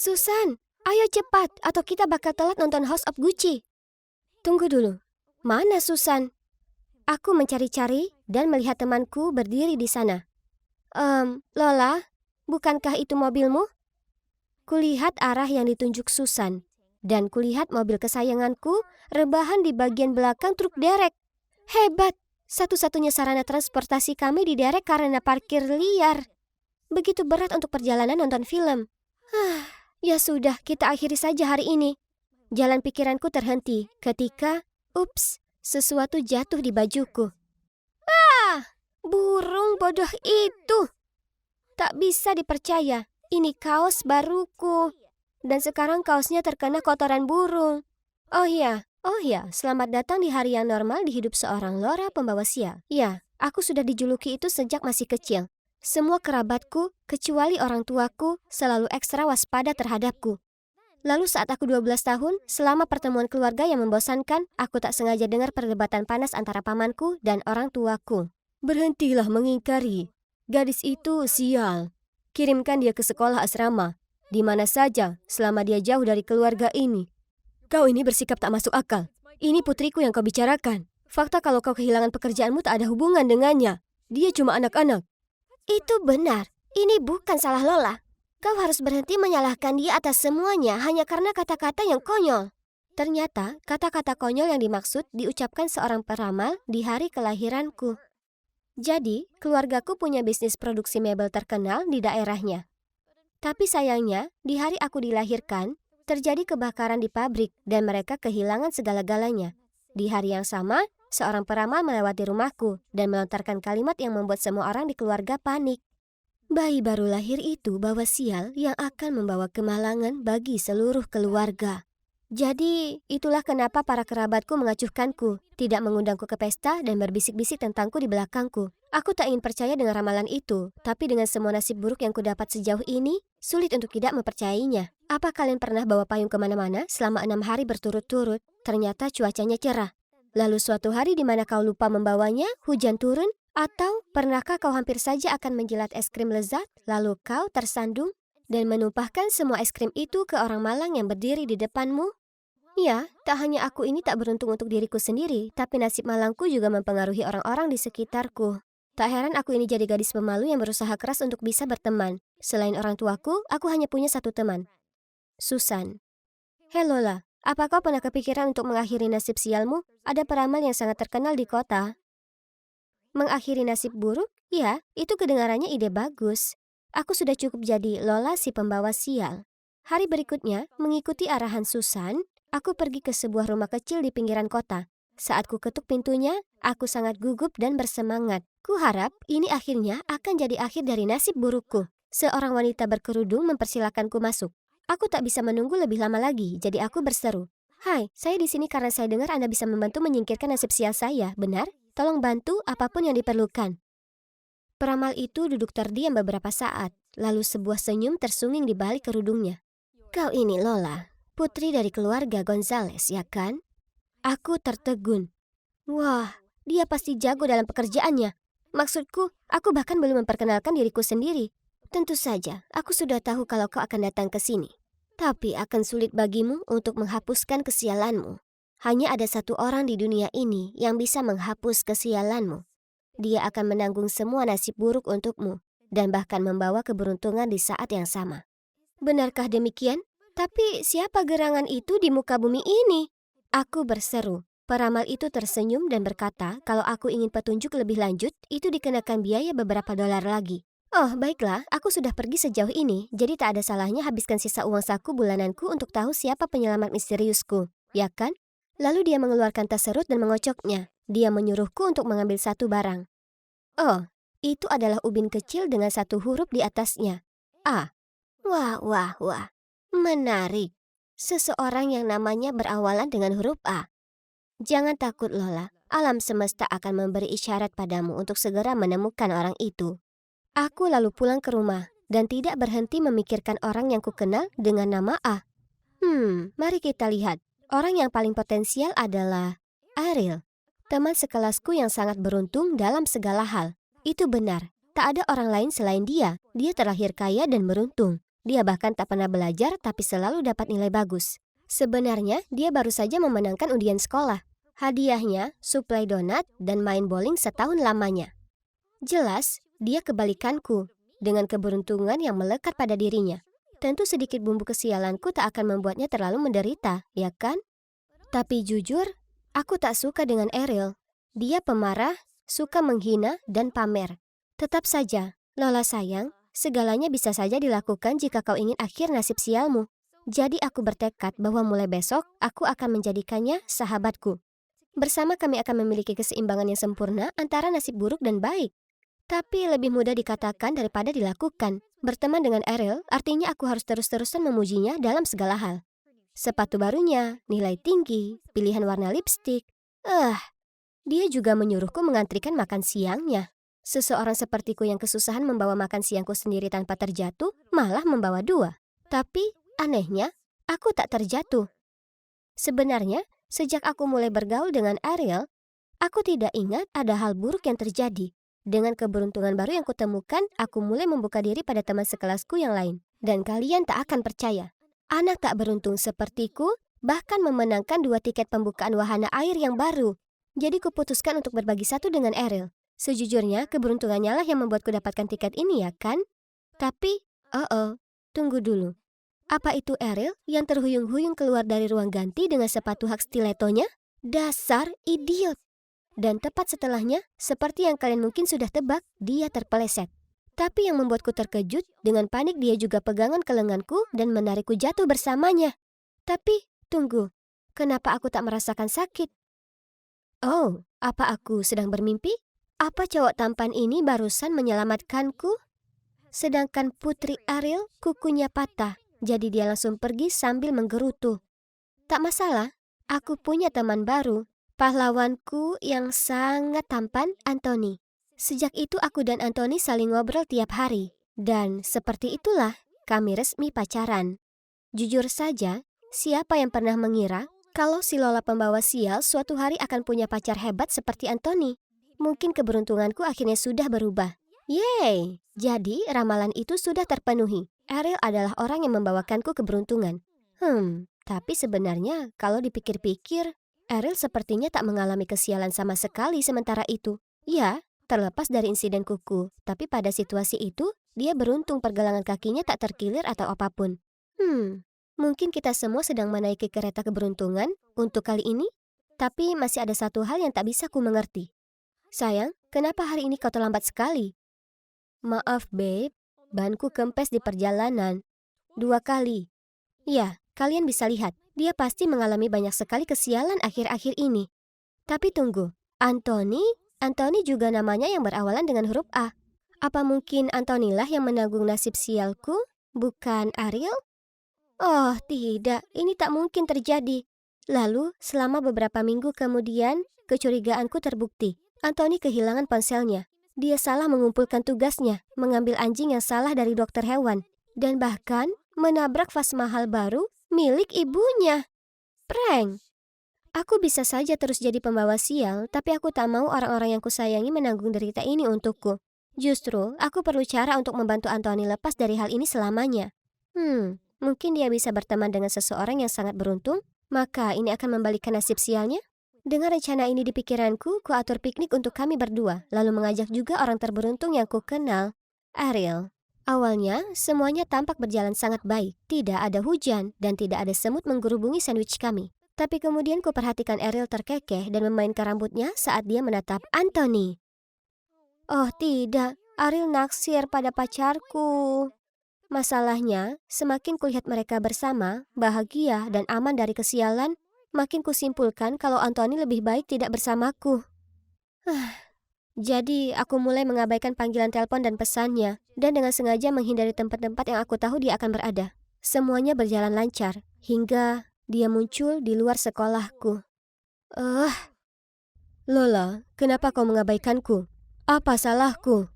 Susan, ayo cepat atau kita bakal telat nonton House of Gucci. Tunggu dulu, mana Susan? Aku mencari-cari dan melihat temanku berdiri di sana. Lola, bukankah itu mobilmu? Kulihat arah yang ditunjuk Susan, dan kulihat mobil kesayanganku rebahan di bagian belakang truk derek. Hebat, satu-satunya sarana transportasi kami diderek karena parkir liar. Begitu berat untuk perjalanan nonton film. Ya sudah, kita akhiri saja hari ini. Jalan pikiranku terhenti ketika, sesuatu jatuh di bajuku. Burung bodoh itu. Tak bisa dipercaya, ini kaos baruku. Dan sekarang kaosnya terkena kotoran burung. Oh ya, selamat datang di hari yang normal di hidup seorang Laura pembawa sial. Ya, aku sudah dijuluki itu sejak masih kecil. Semua kerabatku, kecuali orang tuaku, selalu ekstra waspada terhadapku. Lalu saat aku 12 tahun, selama pertemuan keluarga yang membosankan, aku tak sengaja dengar perdebatan panas antara pamanku dan orang tuaku. Berhentilah mengingkari. Gadis itu sial. Kirimkan dia ke sekolah asrama. Di mana saja, selama dia jauh dari keluarga ini. Kau ini bersikap tak masuk akal. Ini putriku yang kau bicarakan. Fakta kalau kau kehilangan pekerjaanmu tak ada hubungan dengannya. Dia cuma anak-anak. Itu benar. Ini bukan salah Lola. Kau harus berhenti menyalahkan dia atas semuanya hanya karena kata-kata yang konyol. Ternyata, kata-kata konyol yang dimaksud diucapkan seorang peramal di hari kelahiranku. Jadi, keluargaku punya bisnis produksi mebel terkenal di daerahnya. Tapi sayangnya, di hari aku dilahirkan, terjadi kebakaran di pabrik dan mereka kehilangan segala-galanya. Di hari yang sama, seorang peramal melewati rumahku dan melontarkan kalimat yang membuat semua orang di keluarga panik. Bayi baru lahir itu bawa sial yang akan membawa kemalangan bagi seluruh keluarga. Jadi, itulah kenapa para kerabatku mengacuhkanku, tidak mengundangku ke pesta dan berbisik-bisik tentangku di belakangku. Aku tak ingin percaya dengan ramalan itu, tapi dengan semua nasib buruk yang kudapat sejauh ini, sulit untuk tidak mempercayainya. Apa kalian pernah bawa payung kemana-mana selama 6 hari berturut-turut? Ternyata cuacanya cerah. Lalu suatu hari di mana kau lupa membawanya, hujan turun? Atau pernahkah kau hampir saja akan menjilat es krim lezat, lalu kau tersandung dan menumpahkan semua es krim itu ke orang malang yang berdiri di depanmu? Ya, tak hanya aku ini tak beruntung untuk diriku sendiri, tapi nasib malangku juga mempengaruhi orang-orang di sekitarku. Tak heran aku ini jadi gadis pemalu yang berusaha keras untuk bisa berteman. Selain orang tuaku, aku hanya punya satu teman. Susan. Hei Lola, apa kau pernah kepikiran untuk mengakhiri nasib sialmu? Ada peramal yang sangat terkenal di kota. Mengakhiri nasib buruk? Ya, itu kedengarannya ide bagus. Aku sudah cukup jadi Lola si pembawa sial. Hari berikutnya, mengikuti arahan Susan, aku pergi ke sebuah rumah kecil di pinggiran kota. Saat ku ketuk pintunya, aku sangat gugup dan bersemangat. Ku harap ini akhirnya akan jadi akhir dari nasib burukku. Seorang wanita berkerudung mempersilakanku masuk. Aku tak bisa menunggu lebih lama lagi, jadi aku berseru. Hai, saya di sini karena saya dengar Anda bisa membantu menyingkirkan nasib sial saya, benar? Tolong bantu apapun yang diperlukan. Peramal itu duduk terdiam beberapa saat, lalu sebuah senyum tersunging di balik kerudungnya. Kau ini Lola, putri dari keluarga Gonzales, ya kan? Aku tertegun. Wah, dia pasti jago dalam pekerjaannya. Maksudku, aku bahkan belum memperkenalkan diriku sendiri. Tentu saja, aku sudah tahu kalau kau akan datang ke sini. Tapi akan sulit bagimu untuk menghapuskan kesialanmu. Hanya ada satu orang di dunia ini yang bisa menghapus kesialanmu. Dia akan menanggung semua nasib buruk untukmu dan bahkan membawa keberuntungan di saat yang sama. Benarkah demikian? Tapi siapa gerangan itu di muka bumi ini? Aku berseru. Peramal itu tersenyum dan berkata kalau aku ingin petunjuk lebih lanjut, itu dikenakan biaya beberapa dolar lagi. Oh, baiklah, aku sudah pergi sejauh ini, jadi tak ada salahnya habiskan sisa uang saku bulananku untuk tahu siapa penyelamat misteriusku, ya kan? Lalu dia mengeluarkan tas serut dan mengocoknya. Dia menyuruhku untuk mengambil satu barang. Oh, itu adalah ubin kecil dengan satu huruf di atasnya. A. Wah. Menarik. Seseorang yang namanya berawalan dengan huruf A. Jangan takut Lola, alam semesta akan memberi isyarat padamu untuk segera menemukan orang itu. Aku lalu pulang ke rumah dan tidak berhenti memikirkan orang yang kukenal dengan nama A. Mari kita lihat. Orang yang paling potensial adalah Ariel, teman sekelasku yang sangat beruntung dalam segala hal. Itu benar, tak ada orang lain selain dia. Dia terlahir kaya dan beruntung. Dia bahkan tak pernah belajar tapi selalu dapat nilai bagus. Sebenarnya dia baru saja memenangkan undian sekolah. Hadiahnya suplai donat dan main bowling setahun lamanya. Jelas, dia kebalikanku, dengan keberuntungan yang melekat pada dirinya. Tentu sedikit bumbu kesialanku tak akan membuatnya terlalu menderita, ya kan? Tapi jujur, aku tak suka dengan Ariel. Dia pemarah, suka menghina, dan pamer. Tetap saja, Lola sayang, segalanya bisa saja dilakukan jika kau ingin akhir nasib sialmu. Jadi aku bertekad bahwa mulai besok, aku akan menjadikannya sahabatku. Bersama kami akan memiliki keseimbangan yang sempurna antara nasib buruk dan baik. Tapi lebih mudah dikatakan daripada dilakukan. Berteman dengan Ariel artinya aku harus terus-terusan memujinya dalam segala hal. Sepatu barunya, nilai tinggi, pilihan warna lipstik. Dia juga menyuruhku mengantrikan makan siangnya. Seseorang sepertiku yang kesusahan membawa makan siangku sendiri tanpa terjatuh, malah membawa dua. Tapi, anehnya, aku tak terjatuh. Sebenarnya, sejak aku mulai bergaul dengan Ariel, aku tidak ingat ada hal buruk yang terjadi. Dengan keberuntungan baru yang kutemukan, aku mulai membuka diri pada teman sekelasku yang lain. Dan kalian tak akan percaya. Anak tak beruntung sepertiku bahkan memenangkan 2 tiket pembukaan wahana air yang baru. Jadi kuputuskan untuk berbagi satu dengan Ariel. Sejujurnya, keberuntungannya lah yang membuatku dapatkan tiket ini, ya kan? Tapi, tunggu dulu. Apa itu Ariel yang terhuyung-huyung keluar dari ruang ganti dengan sepatu hak stilettonya? Dasar idiot! Dan tepat setelahnya, seperti yang kalian mungkin sudah tebak, dia terpeleset. Tapi yang membuatku terkejut, dengan panik dia juga pegangan ke lenganku dan menarikku jatuh bersamanya. Tapi, tunggu, kenapa aku tak merasakan sakit? Oh, apa aku sedang bermimpi? Apa cowok tampan ini barusan menyelamatkanku? Sedangkan Putri Ariel kukunya patah, jadi dia langsung pergi sambil menggerutu. Tak masalah, aku punya teman baru, pahlawanku yang sangat tampan, Anthony. Sejak itu aku dan Anthony saling ngobrol tiap hari. Dan seperti itulah kami resmi pacaran. Jujur saja, siapa yang pernah mengira kalau si Lola pembawa sial suatu hari akan punya pacar hebat seperti Anthony? Mungkin keberuntunganku akhirnya sudah berubah. Yeay! Jadi ramalan itu sudah terpenuhi. Ariel adalah orang yang membawakanku keberuntungan. Tapi sebenarnya kalau dipikir-pikir, Ariel sepertinya tak mengalami kesialan sama sekali sementara itu. Ya, terlepas dari insiden kuku, tapi pada situasi itu, dia beruntung pergelangan kakinya tak terkilir atau apapun. Mungkin kita semua sedang menaiki kereta keberuntungan untuk kali ini, tapi masih ada satu hal yang tak bisa ku mengerti. Sayang, kenapa hari ini kau terlambat sekali? Maaf, babe, banku kempes di perjalanan. 2 kali. Ya, kalian bisa lihat, dia pasti mengalami banyak sekali kesialan akhir-akhir ini. Tapi tunggu, Anthony juga namanya yang berawalan dengan huruf A. Apa mungkin Anthony lah yang menanggung nasib sialku, bukan Ariel? Oh, tidak, ini tak mungkin terjadi. Lalu, selama beberapa minggu kemudian, kecurigaanku terbukti. Anthony kehilangan ponselnya. Dia salah mengumpulkan tugasnya, mengambil anjing yang salah dari dokter hewan, dan bahkan menabrak vas mahal baru milik ibunya. Prank! Aku bisa saja terus jadi pembawa sial, tapi aku tak mau orang-orang yang kusayangi menanggung derita ini untukku. Justru, aku perlu cara untuk membantu Anthony lepas dari hal ini selamanya. Mungkin dia bisa berteman dengan seseorang yang sangat beruntung, maka ini akan membalikkan nasib sialnya. Dengan rencana ini di pikiranku, ku atur piknik untuk kami berdua, lalu mengajak juga orang terberuntung yang ku kenal, Ariel. Awalnya, semuanya tampak berjalan sangat baik. Tidak ada hujan dan tidak ada semut menggerubungi sandwich kami. Tapi kemudian ku perhatikan Ariel terkekeh dan memainkan rambutnya saat dia menatap Anthony. Oh tidak, Ariel naksir pada pacarku. Masalahnya, semakin kulihat mereka bersama, bahagia dan aman dari kesialan, makin kusimpulkan kalau Anthony lebih baik tidak bersamaku. Jadi, aku mulai mengabaikan panggilan telepon dan pesannya, dan dengan sengaja menghindari tempat-tempat yang aku tahu dia akan berada. Semuanya berjalan lancar, hingga dia muncul di luar sekolahku. Lola, kenapa kau mengabaikanku? Apa salahku?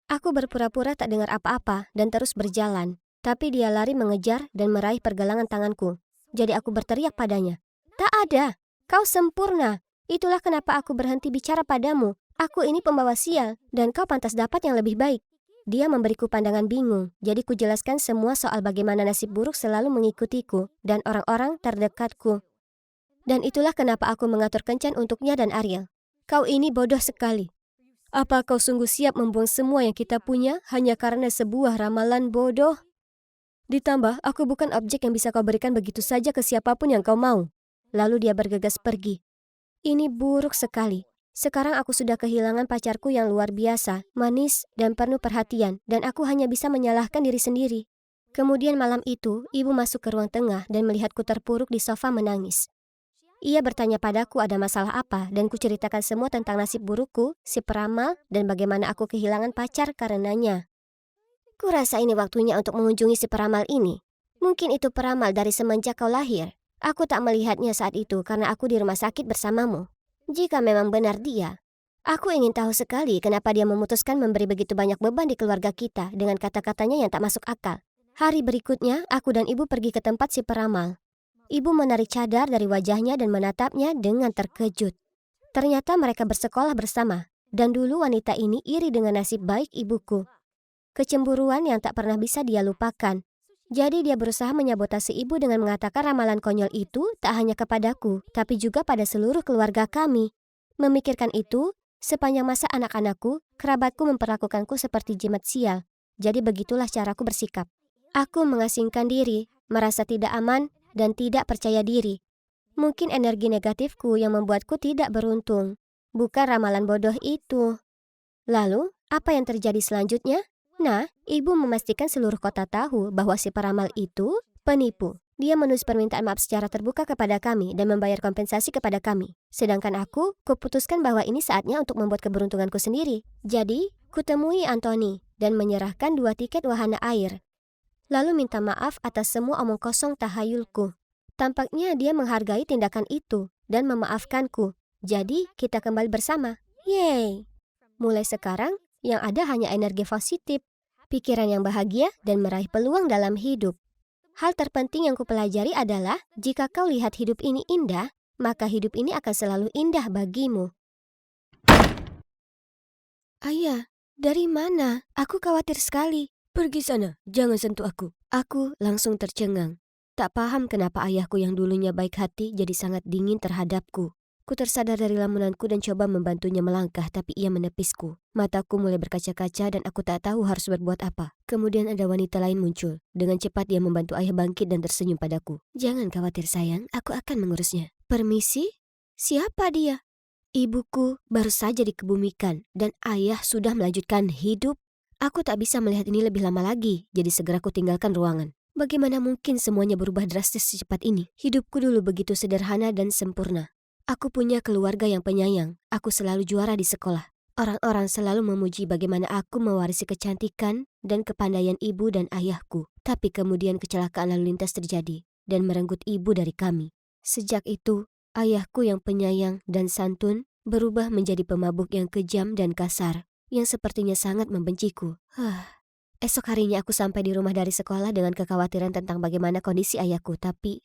Aku berpura-pura tak dengar apa-apa dan terus berjalan, tapi dia lari mengejar dan meraih pergelangan tanganku. Jadi aku berteriak padanya. Tak ada, kau sempurna. Itulah kenapa aku berhenti bicara padamu. Aku ini pembawa sial, dan kau pantas dapat yang lebih baik. Dia memberiku pandangan bingung, jadi kujelaskan semua soal bagaimana nasib buruk selalu mengikutiku dan orang-orang terdekatku. Dan itulah kenapa aku mengatur kencan untuknya dan Ariel. Kau ini bodoh sekali. Apa kau sungguh siap membuang semua yang kita punya hanya karena sebuah ramalan bodoh? Ditambah, aku bukan objek yang bisa kau berikan begitu saja ke siapapun yang kau mau. Lalu dia bergegas pergi. Ini buruk sekali. Sekarang aku sudah kehilangan pacarku yang luar biasa, manis, dan penuh perhatian, dan aku hanya bisa menyalahkan diri sendiri. Kemudian malam itu, ibu masuk ke ruang tengah dan melihatku terpuruk di sofa menangis. Ia bertanya padaku ada masalah apa, dan kuceritakan semua tentang nasib burukku, si peramal, dan bagaimana aku kehilangan pacar karenanya. Kurasa ini waktunya untuk mengunjungi si peramal ini. Mungkin itu peramal dari semenjak kau lahir. Aku tak melihatnya saat itu karena aku di rumah sakit bersamamu. Jika memang benar dia, aku ingin tahu sekali kenapa dia memutuskan memberi begitu banyak beban di keluarga kita dengan kata-katanya yang tak masuk akal. Hari berikutnya, aku dan ibu pergi ke tempat si peramal. Ibu menarik cadar dari wajahnya dan menatapnya dengan terkejut. Ternyata mereka bersekolah bersama, dan dulu wanita ini iri dengan nasib baik ibuku. Kecemburuan yang tak pernah bisa dia lupakan. Jadi dia berusaha menyabotase ibu dengan mengatakan ramalan konyol itu tak hanya kepadaku, tapi juga pada seluruh keluarga kami. Memikirkan itu, sepanjang masa anak-anakku, kerabatku memperlakukanku seperti jimat sial. Jadi begitulah caraku bersikap. Aku mengasingkan diri, merasa tidak aman, dan tidak percaya diri. Mungkin energi negatifku yang membuatku tidak beruntung. Bukan ramalan bodoh itu. Lalu, apa yang terjadi selanjutnya? Nah, ibu memastikan seluruh kota tahu bahwa si peramal itu penipu. Dia menulis permintaan maaf secara terbuka kepada kami dan membayar kompensasi kepada kami. Sedangkan aku kuputuskan bahwa ini saatnya untuk membuat keberuntunganku sendiri. Jadi, kutemui Anthony dan menyerahkan 2 tiket wahana air. Lalu minta maaf atas semua omong kosong tahayulku. Tampaknya dia menghargai tindakan itu dan memaafkanku. Jadi kita kembali bersama. Yeay! Mulai sekarang, yang ada hanya energi positif, pikiran yang bahagia, dan meraih peluang dalam hidup. Hal terpenting yang kupelajari adalah, jika kau lihat hidup ini indah, maka hidup ini akan selalu indah bagimu. Ayah, dari mana? Aku khawatir sekali. Pergi sana, jangan sentuh aku. Aku langsung tercengang. Tak paham kenapa ayahku yang dulunya baik hati jadi sangat dingin terhadapku. Ku tersadar dari lamunanku dan coba membantunya melangkah, tapi ia menepisku. Mataku mulai berkaca-kaca dan aku tak tahu harus berbuat apa. Kemudian ada wanita lain muncul. Dengan cepat dia membantu ayah bangkit dan tersenyum padaku. Jangan khawatir sayang, aku akan mengurusnya. Permisi? Siapa dia? Ibuku baru saja dikebumikan dan ayah sudah melanjutkan hidup. Aku tak bisa melihat ini lebih lama lagi, jadi segera ku tinggalkan ruangan. Bagaimana mungkin semuanya berubah drastis secepat ini? Hidupku dulu begitu sederhana dan sempurna. Aku punya keluarga yang penyayang. Aku selalu juara di sekolah. Orang-orang selalu memuji bagaimana aku mewarisi kecantikan dan kepandaian ibu dan ayahku. Tapi kemudian kecelakaan lalu lintas terjadi dan merenggut ibu dari kami. Sejak itu, ayahku yang penyayang dan santun berubah menjadi pemabuk yang kejam dan kasar, yang sepertinya sangat membenciku. Esok harinya aku sampai di rumah dari sekolah dengan kekhawatiran tentang bagaimana kondisi ayahku. Tapi,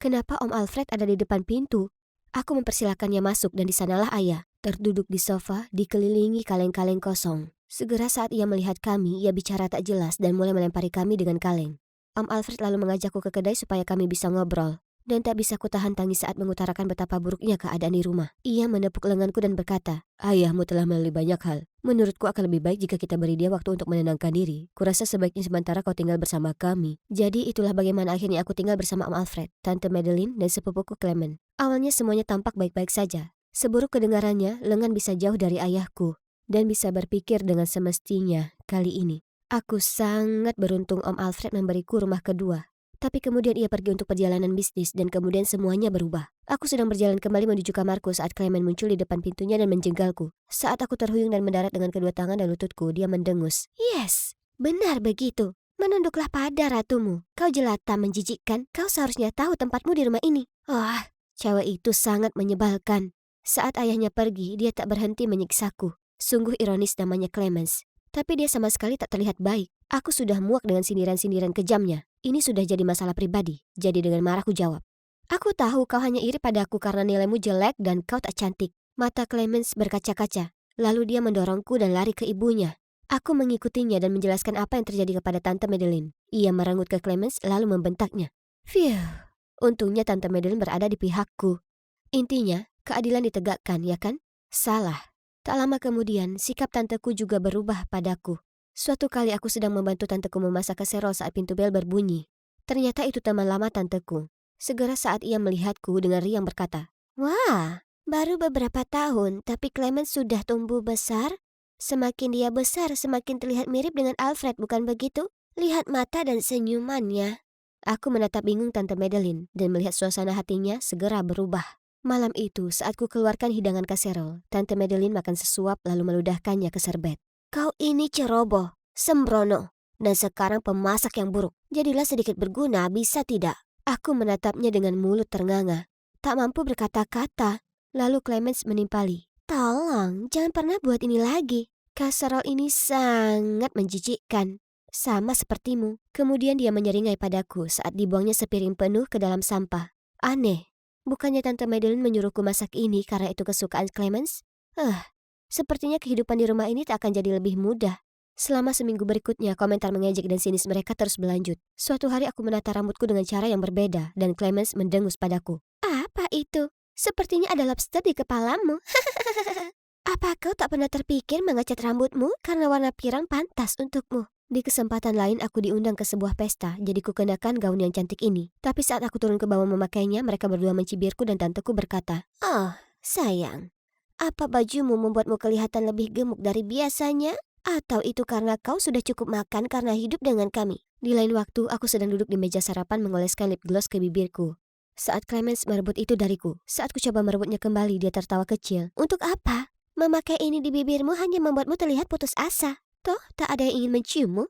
kenapa Om Alfred ada di depan pintu? Aku mempersilakannya masuk dan di sanalah ayah, terduduk di sofa, dikelilingi kaleng-kaleng kosong. Segera saat ia melihat kami, ia bicara tak jelas dan mulai melempari kami dengan kaleng. Om Alfred lalu mengajakku ke kedai supaya kami bisa ngobrol. Dan tak bisa kutahan tangis saat mengutarakan betapa buruknya keadaan di rumah. Ia menepuk lenganku dan berkata, ayahmu telah melalui banyak hal. Menurutku akan lebih baik jika kita beri dia waktu untuk menenangkan diri. Kurasa sebaiknya sementara kau tinggal bersama kami. Jadi itulah bagaimana akhirnya aku tinggal bersama Om Alfred, Tante Madeline, dan sepupuku Clement. Awalnya semuanya tampak baik-baik saja. Seburuk kedengarannya, lengan bisa jauh dari ayahku. Dan bisa berpikir dengan semestinya kali ini. Aku sangat beruntung Om Alfred memberiku rumah kedua. Tapi kemudian ia pergi untuk perjalanan bisnis dan kemudian semuanya berubah. Aku sedang berjalan kembali menuju kamarku saat Clement muncul di depan pintunya dan menjenggalku. Saat aku terhuyung dan mendarat dengan kedua tangan dan lututku, dia mendengus. Yes, benar begitu. Menunduklah pada ratumu. Kau jelata menjijikkan. Kau seharusnya tahu tempatmu di rumah ini. Cewek itu sangat menyebalkan. Saat ayahnya pergi, dia tak berhenti menyiksaku. Sungguh ironis namanya Clemens. Tapi dia sama sekali tak terlihat baik. Aku sudah muak dengan sindiran-sindiran kejamnya. Ini sudah jadi masalah pribadi. Jadi dengan marah ku jawab. Aku tahu kau hanya iri padaku karena nilaimu jelek dan kau tak cantik. Mata Clemens berkaca-kaca. Lalu dia mendorongku dan lari ke ibunya. Aku mengikutinya dan menjelaskan apa yang terjadi kepada Tante Madeline. Ia merenggut ke Clemens lalu membentaknya. Phew, untungnya Tante Madeline berada di pihakku. Intinya, keadilan ditegakkan, ya kan? Salah. Tak lama kemudian, sikap tanteku juga berubah padaku. Suatu kali aku sedang membantu tanteku memasak kaserol saat pintu bel berbunyi. Ternyata itu teman lama tanteku. Segera saat ia melihatku dengan riang berkata, "Wah, baru beberapa tahun tapi Clemens sudah tumbuh besar. Semakin dia besar, semakin terlihat mirip dengan Alfred, bukan begitu? Lihat mata dan senyumannya." Aku menatap bingung Tante Madeline dan melihat suasana hatinya segera berubah. Malam itu, saat ku keluarkan hidangan kaserol, Tante Madeline makan sesuap lalu meludahkannya ke serbet. "Kau ini ceroboh, sembrono, dan sekarang pemasak yang buruk. Jadilah sedikit berguna, bisa tidak?" Aku menatapnya dengan mulut ternganga. Tak mampu berkata-kata. Lalu Clemens menimpali. "Tolong, jangan pernah buat ini lagi. Kaserol ini sangat menjijikkan. Sama sepertimu." Kemudian dia menyeringai padaku saat dibuangnya sepiring penuh ke dalam sampah. Aneh. Bukannya Tante Madeline menyuruhku masak ini karena itu kesukaan Clemens? Sepertinya kehidupan di rumah ini tak akan jadi lebih mudah. Selama seminggu berikutnya, komentar mengejek dan sinis mereka terus berlanjut. Suatu hari aku menata rambutku dengan cara yang berbeda dan Clemens mendengus padaku. "Apa itu? Sepertinya ada lobster di kepalamu." "Apa kau tak pernah terpikir mengecat rambutmu karena warna pirang pantas untukmu?" Di kesempatan lain aku diundang ke sebuah pesta, jadi ku kenakan gaun yang cantik ini. Tapi saat aku turun ke bawah memakainya, mereka berdua mencibirku dan tanteku berkata, "Oh, sayang, apa bajumu membuatmu kelihatan lebih gemuk dari biasanya? Atau itu karena kau sudah cukup makan karena hidup dengan kami?" Di lain waktu, aku sedang duduk di meja sarapan mengoleskan lip gloss ke bibirku. Saat Clemens merebut itu dariku, saat ku coba merebutnya kembali, dia tertawa kecil. "Untuk apa? Memakai ini di bibirmu hanya membuatmu terlihat putus asa. Toh, tak ada yang ingin menciummu."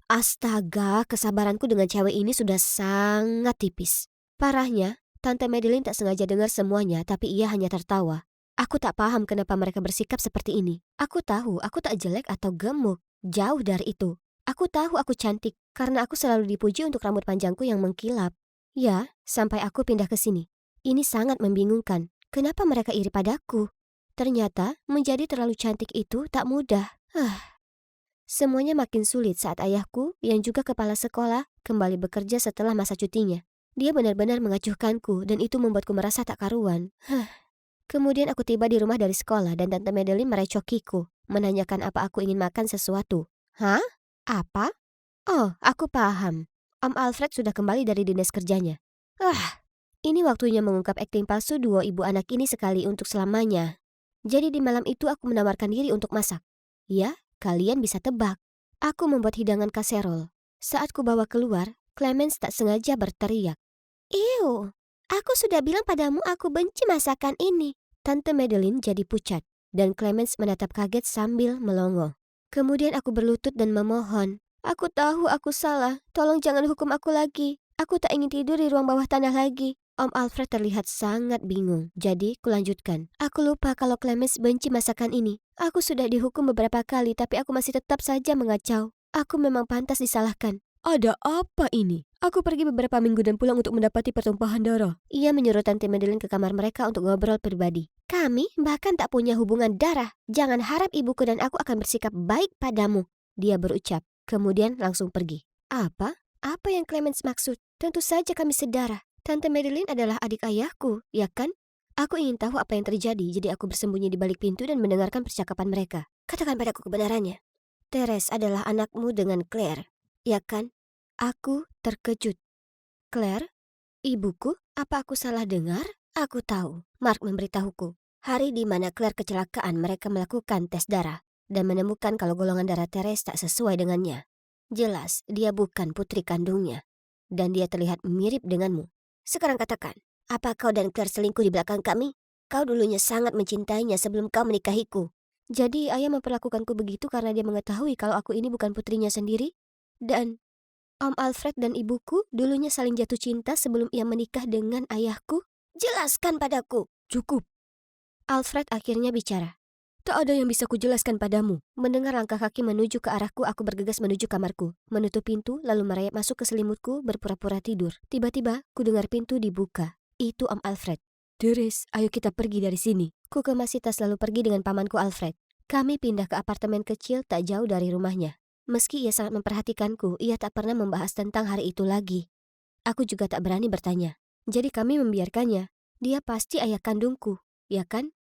Astaga, kesabaranku dengan cewek ini sudah sangat tipis. Parahnya, Tante Madeline tak sengaja dengar semuanya, tapi ia hanya tertawa. Aku tak paham kenapa mereka bersikap seperti ini. Aku tahu aku tak jelek atau gemuk. Jauh dari itu. Aku tahu aku cantik, karena aku selalu dipuji untuk rambut panjangku yang mengkilap. Ya, sampai aku pindah ke sini. Ini sangat membingungkan. Kenapa mereka iri padaku? Ternyata, menjadi terlalu cantik itu tak mudah. Semuanya makin sulit saat ayahku, yang juga kepala sekolah, kembali bekerja setelah masa cutinya. Dia benar-benar mengacuhkanku dan itu membuatku merasa tak karuan. Kemudian aku tiba di rumah dari sekolah dan Tante Madeline merecokiku, menanyakan apa aku ingin makan sesuatu. "Hah? Apa? Oh, aku paham. Om Alfred sudah kembali dari dinas kerjanya." Ini waktunya mengungkap akting palsu duo ibu anak ini sekali untuk selamanya. Jadi di malam itu aku menawarkan diri untuk masak. Ya, kalian bisa tebak. Aku membuat hidangan kaserol. Saat ku bawa keluar, Clemens tak sengaja berteriak. "Ew, aku sudah bilang padamu aku benci masakan ini." Tante Madeline jadi pucat, dan Clemens menatap kaget sambil melongo. Kemudian aku berlutut dan memohon. "Aku tahu aku salah, tolong jangan hukum aku lagi. Aku tak ingin tidur di ruang bawah tanah lagi." Om Alfred terlihat sangat bingung, jadi kulanjutkan. "Aku lupa kalau Clemens benci masakan ini. Aku sudah dihukum beberapa kali, tapi aku masih tetap saja mengacau. Aku memang pantas disalahkan." "Ada apa ini? Aku pergi beberapa minggu dan pulang untuk mendapati pertumpahan darah." Ia menyuruh Tante Madeline ke kamar mereka untuk ngobrol pribadi. "Kami bahkan tak punya hubungan darah. Jangan harap ibuku dan aku akan bersikap baik padamu," dia berucap. Kemudian langsung pergi. Apa? Apa yang Clemens maksud? Tentu saja kami sedarah. Tante Madeline adalah adik ayahku, ya kan? Aku ingin tahu apa yang terjadi, jadi aku bersembunyi di balik pintu dan mendengarkan percakapan mereka. "Katakan padaku kebenarannya. Therese adalah anakmu dengan Claire, ya kan?" Aku terkejut. "Claire? Ibuku? Apa aku salah dengar?" "Aku tahu. Mark memberitahuku. Hari di mana Claire kecelakaan, mereka melakukan tes darah dan menemukan kalau golongan darah Therese tak sesuai dengannya. Jelas, dia bukan putri kandungnya. Dan dia terlihat mirip denganmu. Sekarang katakan, apa kau dan Claire selingkuh di belakang kami? Kau dulunya sangat mencintainya sebelum kau menikahiku." "Jadi ayah memperlakukanku begitu karena dia mengetahui kalau aku ini bukan putrinya sendiri? Dan Om Alfred dan ibuku dulunya saling jatuh cinta sebelum ia menikah dengan ayahku?" "Jelaskan padaku." "Cukup." Alfred akhirnya bicara. "Tak ada yang bisa kujelaskan padamu." Mendengar langkah kaki menuju ke arahku, aku bergegas menuju kamarku, menutup pintu, lalu merayap masuk ke selimutku berpura-pura tidur. Tiba-tiba, ku dengar pintu dibuka. Itu Om Alfred. "Therese, ayo kita pergi dari sini." Ku kemasi tas lalu pergi dengan pamanku Alfred. Kami pindah ke apartemen kecil tak jauh dari rumahnya. Meski ia sangat memperhatikanku, ia tak pernah membahas tentang hari itu lagi. Aku juga tak berani bertanya. Jadi kami membiarkannya. Dia pasti ayah kandungku, ya kan?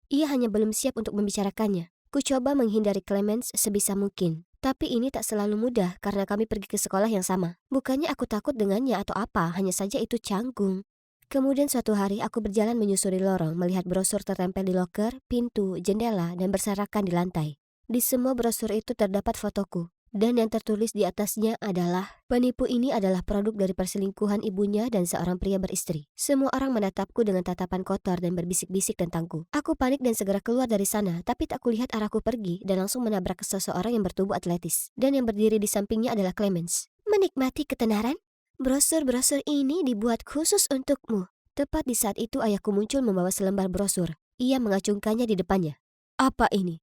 Ia hanya belum siap untuk membicarakannya. Ku coba menghindari Clemens sebisa mungkin. Tapi ini tak selalu mudah karena kami pergi ke sekolah yang sama. Bukannya aku takut dengannya atau apa, hanya saja itu canggung. Kemudian suatu hari aku berjalan menyusuri lorong melihat brosur tertempel di loker, pintu, jendela, dan berserakan di lantai. Di semua brosur itu terdapat fotoku. Dan yang tertulis di atasnya adalah, penipu ini adalah produk dari perselingkuhan ibunya dan seorang pria beristri. Semua orang menatapku dengan tatapan kotor dan berbisik-bisik tentangku. Aku panik dan segera keluar dari sana, tapi tak kulihat arahku pergi dan langsung menabrak seseorang yang bertubuh atletis. Dan yang berdiri di sampingnya adalah Clemens. Menikmati ketenaran? Brosur-brosur ini dibuat khusus untukmu. Tepat di saat itu ayahku muncul membawa selembar brosur. Ia mengacungkannya di depannya. Apa ini?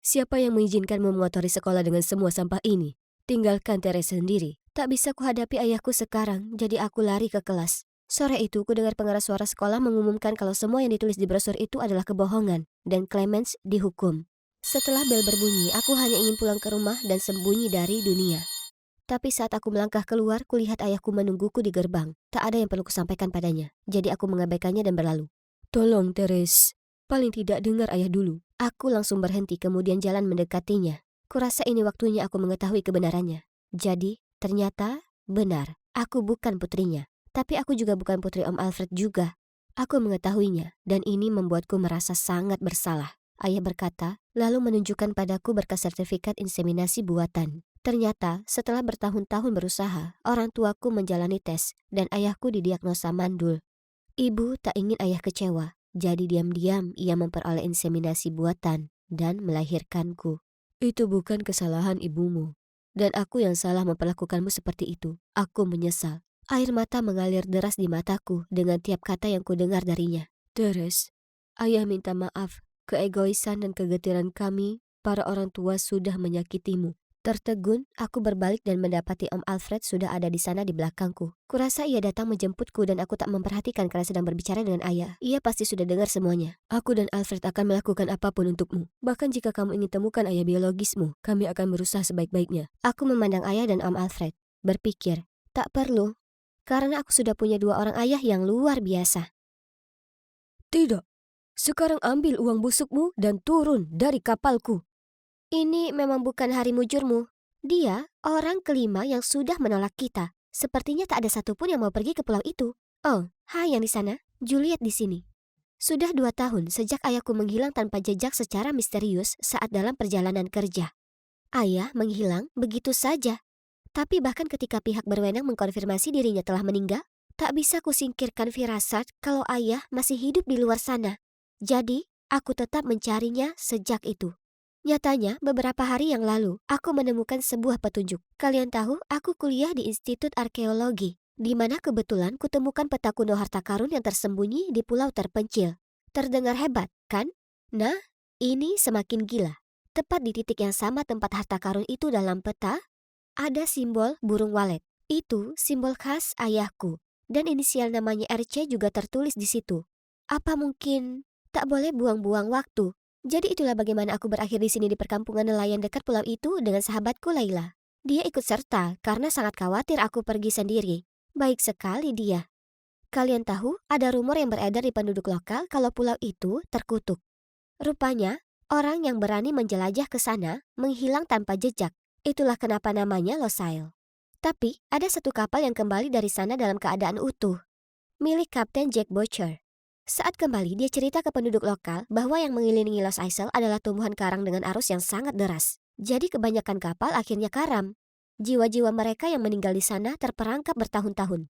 Siapa yang mengizinkanmu mengotori sekolah dengan semua sampah ini? Tinggalkan Teres sendiri. Tak bisa kuhadapi ayahku sekarang, jadi aku lari ke kelas. Sore itu, ku dengar pengeras suara sekolah mengumumkan kalau semua yang ditulis di brosur itu adalah kebohongan, dan Clemens dihukum. Setelah bel berbunyi, aku hanya ingin pulang ke rumah dan sembunyi dari dunia. Tapi saat aku melangkah keluar, kulihat ayahku menungguku di gerbang. Tak ada yang perlu kusampaikan padanya, jadi aku mengabaikannya dan berlalu. Tolong, Teres. Paling tidak dengar ayah dulu. Aku langsung berhenti kemudian jalan mendekatinya. Kurasa ini waktunya aku mengetahui kebenarannya. Jadi, ternyata benar. Aku bukan putrinya. Tapi aku juga bukan putri Om Alfred juga. Aku mengetahuinya dan ini membuatku merasa sangat bersalah. Ayah berkata, lalu menunjukkan padaku berkas sertifikat inseminasi buatan. Ternyata, setelah bertahun-tahun berusaha, orang tuaku menjalani tes dan ayahku didiagnosa mandul. Ibu tak ingin ayah kecewa. Jadi diam-diam ia memperoleh inseminasi buatan dan melahirkanku. Itu bukan kesalahan ibumu. Dan aku yang salah memperlakukanmu seperti itu. Aku menyesal. Air mata mengalir deras di mataku dengan tiap kata yang kudengar darinya. Teres, ayah minta maaf. Keegoisan dan kegetiran kami, para orang tua sudah menyakitimu. Tertegun, aku berbalik dan mendapati Om Alfred sudah ada di sana di belakangku. Kurasa ia datang menjemputku dan aku tak memperhatikan karena sedang berbicara dengan ayah. Ia pasti sudah dengar semuanya. Aku dan Alfred akan melakukan apapun untukmu. Bahkan jika kamu ingin temukan ayah biologismu, kami akan berusaha sebaik-baiknya. Aku memandang ayah dan Om Alfred. Berpikir, tak perlu. Karena aku sudah punya 2 orang ayah yang luar biasa. Tidak. Sekarang ambil uang busukmu dan turun dari kapalku. Ini memang bukan hari mujurmu. Dia orang kelima yang sudah menolak kita. Sepertinya tak ada satupun yang mau pergi ke pulau itu. Oh, hai yang di sana. Juliet di sini. Sudah 2 tahun sejak ayahku menghilang tanpa jejak secara misterius saat dalam perjalanan kerja. Ayah menghilang begitu saja. Tapi bahkan ketika pihak berwenang mengkonfirmasi dirinya telah meninggal, tak bisa kusingkirkan firasat kalau ayah masih hidup di luar sana. Jadi, aku tetap mencarinya sejak itu. Nyatanya, beberapa hari yang lalu, aku menemukan sebuah petunjuk. Kalian tahu, aku kuliah di Institut Arkeologi, di mana kebetulan kutemukan peta kuno harta karun yang tersembunyi di pulau terpencil. Terdengar hebat, kan? Nah, ini semakin gila. Tepat di titik yang sama tempat harta karun itu dalam peta, ada simbol burung walet. Itu simbol khas ayahku, dan inisial namanya RC juga tertulis di situ. Apa mungkin tak boleh buang-buang waktu? Jadi itulah bagaimana aku berakhir di sini di perkampungan nelayan dekat pulau itu dengan sahabatku Laila. Dia ikut serta karena sangat khawatir aku pergi sendiri. Baik sekali dia. Kalian tahu, ada rumor yang beredar di penduduk lokal kalau pulau itu terkutuk. Rupanya, orang yang berani menjelajah ke sana menghilang tanpa jejak. Itulah kenapa namanya Losail. Tapi, ada satu kapal yang kembali dari sana dalam keadaan utuh. Milik Kapten Jack Butcher. Saat kembali, dia cerita ke penduduk lokal bahwa yang mengelilingi Los Isles adalah tumbuhan karang dengan arus yang sangat deras. Jadi kebanyakan kapal akhirnya karam. Jiwa-jiwa mereka yang meninggal di sana terperangkap bertahun-tahun.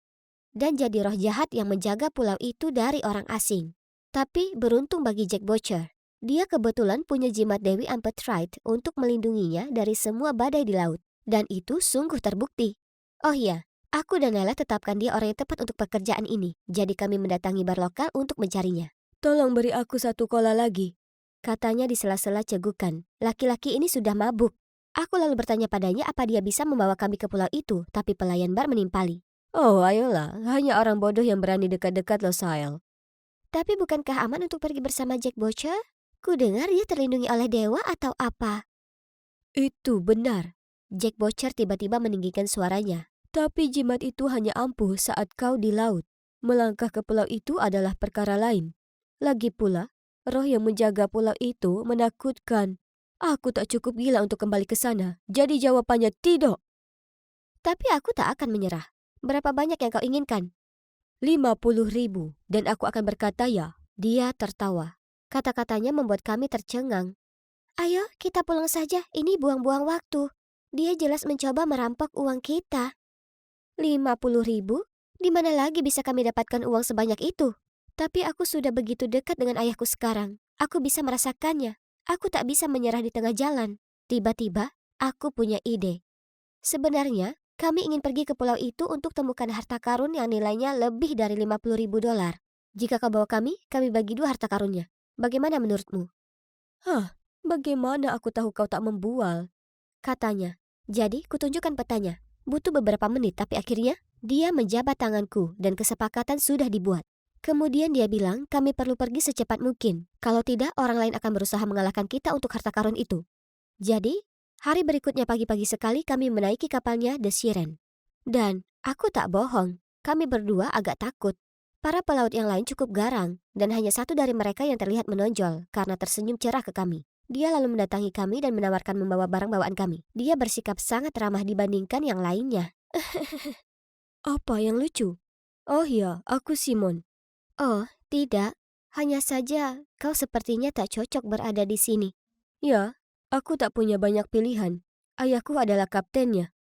Dan jadi roh jahat yang menjaga pulau itu dari orang asing. Tapi beruntung bagi Jack Butcher, dia kebetulan punya jimat Dewi Amphitrite untuk melindunginya dari semua badai di laut. Dan itu sungguh terbukti. Oh iya, aku dan Nela tetapkan dia orang yang tepat untuk pekerjaan ini. Jadi kami mendatangi bar lokal untuk mencarinya. Tolong beri aku 1 kola lagi, katanya di sela-sela cegukan. Laki-laki ini sudah mabuk. Aku lalu bertanya padanya apa dia bisa membawa kami ke pulau itu, tapi pelayan bar menimpali. Oh ayolah, hanya orang bodoh yang berani dekat-dekat Losail. Tapi bukankah aman untuk pergi bersama Jack Butcher? Ku dengar dia terlindungi oleh dewa atau apa? Itu benar. Jack Butcher tiba-tiba meninggikan suaranya. Tapi jimat itu hanya ampuh saat kau di laut. Melangkah ke pulau itu adalah perkara lain. Lagi pula, roh yang menjaga pulau itu menakutkan. Aku tak cukup gila untuk kembali ke sana. Jadi jawabannya tidak. Tapi aku tak akan menyerah. Berapa banyak yang kau inginkan? 50.000 dan aku akan berkata ya. Dia tertawa. Kata-katanya membuat kami tercengang. Ayo, kita pulang saja. Ini buang-buang waktu. Dia jelas mencoba merampok uang kita. 50.000? Di mana lagi bisa kami dapatkan uang sebanyak itu? Tapi aku sudah begitu dekat dengan ayahku sekarang. Aku bisa merasakannya. Aku tak bisa menyerah di tengah jalan. Tiba-tiba, aku punya ide. Sebenarnya, kami ingin pergi ke pulau itu untuk temukan harta karun yang nilainya lebih dari 50.000 dolar. Jika kau bawa kami bagi 2 harta karunnya. Bagaimana menurutmu? Bagaimana aku tahu kau tak membual? Katanya. Jadi, kutunjukkan petanya. Butuh beberapa menit, tapi akhirnya dia menjabat tanganku dan kesepakatan sudah dibuat. Kemudian dia bilang kami perlu pergi secepat mungkin. Kalau tidak, orang lain akan berusaha mengalahkan kita untuk harta karun itu. Jadi, hari berikutnya pagi-pagi sekali kami menaiki kapalnya The Siren. Dan, aku tak bohong, kami berdua agak takut. Para pelaut yang lain cukup garang, dan hanya satu dari mereka yang terlihat menonjol karena tersenyum cerah ke kami. Dia lalu mendatangi kami dan menawarkan membawa barang bawaan kami. Dia bersikap sangat ramah dibandingkan yang lainnya. Apa yang lucu? Oh ya, aku Simon. Oh, tidak. Hanya saja kau sepertinya tak cocok berada di sini. Ya, aku tak punya banyak pilihan. Ayahku adalah kaptennya.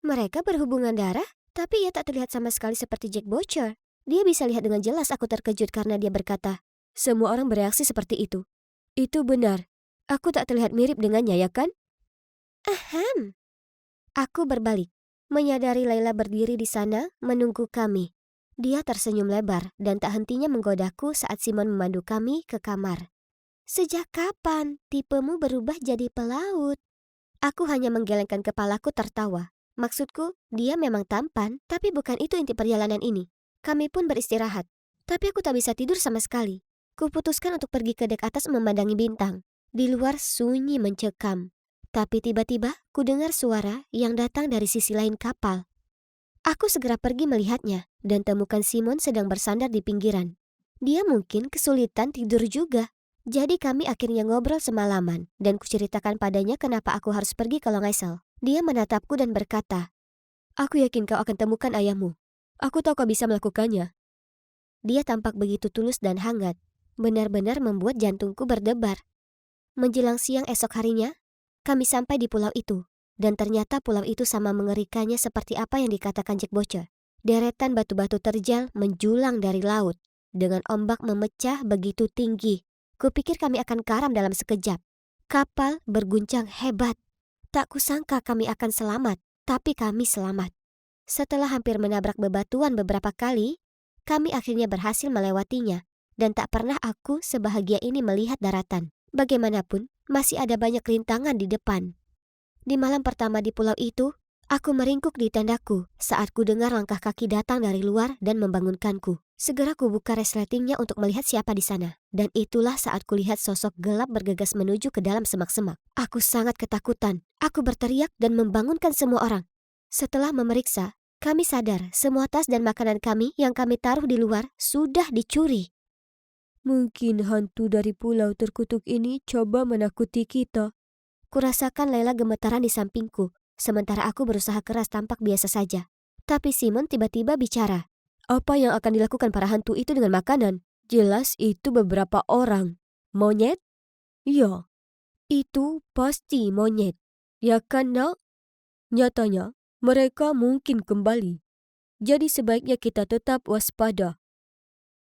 Mereka berhubungan darah, tapi ia tak terlihat sama sekali seperti Jack Butcher. Dia bisa lihat dengan jelas aku terkejut karena dia berkata, Semua orang bereaksi seperti itu. Itu benar. Aku tak terlihat mirip dengannya, ya kan? "Ahem." Aku berbalik, menyadari Laila berdiri di sana menunggu kami. Dia tersenyum lebar dan tak hentinya menggodaku saat Simon memandu kami ke kamar. "Sejak kapan tipemu berubah jadi pelaut?" Aku hanya menggelengkan kepalaku tertawa. Maksudku, dia memang tampan, tapi bukan itu inti perjalanan ini. Kami pun beristirahat. Tapi aku tak bisa tidur sama sekali. Kuputuskan untuk pergi ke dek atas memandangi bintang. Di luar sunyi mencekam. Tapi tiba-tiba ku dengar suara yang datang dari sisi lain kapal. Aku segera pergi melihatnya dan temukan Simon sedang bersandar di pinggiran. Dia mungkin kesulitan tidur juga. Jadi kami akhirnya ngobrol semalaman dan kuceritakan padanya kenapa aku harus pergi ke Long Isle. Dia menatapku dan berkata, Aku yakin kau akan temukan ayahmu. Aku tahu kau bisa melakukannya. Dia tampak begitu tulus dan hangat. Benar-benar membuat jantungku berdebar. Menjelang siang esok harinya, kami sampai di pulau itu. Dan ternyata pulau itu sama mengerikannya seperti apa yang dikatakan Jack Butcher. Deretan batu-batu terjal menjulang dari laut. Dengan ombak memecah begitu tinggi. Kupikir kami akan karam dalam sekejap. Kapal berguncang hebat. Tak kusangka kami akan selamat, tapi kami selamat. Setelah hampir menabrak bebatuan beberapa kali, kami akhirnya berhasil melewatinya. Dan tak pernah aku sebahagia ini melihat daratan. Bagaimanapun, masih ada banyak rintangan di depan. Di malam pertama di pulau itu, aku meringkuk di tendaku saat ku dengar langkah kaki datang dari luar dan membangunkanku. Segera ku buka resletingnya untuk melihat siapa di sana. Dan itulah saat kulihat sosok gelap bergegas menuju ke dalam semak-semak. Aku sangat ketakutan. Aku berteriak dan membangunkan semua orang. Setelah memeriksa, kami sadar semua tas dan makanan kami yang kami taruh di luar sudah dicuri. Mungkin hantu dari pulau terkutuk ini coba menakuti kita. Kurasakan Laila gemetaran di sampingku, sementara aku berusaha keras tampak biasa saja. Tapi Simon tiba-tiba bicara. Apa yang akan dilakukan para hantu itu dengan makanan? Jelas itu beberapa orang. Monyet? Ya, itu pasti monyet. Ya kan, nak? Nyatanya, mereka mungkin kembali. Jadi sebaiknya kita tetap waspada.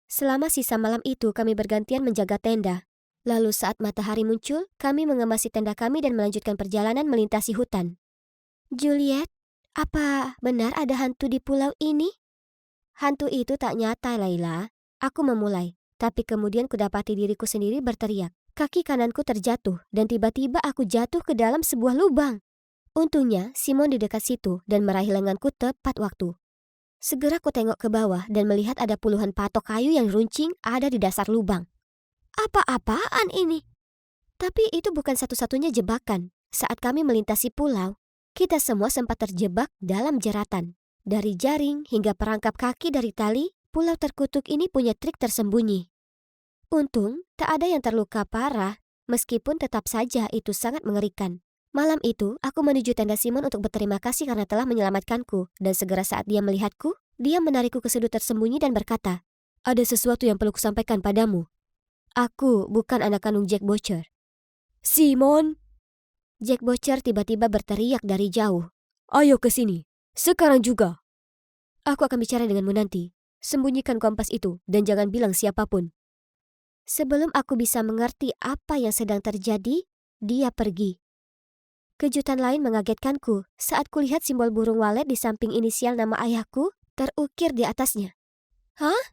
Selama sisa malam itu kami bergantian menjaga tenda. Lalu saat matahari muncul, kami mengemasi tenda kami dan melanjutkan perjalanan melintasi hutan. Juliet, apa benar ada hantu di pulau ini? Hantu itu tak nyata, Laila. Aku memulai, tapi kemudian kudapati diriku sendiri berteriak. Kaki kananku terjatuh dan tiba-tiba aku jatuh ke dalam sebuah lubang. Untungnya Simon di dekat situ dan meraih lenganku tepat waktu. Segera ku tengok ke bawah dan melihat ada puluhan patok kayu yang runcing ada di dasar lubang. Apa-apaan ini? Tapi itu bukan satu-satunya jebakan. Saat kami melintasi pulau, kita semua sempat terjebak dalam jeratan. Dari jaring hingga perangkap kaki dari tali, pulau terkutuk ini punya trik tersembunyi. Untung, tak ada yang terluka parah, meskipun tetap saja itu sangat mengerikan. Malam itu, aku menuju tenda Simon untuk berterima kasih karena telah menyelamatkanku, dan segera saat dia melihatku, dia menarikku ke sudut tersembunyi dan berkata, "Ada sesuatu yang perlu kusampaikan padamu. Aku bukan anak kandung Jack Butcher." "Simon!" Jack Butcher tiba-tiba berteriak dari jauh. "Ayo ke sini, sekarang juga." "Aku akan bicara denganmu nanti. Sembunyikan kompas itu dan jangan bilang siapapun." Sebelum aku bisa mengerti apa yang sedang terjadi, dia pergi. Kejutan lain mengagetkanku saat kulihat simbol burung walet di samping inisial nama ayahku terukir di atasnya. Hah?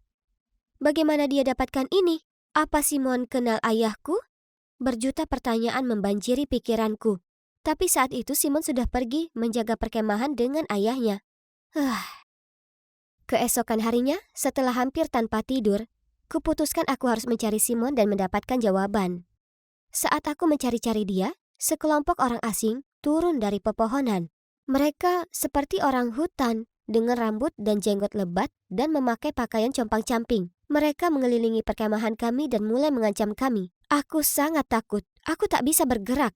Bagaimana dia dapatkan ini? Apa Simon kenal ayahku? Berjuta pertanyaan membanjiri pikiranku. Tapi saat itu Simon sudah pergi menjaga perkemahan dengan ayahnya. Keesokan harinya, setelah hampir tanpa tidur, kuputuskan aku harus mencari Simon dan mendapatkan jawaban. Saat aku mencari-cari dia, sekelompok orang asing turun dari pepohonan. Mereka seperti orang hutan dengan rambut dan jenggot lebat dan memakai pakaian compang-camping. Mereka mengelilingi perkemahan kami dan mulai mengancam kami. Aku sangat takut. Aku tak bisa bergerak.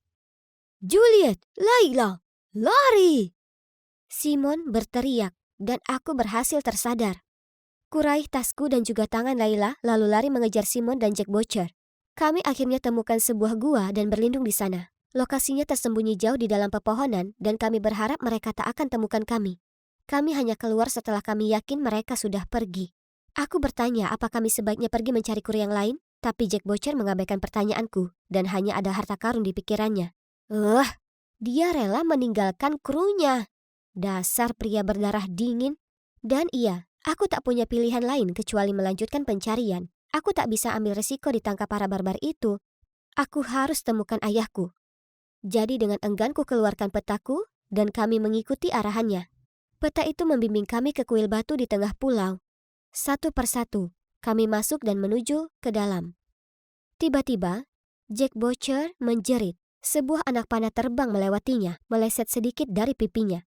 "Juliet, Layla, lari!" Simon berteriak dan aku berhasil tersadar. Kuraih tasku dan juga tangan Layla lalu lari mengejar Simon dan Jack Butcher. Kami akhirnya temukan sebuah gua dan berlindung di sana. Lokasinya tersembunyi jauh di dalam pepohonan dan kami berharap mereka tak akan temukan kami. Kami hanya keluar setelah kami yakin mereka sudah pergi. Aku bertanya apa kami sebaiknya pergi mencari kru yang lain, tapi Jack Butcher mengabaikan pertanyaanku dan hanya ada harta karun di pikirannya. Dia rela meninggalkan krunya. Dasar pria berdarah dingin. Dan iya, aku tak punya pilihan lain kecuali melanjutkan pencarian. Aku tak bisa ambil resiko ditangkap para barbar itu. Aku harus temukan ayahku. Jadi dengan enggan ku keluarkan petaku dan kami mengikuti arahannya. Peta itu membimbing kami ke kuil batu di tengah pulau. Satu persatu, kami masuk dan menuju ke dalam. Tiba-tiba, Jack Butcher menjerit. Sebuah anak panah terbang melewatinya, meleset sedikit dari pipinya.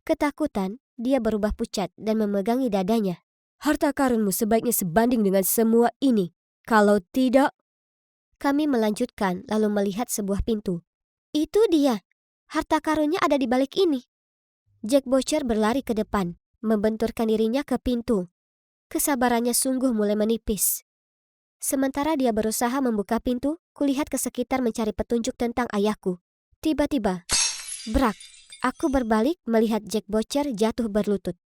Ketakutan, dia berubah pucat dan memegangi dadanya. "Harta karunmu sebaiknya sebanding dengan semua ini. Kalau tidak..." Kami melanjutkan lalu melihat sebuah pintu. "Itu dia. Harta karunnya ada di balik ini." Jack Butcher berlari ke depan, membenturkan dirinya ke pintu. Kesabarannya sungguh mulai menipis. Sementara dia berusaha membuka pintu, kulihat ke sekitar mencari petunjuk tentang ayahku. Tiba-tiba, brak, aku berbalik melihat Jack Butcher jatuh berlutut.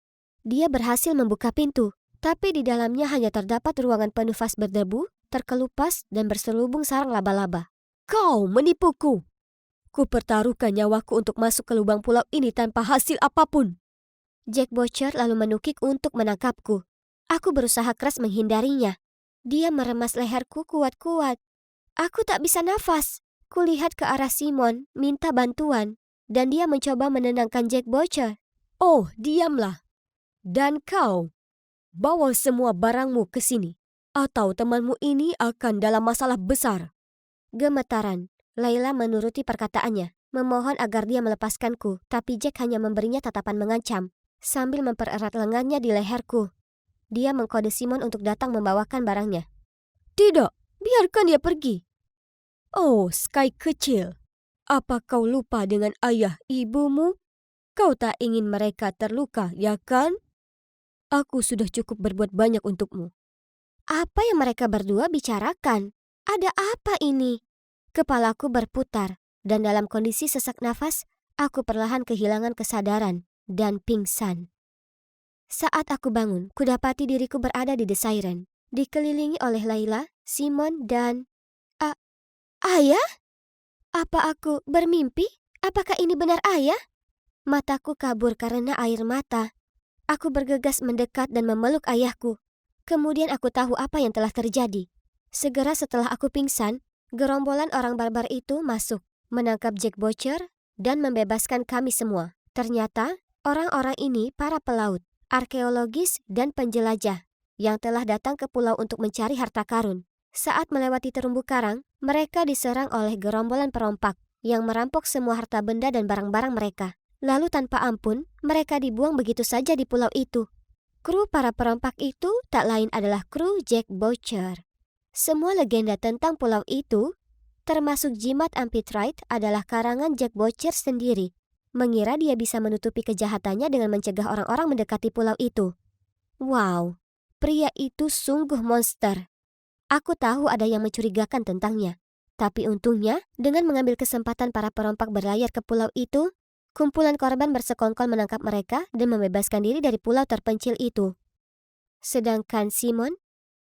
Dia berhasil membuka pintu, tapi di dalamnya hanya terdapat ruangan penuh vas berdebu, terkelupas dan berselubung sarang laba-laba. "Kau menipuku! Ku pertaruhkan nyawaku untuk masuk ke lubang pulau ini tanpa hasil apapun." Jack Butcher lalu menukik untuk menangkapku. Aku berusaha keras menghindarinya. Dia meremas leherku kuat-kuat. Aku tak bisa nafas. Kulihat ke arah Simon, minta bantuan. Dan dia mencoba menenangkan Jack Butcher. "Oh, diamlah. Dan kau, bawa semua barangmu ke sini. Atau temanmu ini akan dalam masalah besar." Gemetaran, Layla menuruti perkataannya, memohon agar dia melepaskanku, tapi Jack hanya memberinya tatapan mengancam, sambil mempererat lengannya di leherku. Dia mengkode Simon untuk datang membawakan barangnya. "Tidak, biarkan dia pergi." "Oh, Sky kecil, apa kau lupa dengan ayah ibumu? Kau tak ingin mereka terluka, ya kan? Aku sudah cukup berbuat banyak untukmu." Apa yang mereka berdua bicarakan? Ada apa ini? Kepalaku berputar, dan dalam kondisi sesak nafas, aku perlahan kehilangan kesadaran dan pingsan. Saat aku bangun, kudapati diriku berada di The Siren, dikelilingi oleh Layla, Simon, dan... Ayah? Apa aku bermimpi? Apakah ini benar ayah? Mataku kabur karena air mata. Aku bergegas mendekat dan memeluk ayahku. Kemudian aku tahu apa yang telah terjadi. Segera setelah aku pingsan, gerombolan orang barbar itu masuk, menangkap Jack Butcher, dan membebaskan kami semua. Ternyata, orang-orang ini para pelaut, arkeologis, dan penjelajah yang telah datang ke pulau untuk mencari harta karun. Saat melewati terumbu karang, Mereka diserang oleh gerombolan perompak yang merampok semua harta benda dan barang-barang mereka. Lalu tanpa ampun, mereka dibuang begitu saja di pulau itu. Kru para perompak itu tak lain adalah kru Jack Boucher. Semua legenda tentang pulau itu, termasuk jimat Amphitrite, adalah karangan Jack Boucher sendiri. Mengira dia bisa menutupi kejahatannya dengan mencegah orang-orang mendekati pulau itu. Wow, pria itu sungguh monster. Aku tahu ada yang mencurigakan tentangnya. Tapi untungnya, dengan mengambil kesempatan para perompak berlayar ke pulau itu, kumpulan korban bersekongkol menangkap mereka dan membebaskan diri dari pulau terpencil itu. Sedangkan Simon,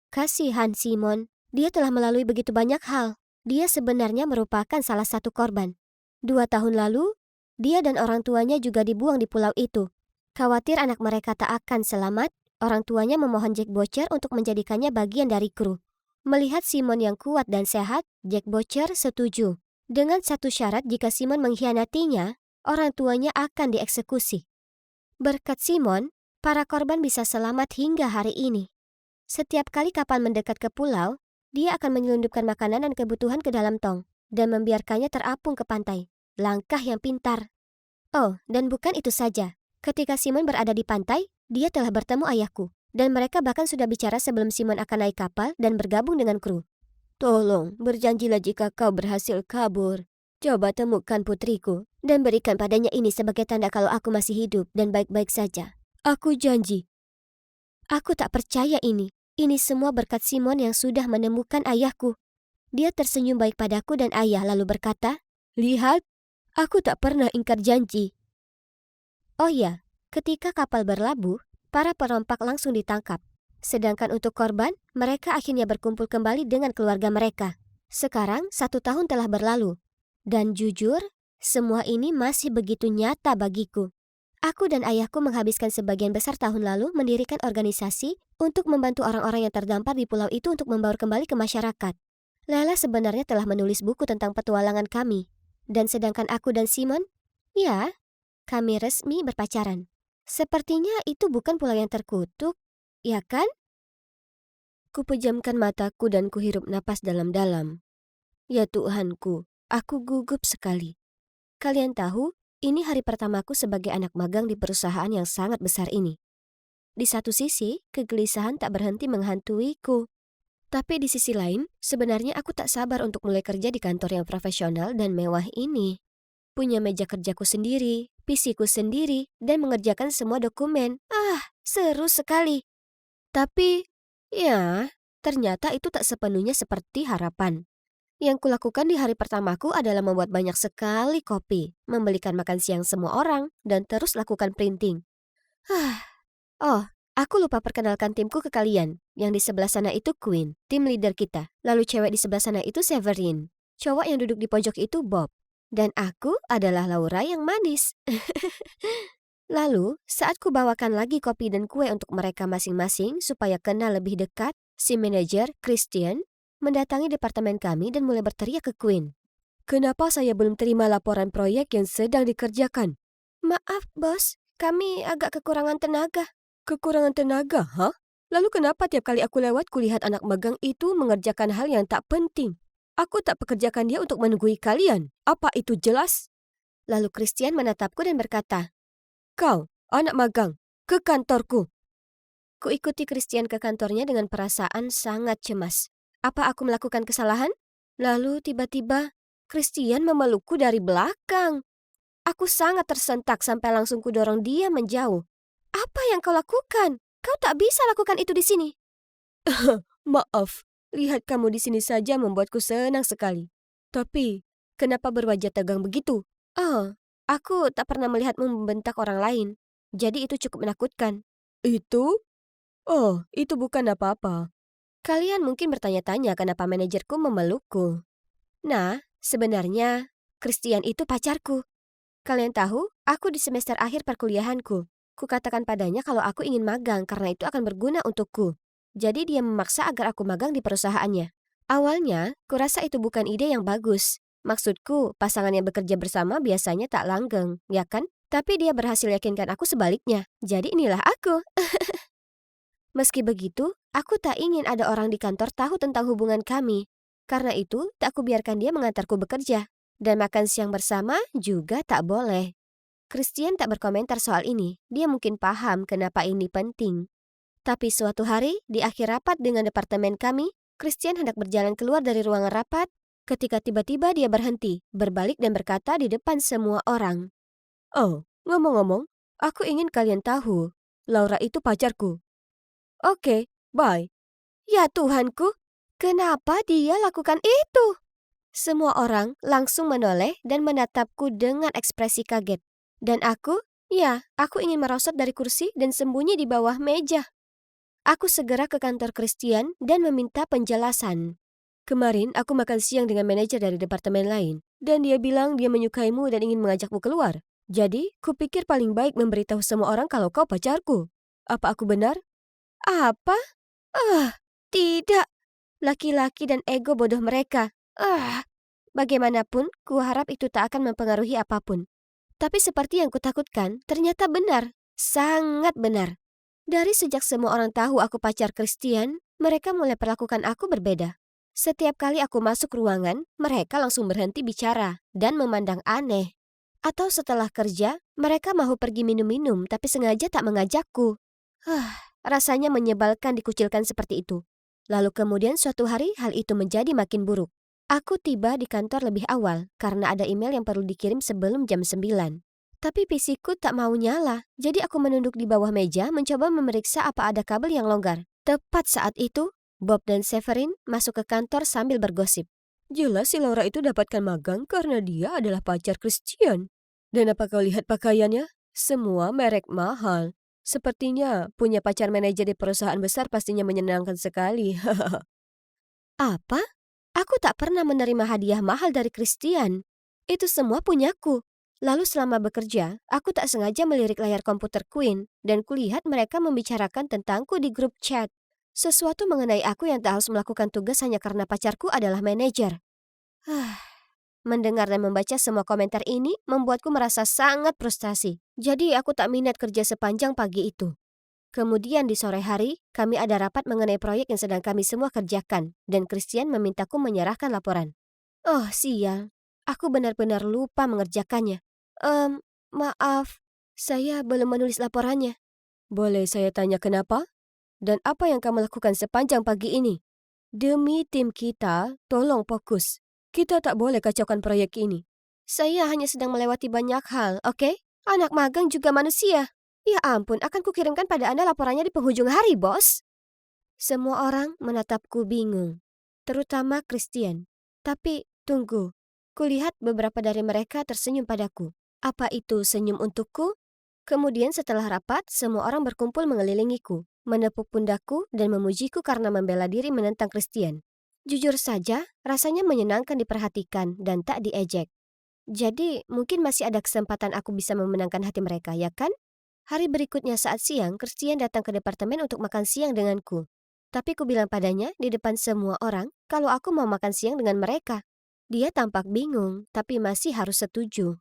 kasihan Simon, dia telah melalui begitu banyak hal. Dia sebenarnya merupakan salah satu korban. 2 tahun lalu, dia dan orang tuanya juga dibuang di pulau itu. Khawatir anak mereka tak akan selamat, orang tuanya memohon Jack Boucher untuk menjadikannya bagian dari kru. Melihat Simon yang kuat dan sehat, Jack Boucher setuju. Dengan satu syarat, jika Simon mengkhianatinya, orang tuanya akan dieksekusi. Berkat Simon, para korban bisa selamat hingga hari ini. Setiap kali kapal mendekat ke pulau, dia akan menyelundupkan makanan dan kebutuhan ke dalam tong dan membiarkannya terapung ke pantai. Langkah yang pintar. Oh, dan bukan itu saja. Ketika Simon berada di pantai, dia telah bertemu ayahku. Dan mereka bahkan sudah bicara sebelum Simon akan naik kapal dan bergabung dengan kru. Tolong, berjanjilah jika kau berhasil kabur. Coba temukan putriku dan berikan padanya ini sebagai tanda kalau aku masih hidup dan baik-baik saja. Aku janji. Aku tak percaya ini. Ini semua berkat Simon yang sudah menemukan ayahku. Dia tersenyum baik padaku dan ayah lalu berkata, "Lihat, aku tak pernah ingkar janji." Oh ya, ketika kapal berlabuh, para perompak langsung ditangkap. Sedangkan untuk korban, mereka akhirnya berkumpul kembali dengan keluarga mereka. Sekarang 1 tahun telah berlalu. Dan jujur, semua ini masih begitu nyata bagiku. Aku dan ayahku menghabiskan sebagian besar tahun lalu mendirikan organisasi untuk membantu orang-orang yang terdampar di pulau itu untuk membaur kembali ke masyarakat. Lela sebenarnya telah menulis buku tentang petualangan kami. Dan sedangkan aku dan Simon, ya, kami resmi berpacaran. Sepertinya itu bukan pulau yang terkutuk, ya kan? Kupejamkan mataku dan kuhirup napas dalam-dalam. Ya Tuhanku, aku gugup sekali. Kalian tahu, ini hari pertamaku sebagai anak magang di perusahaan yang sangat besar ini. Di satu sisi, kegelisahan tak berhenti menghantuiku. Tapi di sisi lain, sebenarnya aku tak sabar untuk mulai kerja di kantor yang profesional dan mewah ini. Punya meja kerjaku sendiri, PC-ku sendiri, dan mengerjakan semua dokumen. Seru sekali. Tapi, ya, ternyata itu tak sepenuhnya seperti harapan. Yang kulakukan di hari pertamaku adalah membuat banyak sekali kopi, membelikan makan siang semua orang, dan terus lakukan printing. Oh, aku lupa perkenalkan timku ke kalian. Yang di sebelah sana itu Queen, tim leader kita. Lalu cewek di sebelah sana itu Severin. Cowok yang duduk di pojok itu Bob. Dan aku adalah Laura yang manis. Lalu, saat ku bawakan lagi kopi dan kue untuk mereka masing-masing supaya kenal lebih dekat, si manajer, Christian, mendatangi departemen kami dan mulai berteriak ke Queen. Kenapa saya belum terima laporan proyek yang sedang dikerjakan? Maaf, bos. Kami agak kekurangan tenaga. Kekurangan tenaga, hah? Lalu kenapa tiap kali aku lewat kulihat anak magang itu mengerjakan hal yang tak penting? Aku tak pekerjakan dia untuk menunggui kalian. Apa itu jelas? Lalu Christian menatapku dan berkata, "Kau, anak magang, ke kantorku." Ku ikuti Christian ke kantornya dengan perasaan sangat cemas. Apa aku melakukan kesalahan? Lalu tiba-tiba Christian memelukku dari belakang. Aku sangat tersentak sampai langsung kudorong dia menjauh. "Apa yang kau lakukan? Kau tak bisa lakukan itu di sini." Maaf. Lihat kamu di sini saja membuatku senang sekali. Tapi, kenapa berwajah tegang begitu? Oh, aku tak pernah melihatmu membentak orang lain. Jadi itu cukup menakutkan. Itu? Oh, itu bukan apa-apa. Kalian mungkin bertanya-tanya kenapa manajerku memelukku. Nah, sebenarnya Christian itu pacarku. Kalian tahu, aku di semester akhir perkuliahanku. Kukatakan padanya kalau aku ingin magang karena itu akan berguna untukku. Jadi dia memaksa agar aku magang di perusahaannya. Awalnya, kurasa itu bukan ide yang bagus. Maksudku, pasangan yang bekerja bersama biasanya tak langgeng, ya kan? Tapi dia berhasil yakinkan aku sebaliknya. Jadi inilah aku. Meski begitu, aku tak ingin ada orang di kantor tahu tentang hubungan kami. Karena itu, tak kubiarkan dia mengantarku bekerja. Dan makan siang bersama juga tak boleh. Christian tak berkomentar soal ini. Dia mungkin paham kenapa ini penting. Tapi suatu hari, di akhir rapat dengan departemen kami, Christian hendak berjalan keluar dari ruangan rapat ketika tiba-tiba dia berhenti, berbalik dan berkata di depan semua orang. "Oh, ngomong-ngomong, aku ingin kalian tahu, Laura itu pacarku." "Oke, bye." Ya Tuhanku, kenapa dia lakukan itu? Semua orang langsung menoleh dan menatapku dengan ekspresi kaget. Dan aku ingin merosot dari kursi dan sembunyi di bawah meja. Aku segera ke kantor Christian dan meminta penjelasan. "Kemarin aku makan siang dengan manajer dari departemen lain, dan dia bilang dia menyukaimu dan ingin mengajakmu keluar. Jadi, kupikir paling baik memberitahu semua orang kalau kau pacarku. Apa aku benar?" "Apa? Tidak. Laki-laki dan ego bodoh mereka. Bagaimanapun, kuharap itu tak akan mempengaruhi apapun. Tapi seperti yang kutakutkan, ternyata benar. Sangat benar. Dari sejak semua orang tahu aku pacar Christian, mereka mulai perlakukan aku berbeda. Setiap kali aku masuk ruangan, mereka langsung berhenti bicara dan memandang aneh. Atau setelah kerja, mereka mau pergi minum-minum tapi sengaja tak mengajakku. Rasanya menyebalkan dikucilkan seperti itu. Lalu kemudian suatu hari hal itu menjadi makin buruk. Aku tiba di kantor lebih awal karena ada email yang perlu dikirim sebelum jam 9. Tapi PC-ku tak mau nyala, jadi aku menunduk di bawah meja mencoba memeriksa apa ada kabel yang longgar. Tepat saat itu, Bob dan Severin masuk ke kantor sambil bergosip. "Jelas si Laura itu dapatkan magang karena dia adalah pacar Christian. Dan apa kau lihat pakaiannya? Semua merek mahal. Sepertinya punya pacar manajer di perusahaan besar pastinya menyenangkan sekali." Apa? Aku tak pernah menerima hadiah mahal dari Christian. Itu semua punyaku. Lalu selama bekerja, aku tak sengaja melirik layar komputer Queen dan kulihat mereka membicarakan tentangku di grup chat. Sesuatu mengenai aku yang tak harus melakukan tugas hanya karena pacarku adalah manajer. Mendengar dan membaca semua komentar ini membuatku merasa sangat frustasi. Jadi aku tak minat kerja sepanjang pagi itu. Kemudian di sore hari, kami ada rapat mengenai proyek yang sedang kami semua kerjakan, dan Christian memintaku menyerahkan laporan. Oh, sial. Aku benar-benar lupa mengerjakannya. Maaf, saya belum menulis laporannya. Boleh saya tanya kenapa? Dan apa yang kamu lakukan sepanjang pagi ini? Demi tim kita, tolong fokus. Kita tak boleh kacaukan proyek ini. Saya hanya sedang melewati banyak hal, oke? Anak magang juga manusia. Ya ampun, akan kukirimkan pada Anda laporannya di penghujung hari, bos. Semua orang menatapku bingung, terutama Christian. Tapi tunggu, kulihat beberapa dari mereka tersenyum padaku. Apa itu senyum untukku? Kemudian setelah rapat, semua orang berkumpul mengelilingiku, menepuk pundakku dan memujiku karena membela diri menentang Christian. Jujur saja, rasanya menyenangkan diperhatikan dan tak diejek. Jadi, mungkin masih ada kesempatan aku bisa memenangkan hati mereka, ya kan? Hari berikutnya saat siang, Christian datang ke departemen untuk makan siang denganku. Tapi ku bilang padanya di depan semua orang kalau aku mau makan siang dengan mereka. Dia tampak bingung, tapi masih harus setuju.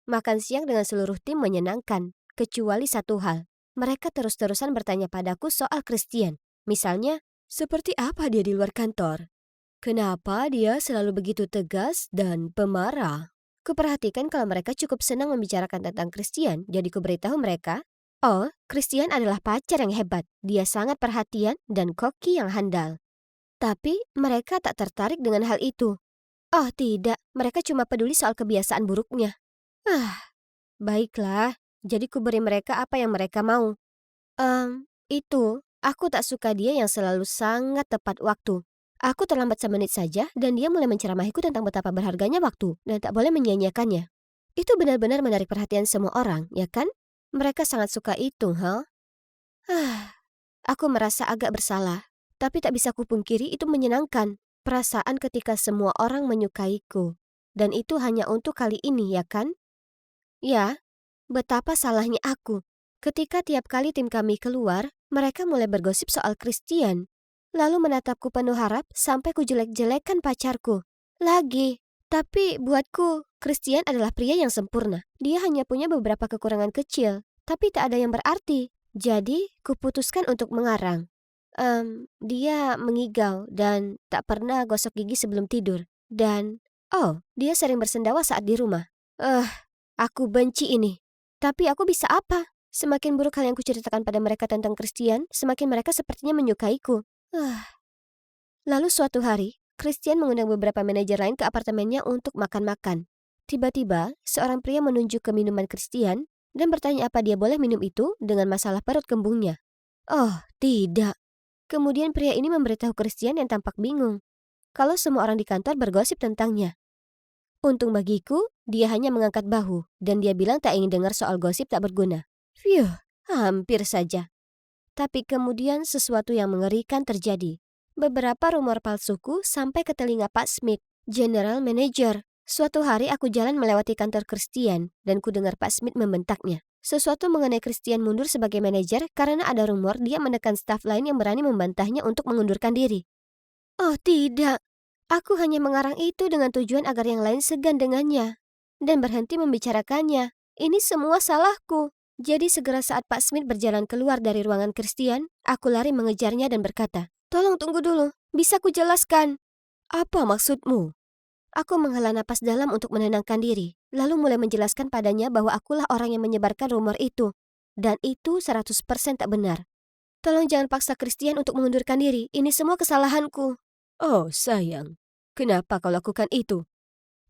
Makan siang dengan seluruh tim menyenangkan, kecuali satu hal. Mereka terus-terusan bertanya padaku soal Christian. Misalnya, seperti apa dia di luar kantor? Kenapa dia selalu begitu tegas dan pemarah? Kuperhatikan kalau mereka cukup senang membicarakan tentang Christian, jadi kuberitahu mereka, oh, Christian adalah pacar yang hebat. Dia sangat perhatian dan koki yang handal. Tapi mereka tak tertarik dengan hal itu. Oh tidak, mereka cuma peduli soal kebiasaan buruknya. Baiklah, jadi kuberi mereka apa yang mereka mau. Aku tak suka dia yang selalu sangat tepat waktu. Aku terlambat semenit saja dan dia mulai menceramahiku tentang betapa berharganya waktu dan tak boleh menyia-nyiakannya. Itu benar-benar menarik perhatian semua orang, ya kan? Mereka sangat suka itu, Aku merasa agak bersalah, tapi tak bisa kupungkiri itu menyenangkan. Perasaan ketika semua orang menyukaiku. Dan itu hanya untuk kali ini, ya kan? Ya, betapa salahnya aku. Ketika tiap kali tim kami keluar, mereka mulai bergosip soal Christian. Lalu menatapku penuh harap sampai ku jelek-jelekan pacarku. Lagi, tapi buatku, Christian adalah pria yang sempurna. Dia hanya punya beberapa kekurangan kecil, tapi tak ada yang berarti. Jadi, kuputuskan untuk mengarang. Dia mengigau dan tak pernah gosok gigi sebelum tidur. Dan, dia sering bersendawa saat di rumah. Aku benci ini. Tapi aku bisa apa? Semakin buruk hal yang kuceritakan pada mereka tentang Christian, semakin mereka sepertinya menyukaiku. Lalu suatu hari, Christian mengundang beberapa manajer lain ke apartemennya untuk makan-makan. Tiba-tiba, seorang pria menunjuk ke minuman Christian dan bertanya apa dia boleh minum itu dengan masalah perut kembungnya. Oh, tidak. Kemudian pria ini memberitahu Christian yang tampak bingung kalau semua orang di kantor bergosip tentangnya. Untung bagiku, dia hanya mengangkat bahu dan dia bilang tak ingin dengar soal gosip tak berguna. Phew, hampir saja. Tapi kemudian sesuatu yang mengerikan terjadi. Beberapa rumor palsuku sampai ke telinga Pak Smith, General Manager. Suatu hari aku jalan melewati kantor Christian dan ku dengar Pak Smith membentaknya. Sesuatu mengenai Christian mundur sebagai manajer karena ada rumor dia menekan staf lain yang berani membantahnya untuk mengundurkan diri. Oh tidak, aku hanya mengarang itu dengan tujuan agar yang lain segan dengannya dan berhenti membicarakannya. Ini semua salahku. Jadi segera saat Pak Smith berjalan keluar dari ruangan Christian, aku lari mengejarnya dan berkata, "Tolong tunggu dulu, bisa ku jelaskan." "Apa maksudmu?" Aku menghela napas dalam untuk menenangkan diri, lalu mulai menjelaskan padanya bahwa akulah orang yang menyebarkan rumor itu. Dan itu 100% tak benar. Tolong jangan paksa Christian untuk mengundurkan diri, ini semua kesalahanku. Oh sayang, kenapa kau lakukan itu?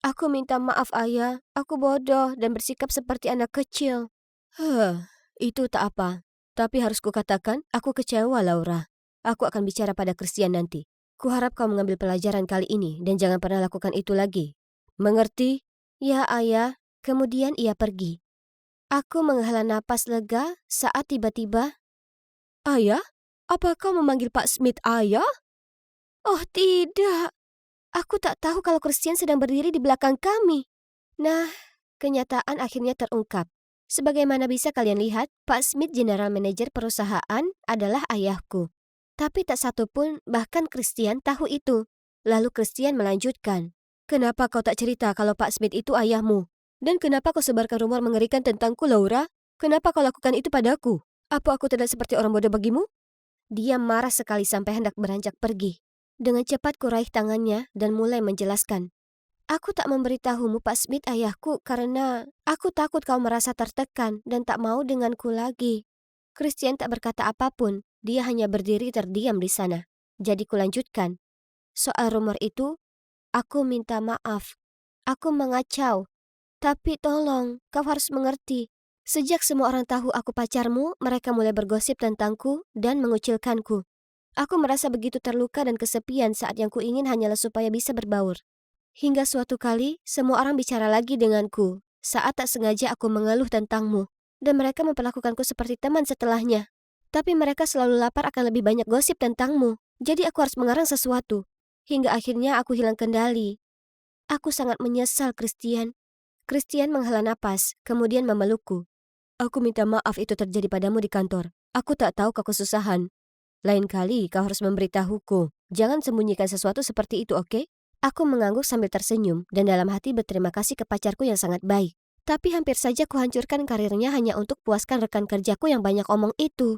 Aku minta maaf ayah, aku bodoh dan bersikap seperti anak kecil. Itu tak apa. Tapi harus kukatakan, aku kecewa Laura. Aku akan bicara pada Christian nanti. Kuharap kau mengambil pelajaran kali ini dan jangan pernah lakukan itu lagi. Mengerti? Ya ayah. Kemudian ia pergi. Aku menghela napas lega saat tiba-tiba, "Ayah? Apa kau memanggil Pak Smith ayah?" Oh tidak. Aku tak tahu kalau Christian sedang berdiri di belakang kami. Nah, kenyataan akhirnya terungkap. Sebagaimana bisa kalian lihat, Pak Smith, General Manager perusahaan, adalah ayahku. Tapi tak satu pun, bahkan Christian tahu itu. Lalu Christian melanjutkan, "Kenapa kau tak cerita kalau Pak Smith itu ayahmu? Dan kenapa kau sebarkan rumor mengerikan tentangku, Laura? Kenapa kau lakukan itu padaku? Apa aku tidak seperti orang bodoh bagimu?" Dia marah sekali sampai hendak beranjak pergi. Dengan cepat kuraih tangannya dan mulai menjelaskan. Aku tak memberitahumu Pak Smith ayahku karena aku takut kau merasa tertekan dan tak mau denganku lagi. Christian tak berkata apapun, dia hanya berdiri terdiam di sana. Jadi kulanjutkan. Soal rumor itu, aku minta maaf. Aku mengacau. Tapi tolong, kau harus mengerti. Sejak semua orang tahu aku pacarmu, mereka mulai bergosip tentangku dan mengucilkanku. Aku merasa begitu terluka dan kesepian saat yang kuingin hanyalah supaya bisa berbaur. Hingga suatu kali, semua orang bicara lagi denganku saat tak sengaja aku mengeluh tentangmu. Dan mereka memperlakukanku seperti teman setelahnya. Tapi mereka selalu lapar akan lebih banyak gosip tentangmu. Jadi aku harus mengarang sesuatu. Hingga akhirnya aku hilang kendali. Aku sangat menyesal, Christian. Christian menghela napas, kemudian memelukku. Aku minta maaf itu terjadi padamu di kantor. Aku tak tahu kau kesusahan. Lain kali kau harus memberitahuku. Jangan sembunyikan sesuatu seperti itu, oke? Aku mengangguk sambil tersenyum dan dalam hati berterima kasih ke pacarku yang sangat baik. Tapi hampir saja kuhancurkan karirnya hanya untuk puaskan rekan kerjaku yang banyak omong itu.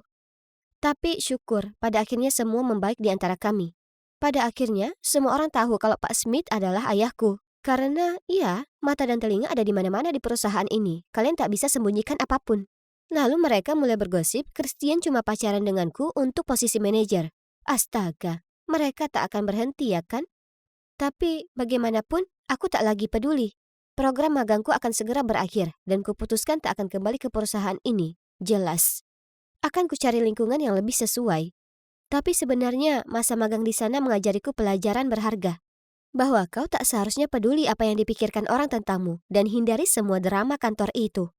Tapi syukur, pada akhirnya semua membaik di antara kami. Pada akhirnya, semua orang tahu kalau Pak Smith adalah ayahku. Karena, ya, mata dan telinga ada di mana-mana di perusahaan ini. Kalian tak bisa sembunyikan apapun. Lalu mereka mulai bergosip Christian cuma pacaran denganku untuk posisi manajer. Astaga, mereka tak akan berhenti ya kan? Tapi bagaimanapun, aku tak lagi peduli. Program magangku akan segera berakhir dan kuputuskan tak akan kembali ke perusahaan ini. Jelas. Akan kucari lingkungan yang lebih sesuai. Tapi sebenarnya masa magang di sana mengajariku pelajaran berharga. Bahwa kau tak seharusnya peduli apa yang dipikirkan orang tentangmu dan hindari semua drama kantor itu.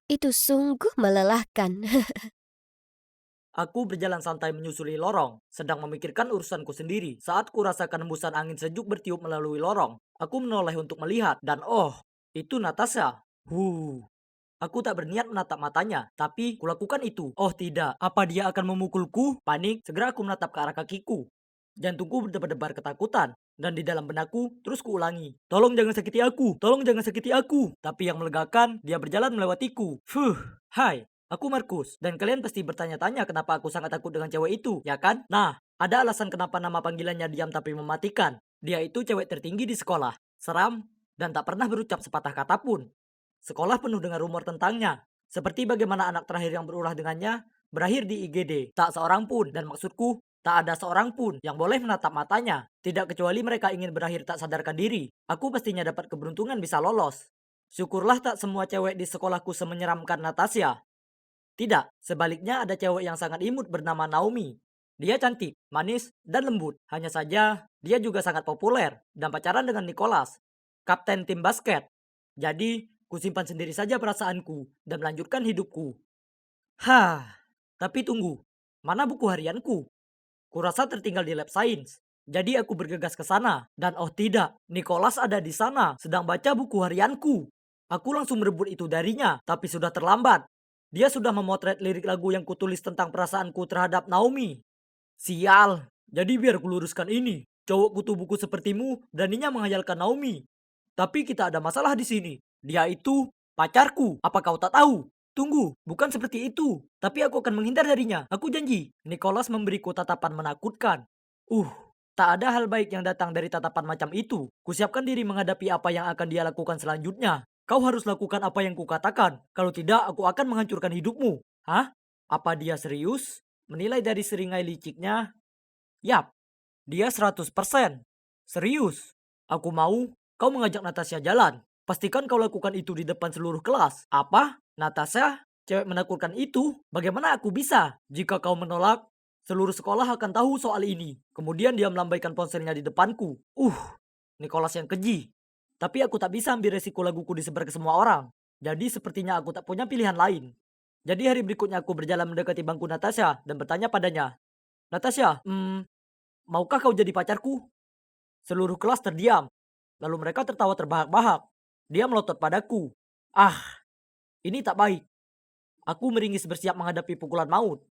Itu sungguh melelahkan. Aku berjalan santai menyusuri lorong, sedang memikirkan urusanku sendiri. Saat ku rasakan hembusan angin sejuk bertiup melalui lorong, aku menoleh untuk melihat, dan oh, itu Natasha. Aku tak berniat menatap matanya, tapi kulakukan itu. Oh tidak, apa dia akan memukulku? Panik, segera aku menatap ke arah kakiku. Jantungku berdebar-debar ketakutan, dan di dalam benakku terus kuulangi. Tolong jangan sakiti aku, tolong jangan sakiti aku. Tapi yang melegakan, dia berjalan melewatiku. Hai. Aku Markus, dan kalian pasti bertanya-tanya kenapa aku sangat takut dengan cewek itu, ya kan? Nah, ada alasan kenapa nama panggilannya diam tapi mematikan. Dia itu cewek tertinggi di sekolah, seram, dan tak pernah berucap sepatah kata pun. Sekolah penuh dengan rumor tentangnya, seperti bagaimana anak terakhir yang berulah dengannya berakhir di IGD. Tak seorang pun, dan maksudku, tak ada seorang pun yang boleh menatap matanya. Tidak kecuali mereka ingin berakhir tak sadarkan diri. Aku pastinya dapat keberuntungan bisa lolos. Syukurlah tak semua cewek di sekolahku semenyeramkan Natasha. Tidak, sebaliknya ada cewek yang sangat imut bernama Naomi. Dia cantik, manis, dan lembut. Hanya saja, dia juga sangat populer dan pacaran dengan Nicholas, kapten tim basket. Jadi, kusimpan sendiri saja perasaanku dan melanjutkan hidupku. Hah, tapi tunggu. Mana buku harianku? Kurasa tertinggal di lab science. Jadi aku bergegas ke sana. Dan oh tidak, Nicholas ada di sana sedang baca buku harianku. Aku langsung merebut itu darinya, tapi sudah terlambat. Dia sudah memotret lirik lagu yang kutulis tentang perasaanku terhadap Naomi. Sial, jadi biar kuluruskan ini. Cowok kutu buku sepertimu beraninya menghayalkan Naomi. Tapi kita ada masalah di sini. Dia itu pacarku. Apa kau tak tahu? Tunggu, bukan seperti itu. Tapi aku akan menghindar darinya. Aku janji. Nicholas memberiku tatapan menakutkan. Tak ada hal baik yang datang dari tatapan macam itu. Kusiapkan diri menghadapi apa yang akan dia lakukan selanjutnya. Kau harus lakukan apa yang kukatakan. Kalau tidak, aku akan menghancurkan hidupmu. Hah? Apa dia serius? Menilai dari seringai liciknya. Yap, dia 100%. Serius. Aku mau kau mengajak Natasha jalan. Pastikan kau lakukan itu di depan seluruh kelas. Apa? Natasha? Cewek menakutkan itu? Bagaimana aku bisa? Jika kau menolak, seluruh sekolah akan tahu soal ini. Kemudian dia melambaikan ponselnya di depanku. Nicholas yang keji. Tapi aku tak bisa ambil resiko laguku disebar ke semua orang. Jadi sepertinya aku tak punya pilihan lain. Jadi hari berikutnya aku berjalan mendekati bangku Natasha dan bertanya padanya. Natasha, maukah kau jadi pacarku? Seluruh kelas terdiam. Lalu mereka tertawa terbahak-bahak. Dia melotot padaku. Ini tak baik. Aku meringis bersiap menghadapi pukulan maut.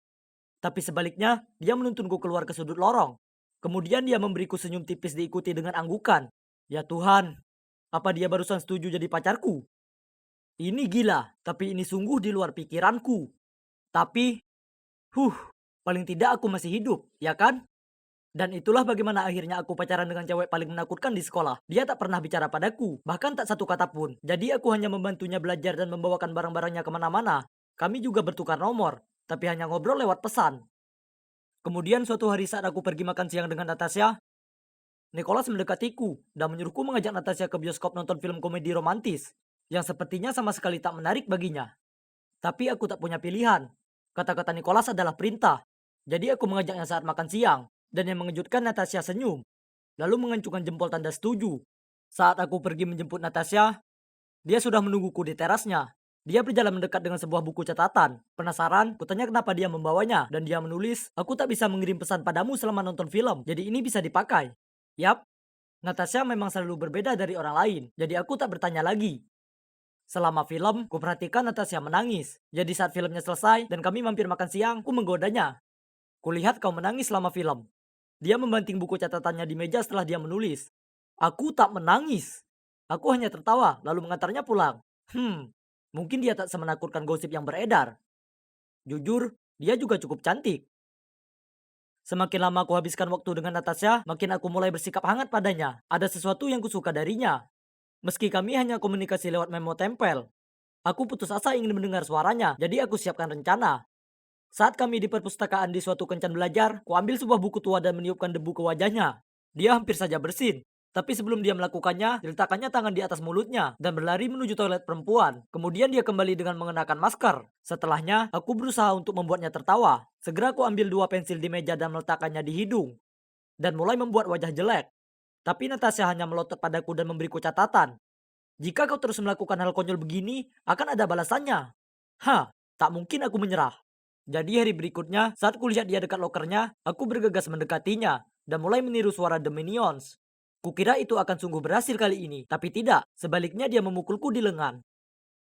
Tapi sebaliknya, dia menuntunku keluar ke sudut lorong. Kemudian dia memberiku senyum tipis diikuti dengan anggukan. Ya Tuhan, apa dia barusan setuju jadi pacarku? Ini gila, tapi ini sungguh di luar pikiranku. Tapi, paling tidak aku masih hidup, ya kan? Dan itulah bagaimana akhirnya aku pacaran dengan cewek paling menakutkan di sekolah. Dia tak pernah bicara padaku, bahkan tak satu kata pun. Jadi aku hanya membantunya belajar dan membawakan barang-barangnya kemana-mana. Kami juga bertukar nomor, tapi hanya ngobrol lewat pesan. Kemudian suatu hari saat aku pergi makan siang dengan Natasha, Nicholas mendekatiku dan menyuruhku mengajak Natasha ke bioskop nonton film komedi romantis, yang sepertinya sama sekali tak menarik baginya. Tapi aku tak punya pilihan. Kata-kata Nicholas adalah perintah. Jadi aku mengajaknya saat makan siang. Dan yang mengejutkan Natasha senyum. Lalu mengancungkan jempol tanda setuju. Saat aku pergi menjemput Natasha, dia sudah menungguku di terasnya. Dia berjalan mendekat dengan sebuah buku catatan. Penasaran, kutanya kenapa dia membawanya. Dan dia menulis, aku tak bisa mengirim pesan padamu selama nonton film. Jadi ini bisa dipakai. Yap, Natasha memang selalu berbeda dari orang lain. Jadi aku tak bertanya lagi. Selama film, kuperhatikan Natasha menangis. Jadi saat filmnya selesai dan kami mampir makan siang, ku menggodanya. Kulihat kau menangis selama film. Dia membanting buku catatannya di meja setelah dia menulis. Aku tak menangis. Aku hanya tertawa lalu mengantarnya pulang. Mungkin dia tak semenakutkan gosip yang beredar. Jujur, dia juga cukup cantik. Semakin lama aku habiskan waktu dengan Natasha, makin aku mulai bersikap hangat padanya. Ada sesuatu yang kusuka darinya. Meski kami hanya komunikasi lewat memo tempel. Aku putus asa ingin mendengar suaranya, jadi aku siapkan rencana. Saat kami di perpustakaan di suatu kencan belajar, ku ambil sebuah buku tua dan meniupkan debu ke wajahnya. Dia hampir saja bersin. Tapi sebelum dia melakukannya, diletakkannya tangan di atas mulutnya dan berlari menuju toilet perempuan. Kemudian dia kembali dengan mengenakan masker. Setelahnya, aku berusaha untuk membuatnya tertawa. Segera aku ambil 2 pensil di meja dan meletakkannya di hidung. Dan mulai membuat wajah jelek. Tapi Natasha hanya melotot padaku dan memberiku catatan. Jika kau terus melakukan hal konyol begini, akan ada balasannya. Tak mungkin aku menyerah. Jadi hari berikutnya, saat kulihat dia dekat lokernya, aku bergegas mendekatinya dan mulai meniru suara The Minions. Kukira itu akan sungguh berhasil kali ini, tapi tidak. Sebaliknya dia memukulku di lengan.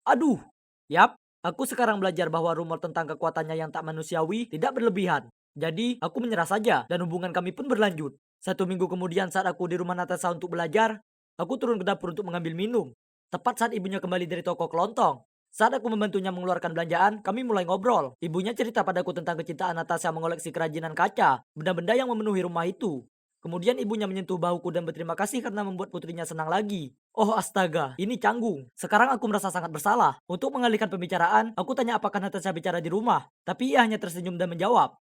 Aduh! Yap, aku sekarang belajar bahwa rumor tentang kekuatannya yang tak manusiawi tidak berlebihan. Jadi, aku menyerah saja dan hubungan kami pun berlanjut. 1 minggu kemudian saat aku di rumah Natasha untuk belajar, aku turun ke dapur untuk mengambil minum. Tepat saat ibunya kembali dari toko kelontong. Saat aku membantunya mengeluarkan belanjaan, kami mulai ngobrol. Ibunya cerita padaku tentang kecintaan Natasha mengoleksi kerajinan kaca, benda-benda yang memenuhi rumah itu. Kemudian ibunya menyentuh bahuku dan berterima kasih karena membuat putrinya senang lagi. Oh astaga, ini canggung. Sekarang aku merasa sangat bersalah. Untuk mengalihkan pembicaraan, aku tanya apakah Natasha bicara di rumah. Tapi ia hanya tersenyum dan menjawab,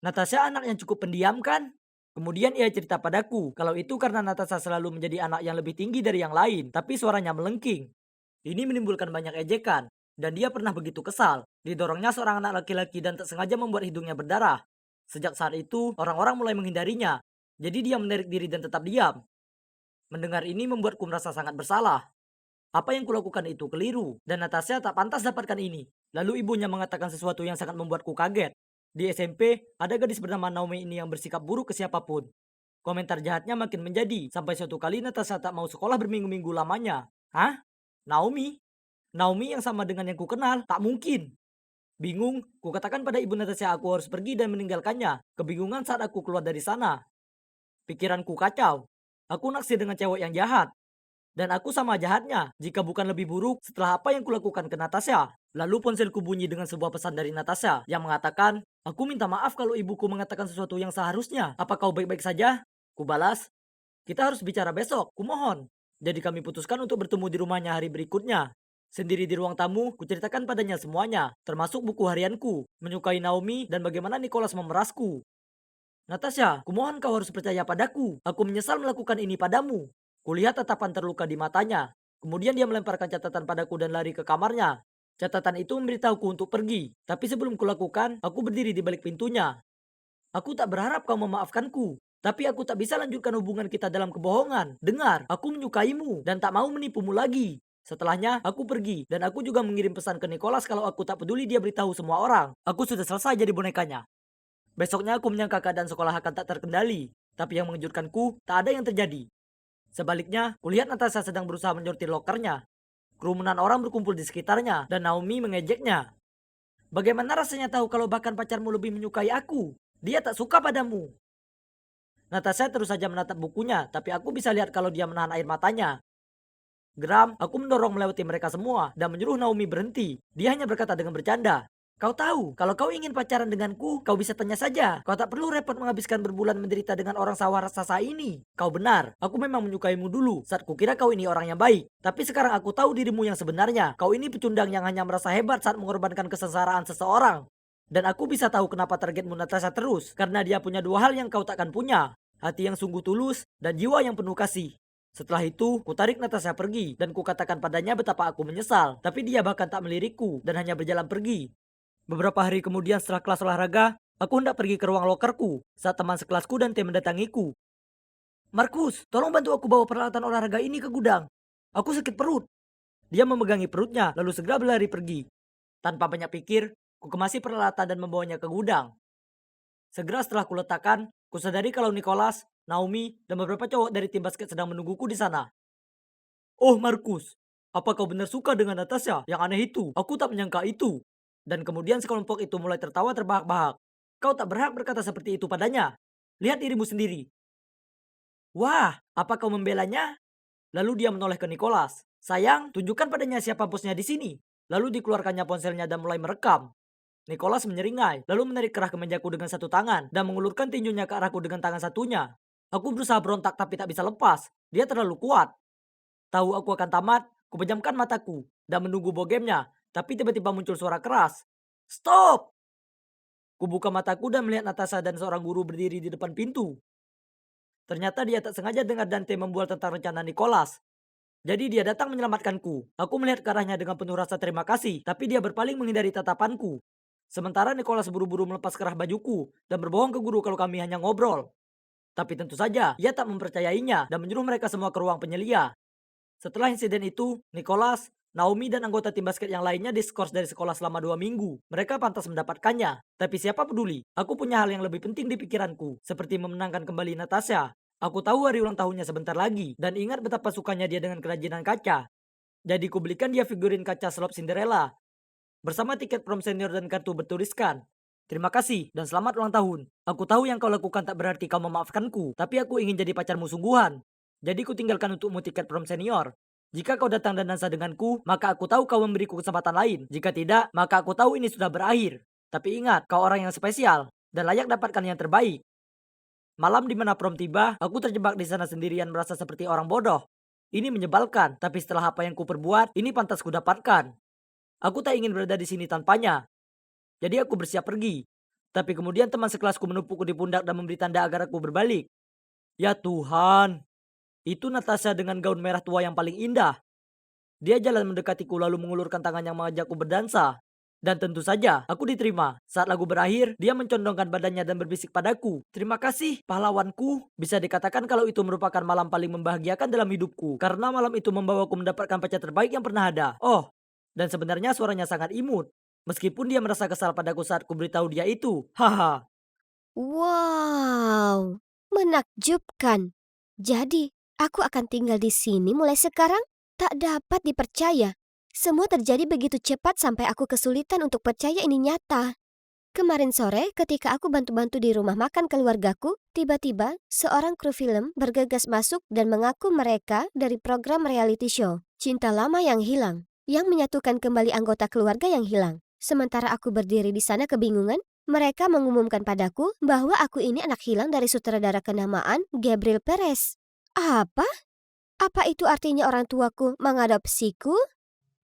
Natasha anak yang cukup pendiam kan? Kemudian ia cerita padaku, kalau itu karena Natasha selalu menjadi anak yang lebih tinggi dari yang lain, tapi suaranya melengking. Ini menimbulkan banyak ejekan, dan dia pernah begitu kesal. Didorongnya seorang anak laki-laki dan tak sengaja membuat hidungnya berdarah. Sejak saat itu, orang-orang mulai menghindarinya. Jadi dia menarik diri dan tetap diam. Mendengar ini membuatku merasa sangat bersalah. Apa yang kulakukan itu keliru, dan Natasha tak pantas dapatkan ini. Lalu ibunya mengatakan sesuatu yang sangat membuatku kaget. Di SMP, ada gadis bernama Naomi ini yang bersikap buruk ke siapapun. Komentar jahatnya makin menjadi, sampai suatu kali Natasha tak mau sekolah berminggu-minggu lamanya. Hah? Naomi? Naomi yang sama dengan yang kukenal? Tak mungkin. Bingung, kukatakan pada ibu Natasha aku harus pergi dan meninggalkannya. Kebingungan saat aku keluar dari sana. Pikiranku kacau. Aku naksir dengan cewek yang jahat. Dan aku sama jahatnya, jika bukan lebih buruk setelah apa yang kulakukan ke Natasha. Lalu ponselku bunyi dengan sebuah pesan dari Natasha yang mengatakan, aku minta maaf kalau ibuku mengatakan sesuatu yang seharusnya. Apa kau baik-baik saja? Kubalas, kita harus bicara besok, kumohon. Jadi kami putuskan untuk bertemu di rumahnya hari berikutnya. Sendiri di ruang tamu, kuceritakan padanya semuanya, termasuk buku harianku, menyukai Naomi, dan bagaimana Nicholas memerasku. Natasha, kumohon kau harus percaya padaku. Aku menyesal melakukan ini padamu. Kulihat tatapan terluka di matanya. Kemudian dia melemparkan catatan padaku dan lari ke kamarnya. Catatan itu memberitahuku untuk pergi. Tapi sebelum kulakukan, aku berdiri di balik pintunya. Aku tak berharap kau memaafkanku. Tapi aku tak bisa lanjutkan hubungan kita dalam kebohongan. Dengar, aku menyukaimu dan tak mau menipumu lagi. Setelahnya, aku pergi dan aku juga mengirim pesan ke Nicholas kalau aku tak peduli dia beritahu semua orang. Aku sudah selesai jadi bonekanya. Besoknya aku menyangka keadaan sekolah akan tak terkendali. Tapi yang mengejutkanku, tak ada yang terjadi. Sebaliknya, kulihat Natasha sedang berusaha menyortir lokernya. Kerumunan orang berkumpul di sekitarnya dan Naomi mengejeknya. Bagaimana rasanya tahu kalau bahkan pacarmu lebih menyukai aku? Dia tak suka padamu. Natasha terus saja menatap bukunya, tapi aku bisa lihat kalau dia menahan air matanya. Geram, aku mendorong melewati mereka semua dan menyuruh Naomi berhenti. Dia hanya berkata dengan bercanda. Kau tahu, kalau kau ingin pacaran denganku, kau bisa tanya saja. Kau tak perlu repot menghabiskan berbulan menderita dengan orang sawah raksasa ini. Kau benar, aku memang menyukaimu dulu saat kukira kau ini orang yang baik. Tapi sekarang aku tahu dirimu yang sebenarnya. Kau ini pecundang yang hanya merasa hebat saat mengorbankan kesengsaraan seseorang. Dan aku bisa tahu kenapa targetmu Natasha terus, karena dia punya dua hal yang kau takkan punya. Hati yang sungguh tulus dan jiwa yang penuh kasih. Setelah itu, kutarik Natasha pergi dan kukatakan padanya betapa aku menyesal. Tapi dia bahkan tak melirikku dan hanya berjalan pergi. Beberapa hari kemudian setelah kelas olahraga, aku hendak pergi ke ruang lokerku saat teman sekelasku dan tim mendatangiku. Markus, tolong bantu aku bawa peralatan olahraga ini ke gudang. Aku sakit perut. Dia memegangi perutnya lalu segera berlari pergi. Tanpa banyak pikir, ku kemasi peralatan dan membawanya ke gudang. Segera setelah kuletakkan, kusadari kalau Nicholas, Naomi, dan beberapa cowok dari tim basket sedang menungguku di sana. Oh Markus, apa kau benar suka dengan Natasha? Yang aneh itu, aku tak menyangka itu. Dan kemudian sekelompok itu mulai tertawa terbahak-bahak. Kau tak berhak berkata seperti itu padanya. Lihat dirimu sendiri. Wah, apa kau membelanya? Lalu dia menoleh ke Nicholas. Sayang, tunjukkan padanya siapa bosnya di sini. Lalu dikeluarkannya ponselnya dan mulai merekam. Nicholas menyeringai, lalu menarik kerah kemejaku dengan satu tangan dan mengulurkan tinjunya ke arahku dengan tangan satunya. Aku berusaha berontak tapi tak bisa lepas. Dia terlalu kuat. Tahu aku akan tamat, kupejamkan mataku dan menunggu bogemnya. Tapi tiba-tiba muncul suara keras. Stop! Kubuka mataku dan melihat Natasha dan seorang guru berdiri di depan pintu. Ternyata dia tak sengaja dengar Dante membual tentang rencana Nicholas. Jadi dia datang menyelamatkanku. Aku melihat ke arahnya dengan penuh rasa terima kasih, tapi dia berpaling menghindari tatapanku. Sementara Nicholas buru-buru melepas kerah bajuku dan berbohong ke guru kalau kami hanya ngobrol. Tapi tentu saja, ia tak mempercayainya dan menyuruh mereka semua ke ruang penyelia. Setelah insiden itu, Nicholas, Naomi dan anggota tim basket yang lainnya diskors dari sekolah selama 2 minggu. Mereka pantas mendapatkannya. Tapi siapa peduli? Aku punya hal yang lebih penting di pikiranku, seperti memenangkan kembali Natasha. Aku tahu hari ulang tahunnya sebentar lagi, dan ingat betapa sukanya dia dengan kerajinan kaca. Jadi kubelikan dia figurin kaca slop Cinderella, bersama tiket prom senior dan kartu bertuliskan, terima kasih dan selamat ulang tahun. Aku tahu yang kau lakukan tak berarti kau memaafkanku, tapi aku ingin jadi pacarmu sungguhan. Jadi ku tinggalkan untukmu tiket prom senior. Jika kau datang dan dansa denganku, maka aku tahu kau memberiku kesempatan lain. Jika tidak, maka aku tahu ini sudah berakhir. Tapi ingat, kau orang yang spesial dan layak dapatkan yang terbaik. Malam di mana prom tiba, aku terjebak di sana sendirian merasa seperti orang bodoh. Ini menyebalkan, tapi setelah apa yang kuperbuat, ini pantas kudapatkan. Aku tak ingin berada di sini tanpanya. Jadi aku bersiap pergi. Tapi kemudian teman sekelasku menepukku di pundak dan memberi tanda agar aku berbalik. Ya Tuhan, itu Natasha dengan gaun merah tua yang paling indah. Dia jalan mendekatiku lalu mengulurkan tangan yang mengajakku berdansa. Dan tentu saja, aku diterima. Saat lagu berakhir, dia mencondongkan badannya dan berbisik padaku. Terima kasih, pahlawanku. Bisa dikatakan kalau itu merupakan malam paling membahagiakan dalam hidupku. Karena malam itu membawaku mendapatkan pacar terbaik yang pernah ada. Oh, dan sebenarnya suaranya sangat imut. Meskipun dia merasa kesal padaku saat ku beritahu dia itu. Haha. Wow, menakjubkan. Jadi, aku akan tinggal di sini mulai sekarang? Tak dapat dipercaya. Semua terjadi begitu cepat sampai aku kesulitan untuk percaya ini nyata. Kemarin sore ketika aku bantu-bantu di rumah makan keluargaku, tiba-tiba seorang kru film bergegas masuk dan mengaku mereka dari program reality show Cinta Lama yang Hilang, yang menyatukan kembali anggota keluarga yang hilang. Sementara aku berdiri di sana kebingungan, mereka mengumumkan padaku bahwa aku ini anak hilang dari sutradara kenamaan Gabriel Perez. Apa? Apa itu artinya orang tuaku mengadopsiku?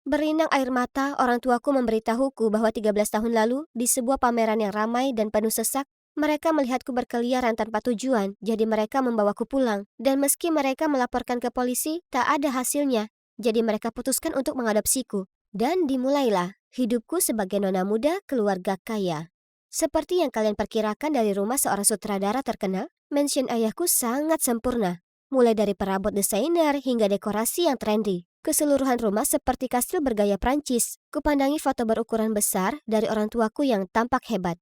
Berinang air mata, orang tuaku memberitahuku bahwa 13 tahun lalu, di sebuah pameran yang ramai dan penuh sesak, mereka melihatku berkeliaran tanpa tujuan, jadi mereka membawaku pulang. Dan meski mereka melaporkan ke polisi, tak ada hasilnya. Jadi mereka putuskan untuk mengadopsiku. Dan dimulailah hidupku sebagai nona muda keluarga kaya. Seperti yang kalian perkirakan dari rumah seorang sutradara terkenal, mansion ayahku sangat sempurna. Mulai dari perabot desainer hingga dekorasi yang trendy. Keseluruhan rumah seperti kastil bergaya Prancis. Kupandangi foto berukuran besar dari orang tuaku yang tampak hebat.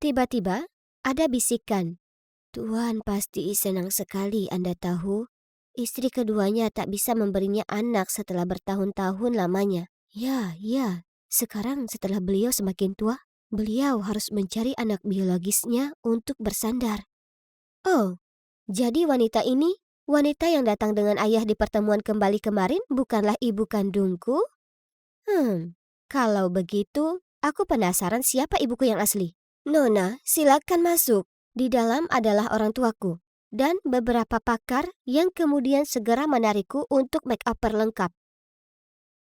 Tiba-tiba, ada bisikan. Tuan pasti senang sekali Anda tahu. Istri keduanya tak bisa memberinya anak setelah bertahun-tahun lamanya. Ya, sekarang setelah beliau semakin tua, beliau harus mencari anak biologisnya untuk bersandar. Oh, jadi wanita ini, wanita yang datang dengan ayah di pertemuan kembali kemarin bukanlah ibu kandungku? Kalau begitu, aku penasaran siapa ibuku yang asli. Nona, silakan masuk. Di dalam adalah orang tuaku. Dan beberapa pakar yang kemudian segera menarikku untuk make up lengkap.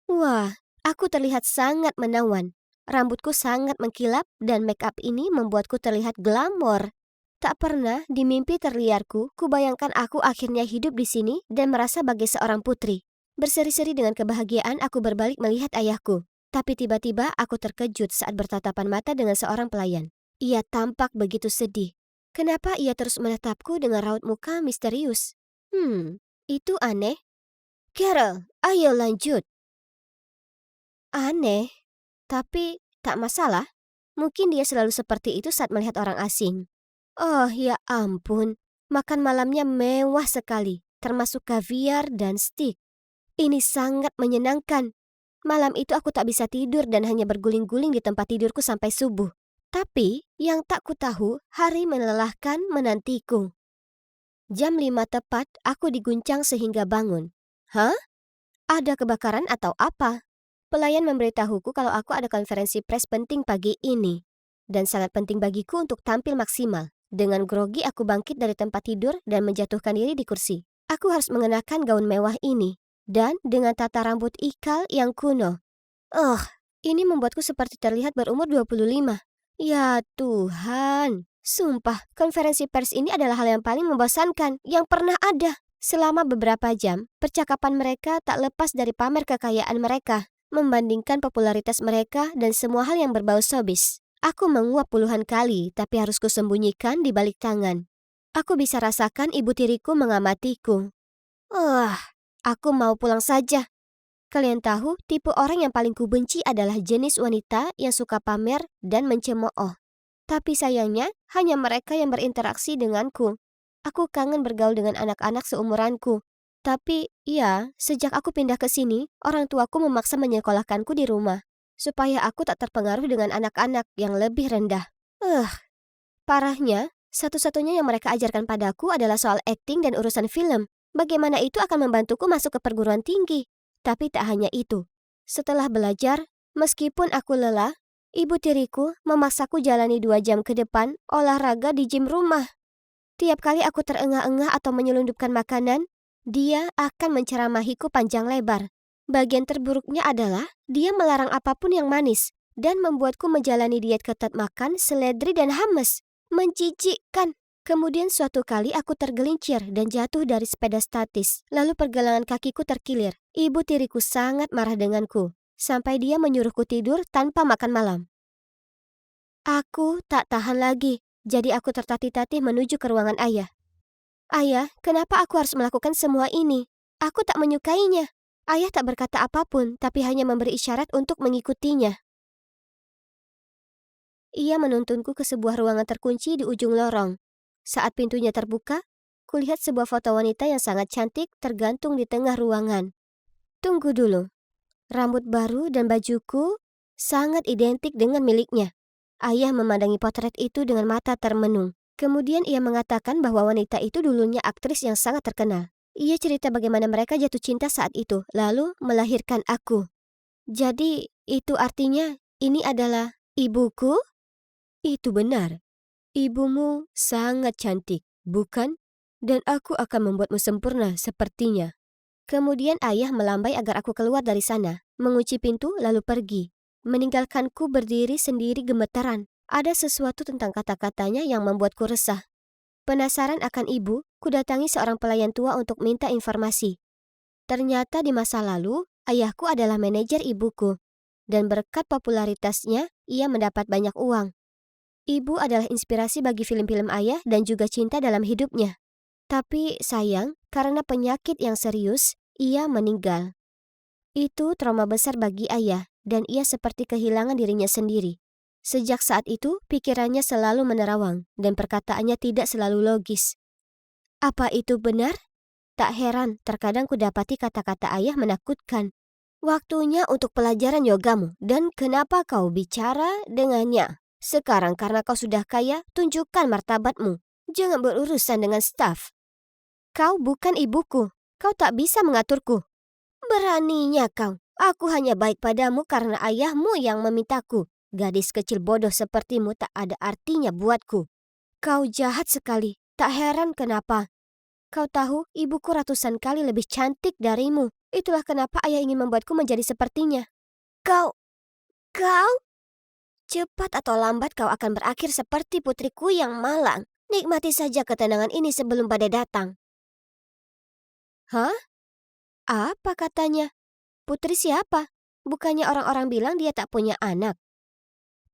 Wah, aku terlihat sangat menawan. Rambutku sangat mengkilap dan make up ini membuatku terlihat glamor. Tak pernah di mimpi terliarku, kubayangkan aku akhirnya hidup di sini dan merasa bagai seorang putri. Berseri-seri dengan kebahagiaan aku berbalik melihat ayahku. Tapi tiba-tiba aku terkejut saat bertatapan mata dengan seorang pelayan. Ia tampak begitu sedih. Kenapa ia terus menatapku dengan raut muka misterius? Itu aneh. Carol, ayo lanjut. Aneh, tapi tak masalah. Mungkin dia selalu seperti itu saat melihat orang asing. Oh ya ampun, makan malamnya mewah sekali, termasuk kaviar dan steak. Ini sangat menyenangkan. Malam itu aku tak bisa tidur dan hanya berguling-guling di tempat tidurku sampai subuh. Tapi yang tak ku tahu, hari melelahkan menantiku. Jam 5 tepat, aku diguncang sehingga bangun. Hah? Ada kebakaran atau apa? Pelayan memberitahuku kalau aku ada konferensi pers penting pagi ini. Dan sangat penting bagiku untuk tampil maksimal. Dengan grogi aku bangkit dari tempat tidur dan menjatuhkan diri di kursi. Aku harus mengenakan gaun mewah ini. Dan dengan tata rambut ikal yang kuno. Ini membuatku seperti terlihat berumur 25. Ya Tuhan, sumpah konferensi pers ini adalah hal yang paling membosankan yang pernah ada. Selama beberapa jam, percakapan mereka tak lepas dari pamer kekayaan mereka, membandingkan popularitas mereka dan semua hal yang berbau showbiz. Aku menguap puluhan kali, tapi harus kusembunyikan di balik tangan. Aku bisa rasakan ibu tiriku mengamatiku. Aku mau pulang saja. Kalian tahu, tipe orang yang paling kubenci adalah jenis wanita yang suka pamer dan mencemooh. Tapi sayangnya, hanya mereka yang berinteraksi denganku. Aku kangen bergaul dengan anak-anak seumuranku. Tapi, ya, sejak aku pindah ke sini, orang tuaku memaksa menyekolahkanku di rumah. Supaya aku tak terpengaruh dengan anak-anak yang lebih rendah. Parahnya, satu-satunya yang mereka ajarkan padaku adalah soal akting dan urusan film. Bagaimana itu akan membantuku masuk ke perguruan tinggi. Tapi tak hanya itu. Setelah belajar, meskipun aku lelah, ibu tiriku memaksaku jalani 2 jam ke depan olahraga di gym rumah. Tiap kali aku terengah-engah atau menyelundupkan makanan, dia akan menceramahiku panjang lebar. Bagian terburuknya adalah dia melarang apapun yang manis dan membuatku menjalani diet ketat makan, seledri dan hummus. Menjijikkan. Kemudian suatu kali aku tergelincir dan jatuh dari sepeda statis. Lalu pergelangan kakiku terkilir. Ibu tiriku sangat marah denganku, sampai dia menyuruhku tidur tanpa makan malam. Aku tak tahan lagi, jadi aku tertatih-tatih menuju ke ruangan ayah. Ayah, kenapa aku harus melakukan semua ini? Aku tak menyukainya. Ayah tak berkata apapun, tapi hanya memberi isyarat untuk mengikutinya. Ia menuntunku ke sebuah ruangan terkunci di ujung lorong. Saat pintunya terbuka, kulihat sebuah foto wanita yang sangat cantik tergantung di tengah ruangan. Tunggu dulu. Rambut baru dan bajuku sangat identik dengan miliknya. Ayah memandangi potret itu dengan mata termenung. Kemudian ia mengatakan bahwa wanita itu dulunya aktris yang sangat terkenal. Ia cerita bagaimana mereka jatuh cinta saat itu, lalu melahirkan aku. Jadi, itu artinya ini adalah ibuku? Itu benar. Ibumu sangat cantik, bukan? Dan aku akan membuatmu sempurna sepertinya. Kemudian ayah melambai agar aku keluar dari sana, mengunci pintu lalu pergi, meninggalkanku berdiri sendiri gemetaran. Ada sesuatu tentang kata-katanya yang membuatku resah. Penasaran akan ibu, kudatangi seorang pelayan tua untuk minta informasi. Ternyata di masa lalu, ayahku adalah manajer ibuku, dan berkat popularitasnya, ia mendapat banyak uang. Ibu adalah inspirasi bagi film-film ayah dan juga cinta dalam hidupnya. Tapi sayang, karena penyakit yang serius, ia meninggal. Itu trauma besar bagi ayah, dan ia seperti kehilangan dirinya sendiri. Sejak saat itu, pikirannya selalu menerawang, dan perkataannya tidak selalu logis. Apa itu benar? Tak heran, terkadang kudapati kata-kata ayah menakutkan. Waktunya untuk pelajaran yogamu, dan kenapa kau bicara dengannya? Sekarang karena kau sudah kaya, tunjukkan martabatmu. Jangan berurusan dengan staf. Kau bukan ibuku. Kau tak bisa mengaturku. Beraninya kau. Aku hanya baik padamu karena ayahmu yang memintaku. Gadis kecil bodoh sepertimu tak ada artinya buatku. Kau jahat sekali. Tak heran kenapa. Kau tahu, ibuku ratusan kali lebih cantik darimu. Itulah kenapa ayah ingin membuatku menjadi sepertinya. Kau... Cepat atau lambat kau akan berakhir seperti putriku yang malang. Nikmati saja ketenangan ini sebelum badai datang. Hah? Apa katanya? Putri siapa? Bukannya orang-orang bilang dia tak punya anak.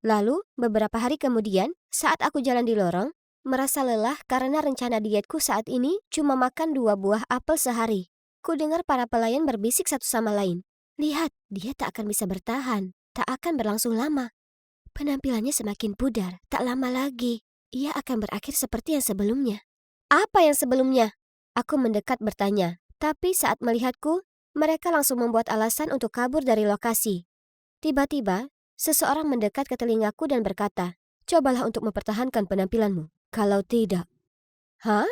Lalu, beberapa hari kemudian, saat aku jalan di lorong, merasa lelah karena rencana dietku saat ini cuma makan 2 buah apel sehari. Ku dengar para pelayan berbisik satu sama lain. Lihat, dia tak akan bisa bertahan. Tak akan berlangsung lama. Penampilannya semakin pudar, tak lama lagi. Ia akan berakhir seperti yang sebelumnya. Apa yang sebelumnya? Aku mendekat bertanya, tapi saat melihatku, mereka langsung membuat alasan untuk kabur dari lokasi. Tiba-tiba, seseorang mendekat ke telingaku dan berkata, Cobalah untuk mempertahankan penampilanmu. Kalau tidak... Hah?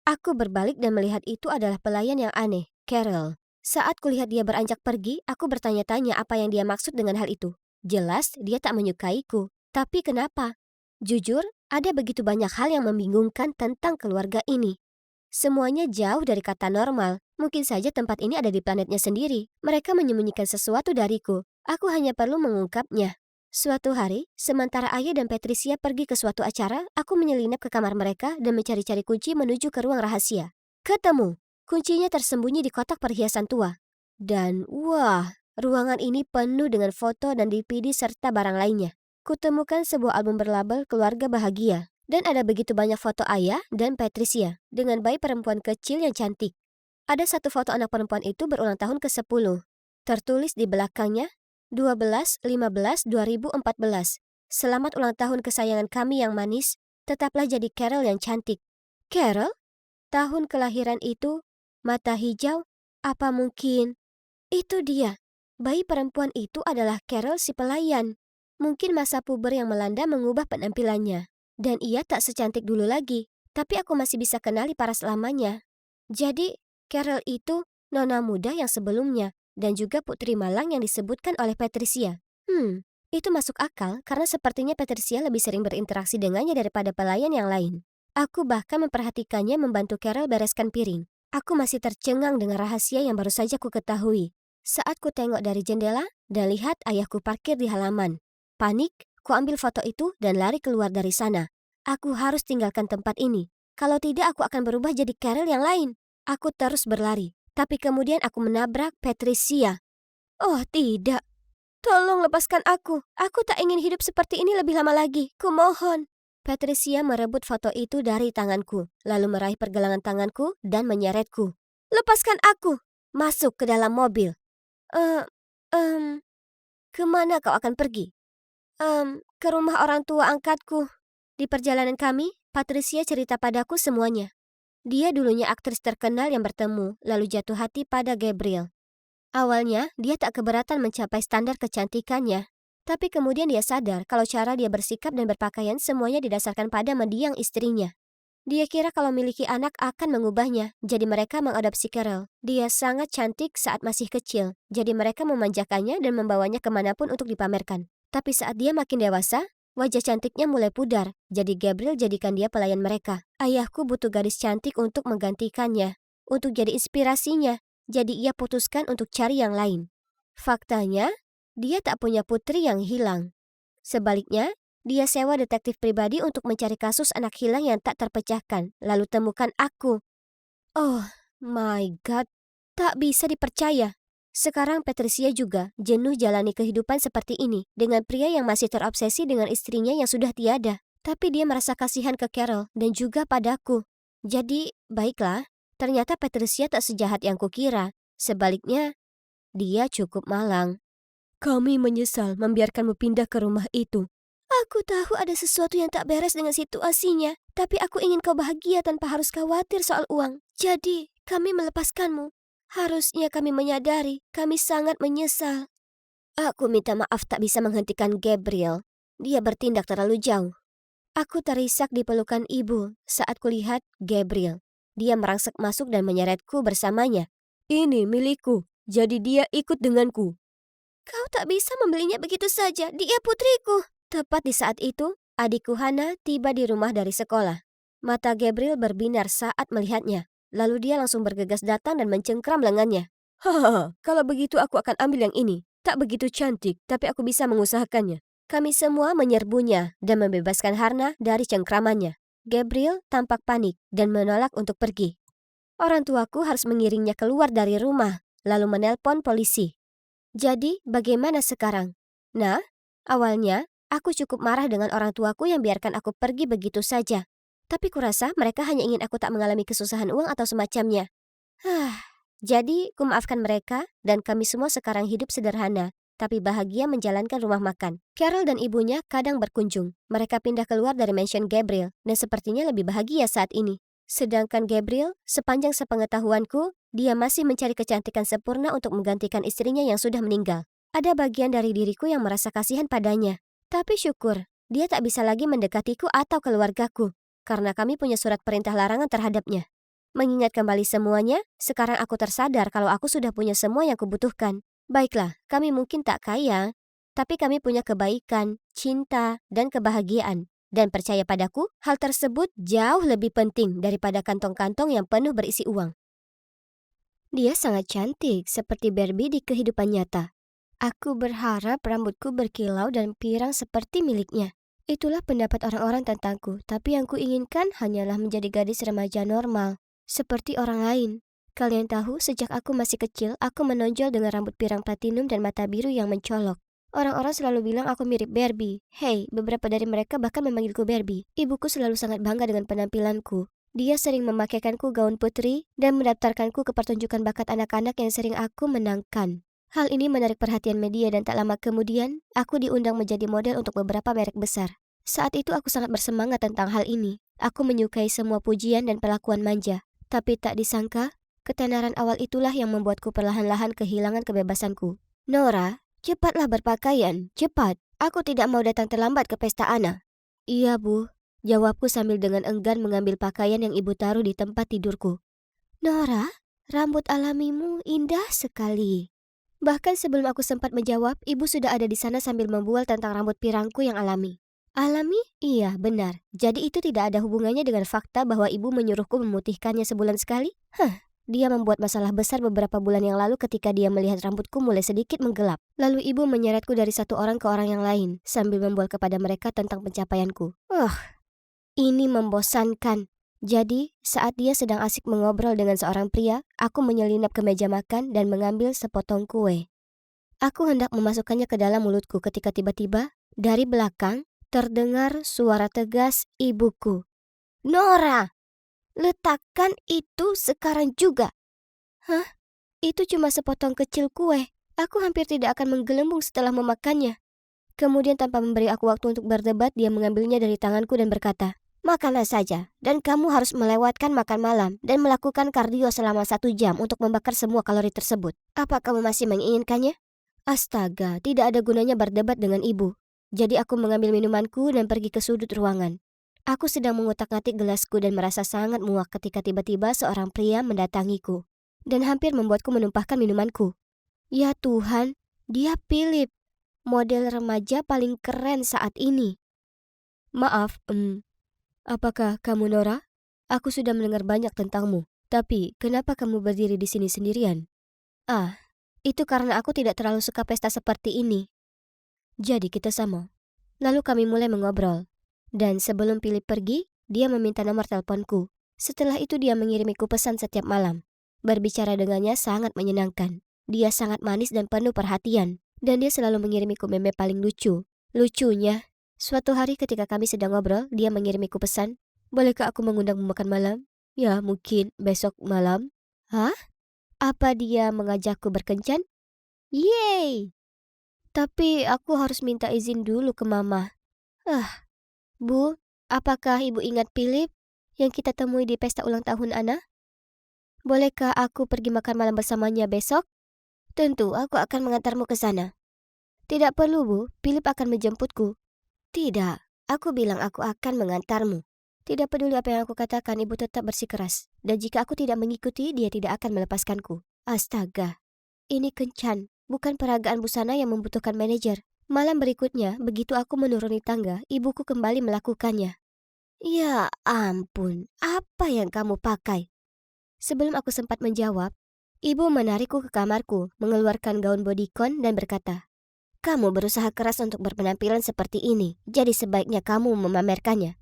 Aku berbalik dan melihat itu adalah pelayan yang aneh, Carol. Saat kulihat dia beranjak pergi, aku bertanya-tanya apa yang dia maksud dengan hal itu. Jelas dia tak menyukaiku. Tapi kenapa? Jujur, ada begitu banyak hal yang membingungkan tentang keluarga ini. Semuanya jauh dari kata normal. Mungkin saja tempat ini ada di planetnya sendiri. Mereka menyembunyikan sesuatu dariku. Aku hanya perlu mengungkapnya. Suatu hari, sementara ayah dan Patricia pergi ke suatu acara, aku menyelinap ke kamar mereka dan mencari-cari kunci menuju ke ruang rahasia. Ketemu. Kuncinya tersembunyi di kotak perhiasan tua. Dan wah, ruangan ini penuh dengan foto dan DVD serta barang lainnya. Kutemukan sebuah album berlabel Keluarga Bahagia. Dan ada begitu banyak foto ayah dan Patricia dengan bayi perempuan kecil yang cantik. Ada satu foto anak perempuan itu berulang tahun ke-10. Tertulis di belakangnya, 12/15/2014. Selamat ulang tahun kesayangan kami yang manis, tetaplah jadi Carol yang cantik. Carol? Tahun kelahiran itu, mata hijau, apa mungkin? Itu dia. Bayi perempuan itu adalah Carol si pelayan. Mungkin masa puber yang melanda mengubah penampilannya. Dan ia tak secantik dulu lagi. Tapi aku masih bisa kenali paras lamanya. Jadi, Carol itu nona muda yang sebelumnya. dan juga Putri Malang yang disebutkan oleh Patricia. Itu masuk akal karena sepertinya Patricia lebih sering berinteraksi dengannya daripada pelayan yang lain. Aku bahkan memperhatikannya membantu Carol bereskan piring. Aku masih tercengang dengan rahasia yang baru saja ku ketahui. Saat ku tengok dari jendela dan lihat ayahku parkir di halaman. Panik, ku ambil foto itu dan lari keluar dari sana. Aku harus tinggalkan tempat ini. Kalau tidak aku akan berubah jadi Carol yang lain. Aku terus berlari, tapi kemudian aku menabrak Patricia. Oh tidak, tolong lepaskan aku. Aku tak ingin hidup seperti ini lebih lama lagi. Kumohon. Patricia merebut foto itu dari tanganku, lalu meraih pergelangan tanganku dan menyeretku. Lepaskan aku. Masuk ke dalam mobil. Kemana kau akan pergi? Ke rumah orang tua angkatku. Di perjalanan kami, Patricia cerita padaku semuanya. Dia dulunya aktris terkenal yang bertemu, lalu jatuh hati pada Gabriel. Awalnya, dia tak keberatan mencapai standar kecantikannya. Tapi kemudian dia sadar kalau cara dia bersikap dan berpakaian semuanya didasarkan pada mendiang istrinya. Dia kira kalau memiliki anak akan mengubahnya, jadi mereka mengadopsi Carol. Dia sangat cantik saat masih kecil, jadi mereka memanjakannya dan membawanya kemanapun untuk dipamerkan. Tapi saat dia makin dewasa, wajah cantiknya mulai pudar, jadi Gabriel jadikan dia pelayan mereka. Ayahku butuh gadis cantik untuk menggantikannya, untuk jadi inspirasinya, jadi ia putuskan untuk cari yang lain. Faktanya, dia tak punya putri yang hilang. Sebaliknya, dia sewa detektif pribadi untuk mencari kasus anak hilang yang tak terpecahkan, lalu temukan aku. Oh my God, tak bisa dipercaya. Sekarang Patricia juga jenuh jalani kehidupan seperti ini dengan pria yang masih terobsesi dengan istrinya yang sudah tiada. Tapi dia merasa kasihan ke Carol dan juga padaku. Jadi, baiklah, ternyata Patricia tak sejahat yang kukira. Sebaliknya, dia cukup malang. Kami menyesal membiarkanmu pindah ke rumah itu. Aku tahu ada sesuatu yang tak beres dengan situasinya, tapi aku ingin kau bahagia tanpa harus khawatir soal uang. Jadi, kami melepaskanmu. Harusnya kami menyadari, kami sangat menyesal. Aku minta maaf tak bisa menghentikan Gabriel. Dia bertindak terlalu jauh. Aku terisak di pelukan ibu saat kulihat Gabriel. Dia merangsek masuk dan menyeretku bersamanya. Ini milikku, jadi dia ikut denganku. Kau tak bisa membelinya begitu saja, dia putriku. Tepat di saat itu, adikku Hana tiba di rumah dari sekolah. Mata Gabriel berbinar saat melihatnya. Lalu dia langsung bergegas datang dan mencengkram lengannya. Hahaha, kalau begitu aku akan ambil yang ini. Tak begitu cantik, tapi aku bisa mengusahakannya. Kami semua menyerbunya dan membebaskan Hana dari cengkramannya. Gabriel tampak panik dan menolak untuk pergi. Orang tuaku harus mengiringnya keluar dari rumah, lalu menelpon polisi. Jadi, bagaimana sekarang? Nah, awalnya, aku cukup marah dengan orang tuaku yang biarkan aku pergi begitu saja. Tapi kurasa mereka hanya ingin aku tak mengalami kesusahan uang atau semacamnya. Jadi, kumaafkan mereka dan kami semua sekarang hidup sederhana, tapi bahagia menjalankan rumah makan. Carol dan ibunya kadang berkunjung. Mereka pindah keluar dari mansion Gabriel dan sepertinya lebih bahagia saat ini. Sedangkan Gabriel, sepanjang sepengetahuanku, dia masih mencari kecantikan sempurna untuk menggantikan istrinya yang sudah meninggal. Ada bagian dari diriku yang merasa kasihan padanya. Tapi syukur, dia tak bisa lagi mendekatiku atau keluargaku, karena kami punya surat perintah larangan terhadapnya. Mengingat kembali semuanya, sekarang aku tersadar kalau aku sudah punya semua yang kubutuhkan. Baiklah, kami mungkin tak kaya, tapi kami punya kebaikan, cinta, dan kebahagiaan. Dan percaya padaku, hal tersebut jauh lebih penting daripada kantong-kantong yang penuh berisi uang. Dia sangat cantik, seperti Barbie di kehidupan nyata. Aku berharap rambutku berkilau dan pirang seperti miliknya. Itulah pendapat orang-orang tentangku, tapi yang kuinginkan hanyalah menjadi gadis remaja normal, seperti orang lain. Kalian tahu, sejak aku masih kecil, aku menonjol dengan rambut pirang platinum dan mata biru yang mencolok. Orang-orang selalu bilang aku mirip Barbie. Hei, beberapa dari mereka bahkan memanggilku Barbie. Ibuku selalu sangat bangga dengan penampilanku. Dia sering memakaikanku gaun putri dan mendaftarkanku ke pertunjukan bakat anak-anak yang sering aku menangkan. Hal ini menarik perhatian media dan tak lama kemudian, aku diundang menjadi model untuk beberapa merek besar. Saat itu aku sangat bersemangat tentang hal ini. Aku menyukai semua pujian dan perlakuan manja. Tapi tak disangka, ketenaran awal itulah yang membuatku perlahan-lahan kehilangan kebebasanku. Nora, cepatlah berpakaian, cepat. Aku tidak mau datang terlambat ke pesta Ana. Iya, Bu. Jawabku sambil dengan enggan mengambil pakaian yang ibu taruh di tempat tidurku. Nora, rambut alamimu indah sekali. Bahkan sebelum aku sempat menjawab, ibu sudah ada di sana sambil membual tentang rambut pirangku yang alami. Alami? Iya, benar. Jadi itu tidak ada hubungannya dengan fakta bahwa ibu menyuruhku memutihkannya sebulan sekali? Dia membuat masalah besar beberapa bulan yang lalu ketika dia melihat rambutku mulai sedikit menggelap. Lalu ibu menyeretku dari satu orang ke orang yang lain, sambil membual kepada mereka tentang pencapaianku. Ini membosankan. Jadi, saat dia sedang asik mengobrol dengan seorang pria, aku menyelinap ke meja makan dan mengambil sepotong kue. Aku hendak memasukkannya ke dalam mulutku ketika tiba-tiba, dari belakang, terdengar suara tegas ibuku. "Nora, letakkan itu sekarang juga." Hah? Itu cuma sepotong kecil kue. Aku hampir tidak akan menggelembung setelah memakannya. Kemudian tanpa memberi aku waktu untuk berdebat, dia mengambilnya dari tanganku dan berkata, "Makanlah saja, dan kamu harus melewatkan makan malam dan melakukan kardio selama 1 jam untuk membakar semua kalori tersebut. Apa kamu masih menginginkannya?" Astaga, tidak ada gunanya berdebat dengan ibu. Jadi aku mengambil minumanku dan pergi ke sudut ruangan. Aku sedang mengutak-ngatik gelasku dan merasa sangat muak ketika tiba-tiba seorang pria mendatangiku dan hampir membuatku menumpahkan minumanku. Ya Tuhan, dia Philip, model remaja paling keren saat ini. "Maaf, apakah kamu Nora? Aku sudah mendengar banyak tentangmu. Tapi, kenapa kamu berdiri di sini sendirian?" Itu karena aku tidak terlalu suka pesta seperti ini. Jadi kita sama. Lalu kami mulai mengobrol. Dan sebelum Philip pergi, dia meminta nomor teleponku. Setelah itu dia mengirimiku pesan setiap malam. Berbicara dengannya sangat menyenangkan. Dia sangat manis dan penuh perhatian. Dan dia selalu mengirimiku meme paling lucu. Lucunya, suatu hari ketika kami sedang ngobrol, dia mengirimiku pesan, "Bolehkah aku mengundangmu makan malam? Ya, mungkin besok malam." Hah? Apa dia mengajakku berkencan? Yeay! Tapi aku harus minta izin dulu ke mama. Bu, apakah ibu ingat Philip yang kita temui di pesta ulang tahun Ana? Bolehkah aku pergi makan malam bersamanya besok? Tentu, aku akan mengantarmu ke sana. Tidak perlu, Bu. Philip akan menjemputku. Tidak, aku bilang aku akan mengantarmu. Tidak peduli apa yang aku katakan, ibu tetap bersikeras. Dan jika aku tidak mengikuti, dia tidak akan melepaskanku. Astaga, ini kencan, bukan peragaan busana yang membutuhkan manajer. Malam berikutnya, begitu aku menuruni tangga, ibuku kembali melakukannya. Ya ampun, apa yang kamu pakai? Sebelum aku sempat menjawab, ibu menarikku ke kamarku, mengeluarkan gaun bodycon dan berkata, "Kamu berusaha keras untuk berpenampilan seperti ini, jadi sebaiknya kamu memamerkannya.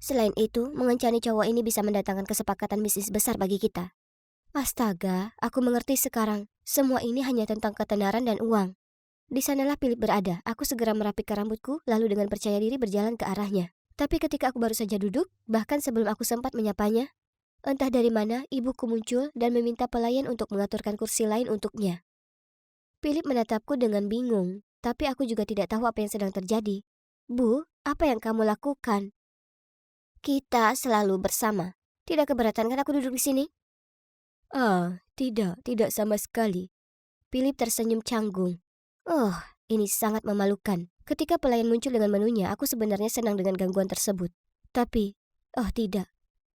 Selain itu, mengencani cowok ini bisa mendatangkan kesepakatan bisnis besar bagi kita." Astaga, aku mengerti sekarang. Semua ini hanya tentang ketenaran dan uang. Di sanalah Philip berada. Aku segera merapikan rambutku, lalu dengan percaya diri berjalan ke arahnya. Tapi ketika aku baru saja duduk, bahkan sebelum aku sempat menyapanya, entah dari mana ibuku muncul dan meminta pelayan untuk mengaturkan kursi lain untuknya. Philip menatapku dengan bingung, tapi aku juga tidak tahu apa yang sedang terjadi. "Bu, apa yang kamu lakukan?" "Kita selalu bersama. Tidak keberatan kan aku duduk di sini?" Tidak sama sekali." Philip tersenyum canggung. Ini sangat memalukan. Ketika pelayan muncul dengan menunya, aku sebenarnya senang dengan gangguan tersebut. Tapi, tidak.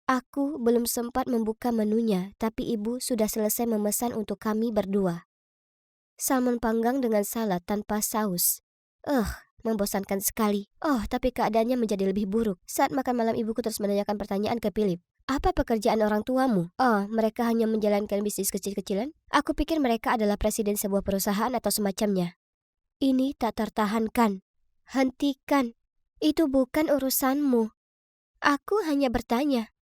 Aku belum sempat membuka menunya, tapi ibu sudah selesai memesan untuk kami berdua. Salmon panggang dengan salad tanpa saus. Membosankan sekali. Tapi keadaannya menjadi lebih buruk. Saat makan malam ibuku terus menanyakan pertanyaan ke Philip. "Apa pekerjaan orang tuamu?" Mereka hanya menjalankan bisnis kecil-kecilan. Aku pikir mereka adalah presiden sebuah perusahaan atau semacamnya. Ini tak tertahankan. Hentikan. Itu bukan urusanmu. Aku hanya bertanya.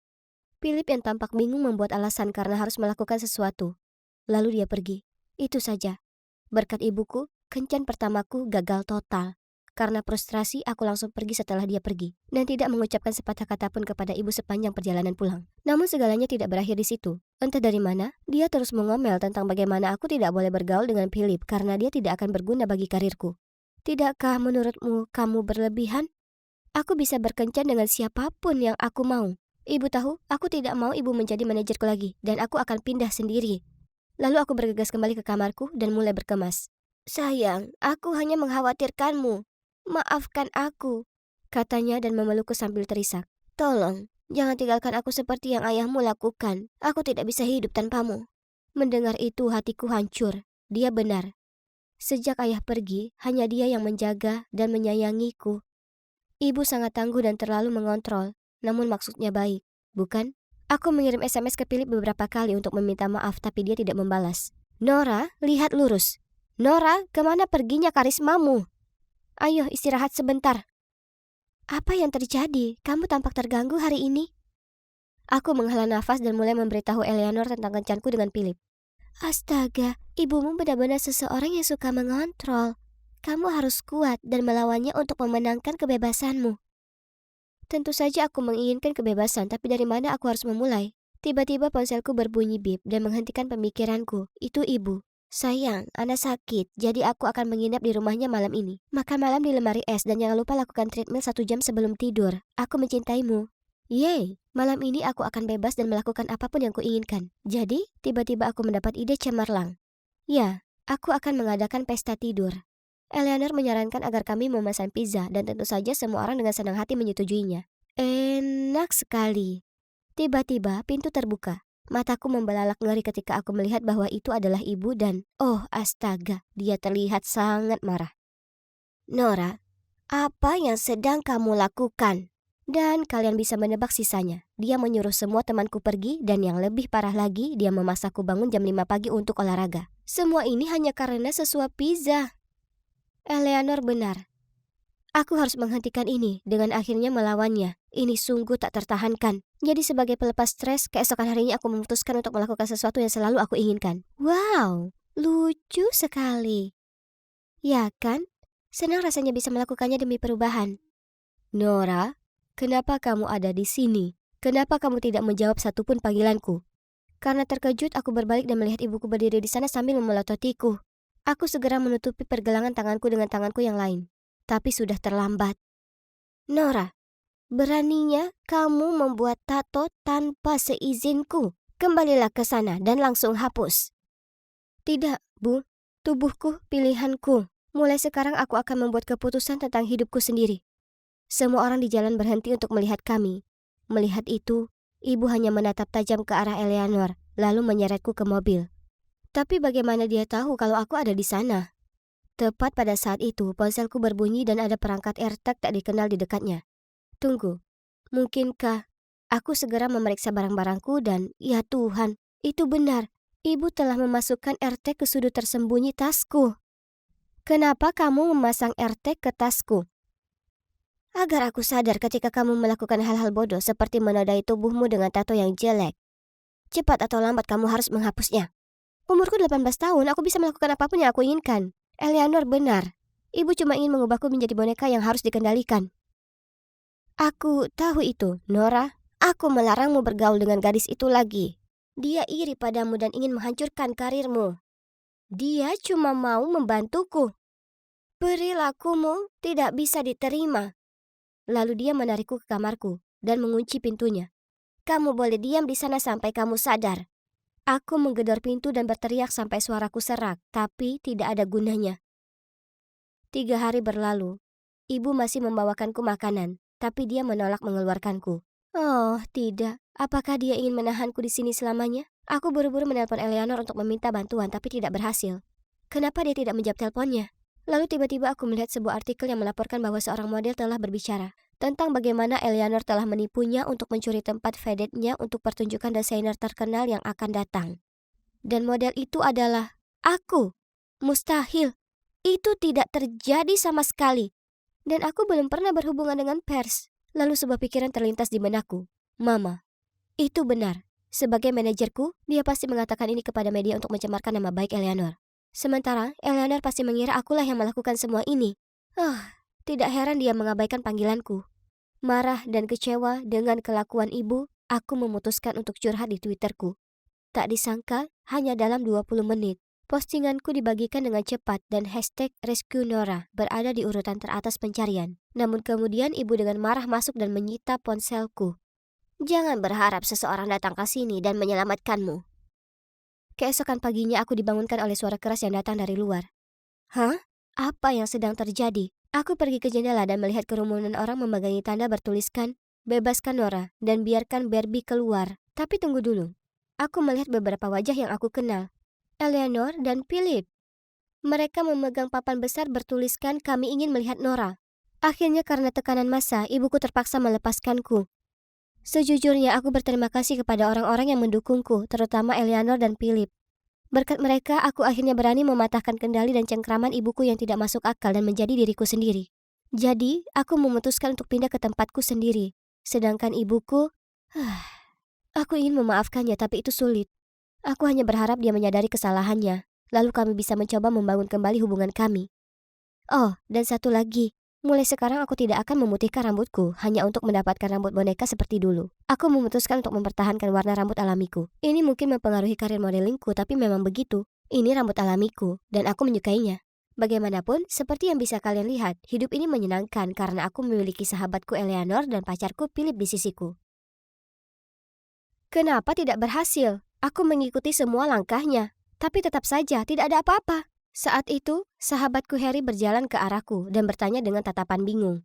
Philip yang tampak bingung membuat alasan karena harus melakukan sesuatu. Lalu dia pergi. Itu saja. Berkat ibuku, kencan pertamaku gagal total. Karena frustrasi, aku langsung pergi setelah dia pergi dan tidak mengucapkan sepatah kata pun kepada ibu sepanjang perjalanan pulang. Namun segalanya tidak berakhir di situ. Entah dari mana, dia terus mengomel tentang bagaimana aku tidak boleh bergaul dengan Philip karena dia tidak akan berguna bagi karirku. Tidakkah menurutmu kamu berlebihan? Aku bisa berkencan dengan siapapun yang aku mau. Ibu tahu, aku tidak mau ibu menjadi manajerku lagi dan aku akan pindah sendiri. Lalu aku bergegas kembali ke kamarku dan mulai berkemas. "Sayang, aku hanya mengkhawatirkanmu. Maafkan aku," katanya dan memelukku sambil terisak. "Tolong, jangan tinggalkan aku seperti yang ayahmu lakukan. Aku tidak bisa hidup tanpamu." Mendengar itu hatiku hancur. Dia benar. Sejak ayah pergi, hanya dia yang menjaga dan menyayangiku. Ibu sangat tangguh dan terlalu mengontrol, namun maksudnya baik, bukan? Aku mengirim SMS ke Philip beberapa kali untuk meminta maaf, tapi dia tidak membalas. Nora, lihat lurus. Nora, kemana perginya karismamu? Ayo istirahat sebentar. Apa yang terjadi? Kamu tampak terganggu hari ini. Aku menghela nafas dan mulai memberitahu Eleanor tentang kencanku dengan Philip. Astaga, ibumu benar-benar seseorang yang suka mengontrol. Kamu harus kuat dan melawannya untuk memenangkan kebebasanmu. Tentu saja aku menginginkan kebebasan, tapi dari mana aku harus memulai? Tiba-tiba ponselku berbunyi bip dan menghentikan pemikiranku. Itu ibu. Sayang, anak sakit, jadi aku akan menginap di rumahnya malam ini. Makan malam di lemari es dan jangan lupa lakukan treadmill 1 jam sebelum tidur. Aku mencintaimu. Yeay, malam ini aku akan bebas dan melakukan apapun yang kuinginkan. Jadi, tiba-tiba aku mendapat ide cemerlang. Ya, aku akan mengadakan pesta tidur. Eleanor menyarankan agar kami memesan pizza dan tentu saja semua orang dengan senang hati menyetujuinya. Enak sekali. Tiba-tiba pintu terbuka. Mataku membelalak ngeri ketika aku melihat bahwa itu adalah ibu dan, oh astaga, dia terlihat sangat marah. Nora, apa yang sedang kamu lakukan? Dan kalian bisa menebak sisanya. Dia menyuruh semua temanku pergi dan yang lebih parah lagi, dia memaksaku bangun jam 5 pagi untuk olahraga. Semua ini hanya karena sesuap pizza. Eleanor benar. Aku harus menghentikan ini dengan akhirnya melawannya. Ini sungguh tak tertahankan. Jadi sebagai pelepas stres, keesokan harinya aku memutuskan untuk melakukan sesuatu yang selalu aku inginkan. Wow, lucu sekali. Ya kan? Senang rasanya bisa melakukannya demi perubahan. Nora, kenapa kamu ada di sini? Kenapa kamu tidak menjawab satupun panggilanku? Karena terkejut, aku berbalik dan melihat ibuku berdiri di sana sambil memelototiku. Aku segera menutupi pergelangan tanganku dengan tanganku yang lain. Tapi sudah terlambat. Nora, beraninya kamu membuat tato tanpa seizinku. Kembalilah ke sana dan langsung hapus. Tidak, Bu. Tubuhku, pilihanku. Mulai sekarang aku akan membuat keputusan tentang hidupku sendiri. Semua orang di jalan berhenti untuk melihat kami. Melihat itu, ibu hanya menatap tajam ke arah Eleanor, lalu menyeretku ke mobil. Tapi bagaimana dia tahu kalau aku ada di sana? Tepat pada saat itu, ponselku berbunyi dan ada perangkat AirTag tak dikenal di dekatnya. Tunggu, mungkinkah aku segera memeriksa barang-barangku dan, ya Tuhan, itu benar. Ibu telah memasukkan AirTag ke sudut tersembunyi tasku. Kenapa kamu memasang AirTag ke tasku? Agar aku sadar ketika kamu melakukan hal-hal bodoh seperti menodai tubuhmu dengan tato yang jelek. Cepat atau lambat kamu harus menghapusnya. Umurku 18 tahun, aku bisa melakukan apapun yang aku inginkan. Eleanor benar. Ibu cuma ingin mengubahku menjadi boneka yang harus dikendalikan. Aku tahu itu, Nora. Aku melarangmu bergaul dengan gadis itu lagi. Dia iri padamu dan ingin menghancurkan karirmu. Dia cuma mau membantuku. Perilakumu tidak bisa diterima. Lalu dia menarikku ke kamarku dan mengunci pintunya. Kamu boleh diam di sana sampai kamu sadar. Aku menggedor pintu dan berteriak sampai suaraku serak, tapi tidak ada gunanya. 3 hari berlalu. Ibu masih membawakanku makanan, tapi dia menolak mengeluarkanku. Oh, tidak. Apakah dia ingin menahanku di sini selamanya? Aku buru-buru menelpon Eleanor untuk meminta bantuan, tapi tidak berhasil. Kenapa dia tidak menjawab teleponnya? Lalu tiba-tiba aku melihat sebuah artikel yang melaporkan bahwa seorang model telah berbicara tentang bagaimana Eleanor telah menipunya untuk mencuri tempat vedetnya untuk pertunjukan desainer terkenal yang akan datang. Dan model itu adalah aku. Mustahil. Itu tidak terjadi sama sekali. Dan aku belum pernah berhubungan dengan pers. Lalu sebuah pikiran terlintas di benakku. Mama, itu benar. Sebagai manajerku, dia pasti mengatakan ini kepada media untuk mencemarkan nama baik Eleanor. Sementara, Eleanor pasti mengira akulah yang melakukan semua ini. Tidak heran dia mengabaikan panggilanku. Marah dan kecewa dengan kelakuan ibu, aku memutuskan untuk curhat di Twitterku. Tak disangka, hanya dalam 20 menit, postinganku dibagikan dengan cepat dan hashtag Rescue Nora berada di urutan teratas pencarian. Namun kemudian ibu dengan marah masuk dan menyita ponselku. Jangan berharap seseorang datang ke sini dan menyelamatkanmu. Keesokan paginya aku dibangunkan oleh suara keras yang datang dari luar. Hah? Apa yang sedang terjadi? Aku pergi ke jendela dan melihat kerumunan orang memegangi tanda bertuliskan, "Bebaskan Nora dan biarkan Barbie keluar." Tapi tunggu dulu. Aku melihat beberapa wajah yang aku kenal. Eleanor dan Philip. Mereka memegang papan besar bertuliskan kami ingin melihat Nora. Akhirnya karena tekanan massa, ibuku terpaksa melepaskanku. Sejujurnya aku berterima kasih kepada orang-orang yang mendukungku, terutama Eleanor dan Philip. Berkat mereka, aku akhirnya berani mematahkan kendali dan cengkraman ibuku yang tidak masuk akal dan menjadi diriku sendiri. Jadi, aku memutuskan untuk pindah ke tempatku sendiri. Sedangkan ibuku, aku ingin memaafkannya tapi itu sulit. Aku hanya berharap dia menyadari kesalahannya. Lalu kami bisa mencoba membangun kembali hubungan kami. Oh, dan satu lagi. Mulai sekarang aku tidak akan memutihkan rambutku hanya untuk mendapatkan rambut boneka seperti dulu. Aku memutuskan untuk mempertahankan warna rambut alamiku. Ini mungkin mempengaruhi karir modelingku, tapi memang begitu. Ini rambut alamiku, dan aku menyukainya. Bagaimanapun, seperti yang bisa kalian lihat, hidup ini menyenangkan karena aku memiliki sahabatku Eleanor dan pacarku Philip di sisiku. Kenapa tidak berhasil? Aku mengikuti semua langkahnya. Tapi tetap saja tidak ada apa-apa. Saat itu, sahabatku Harry berjalan ke arahku dan bertanya dengan tatapan bingung.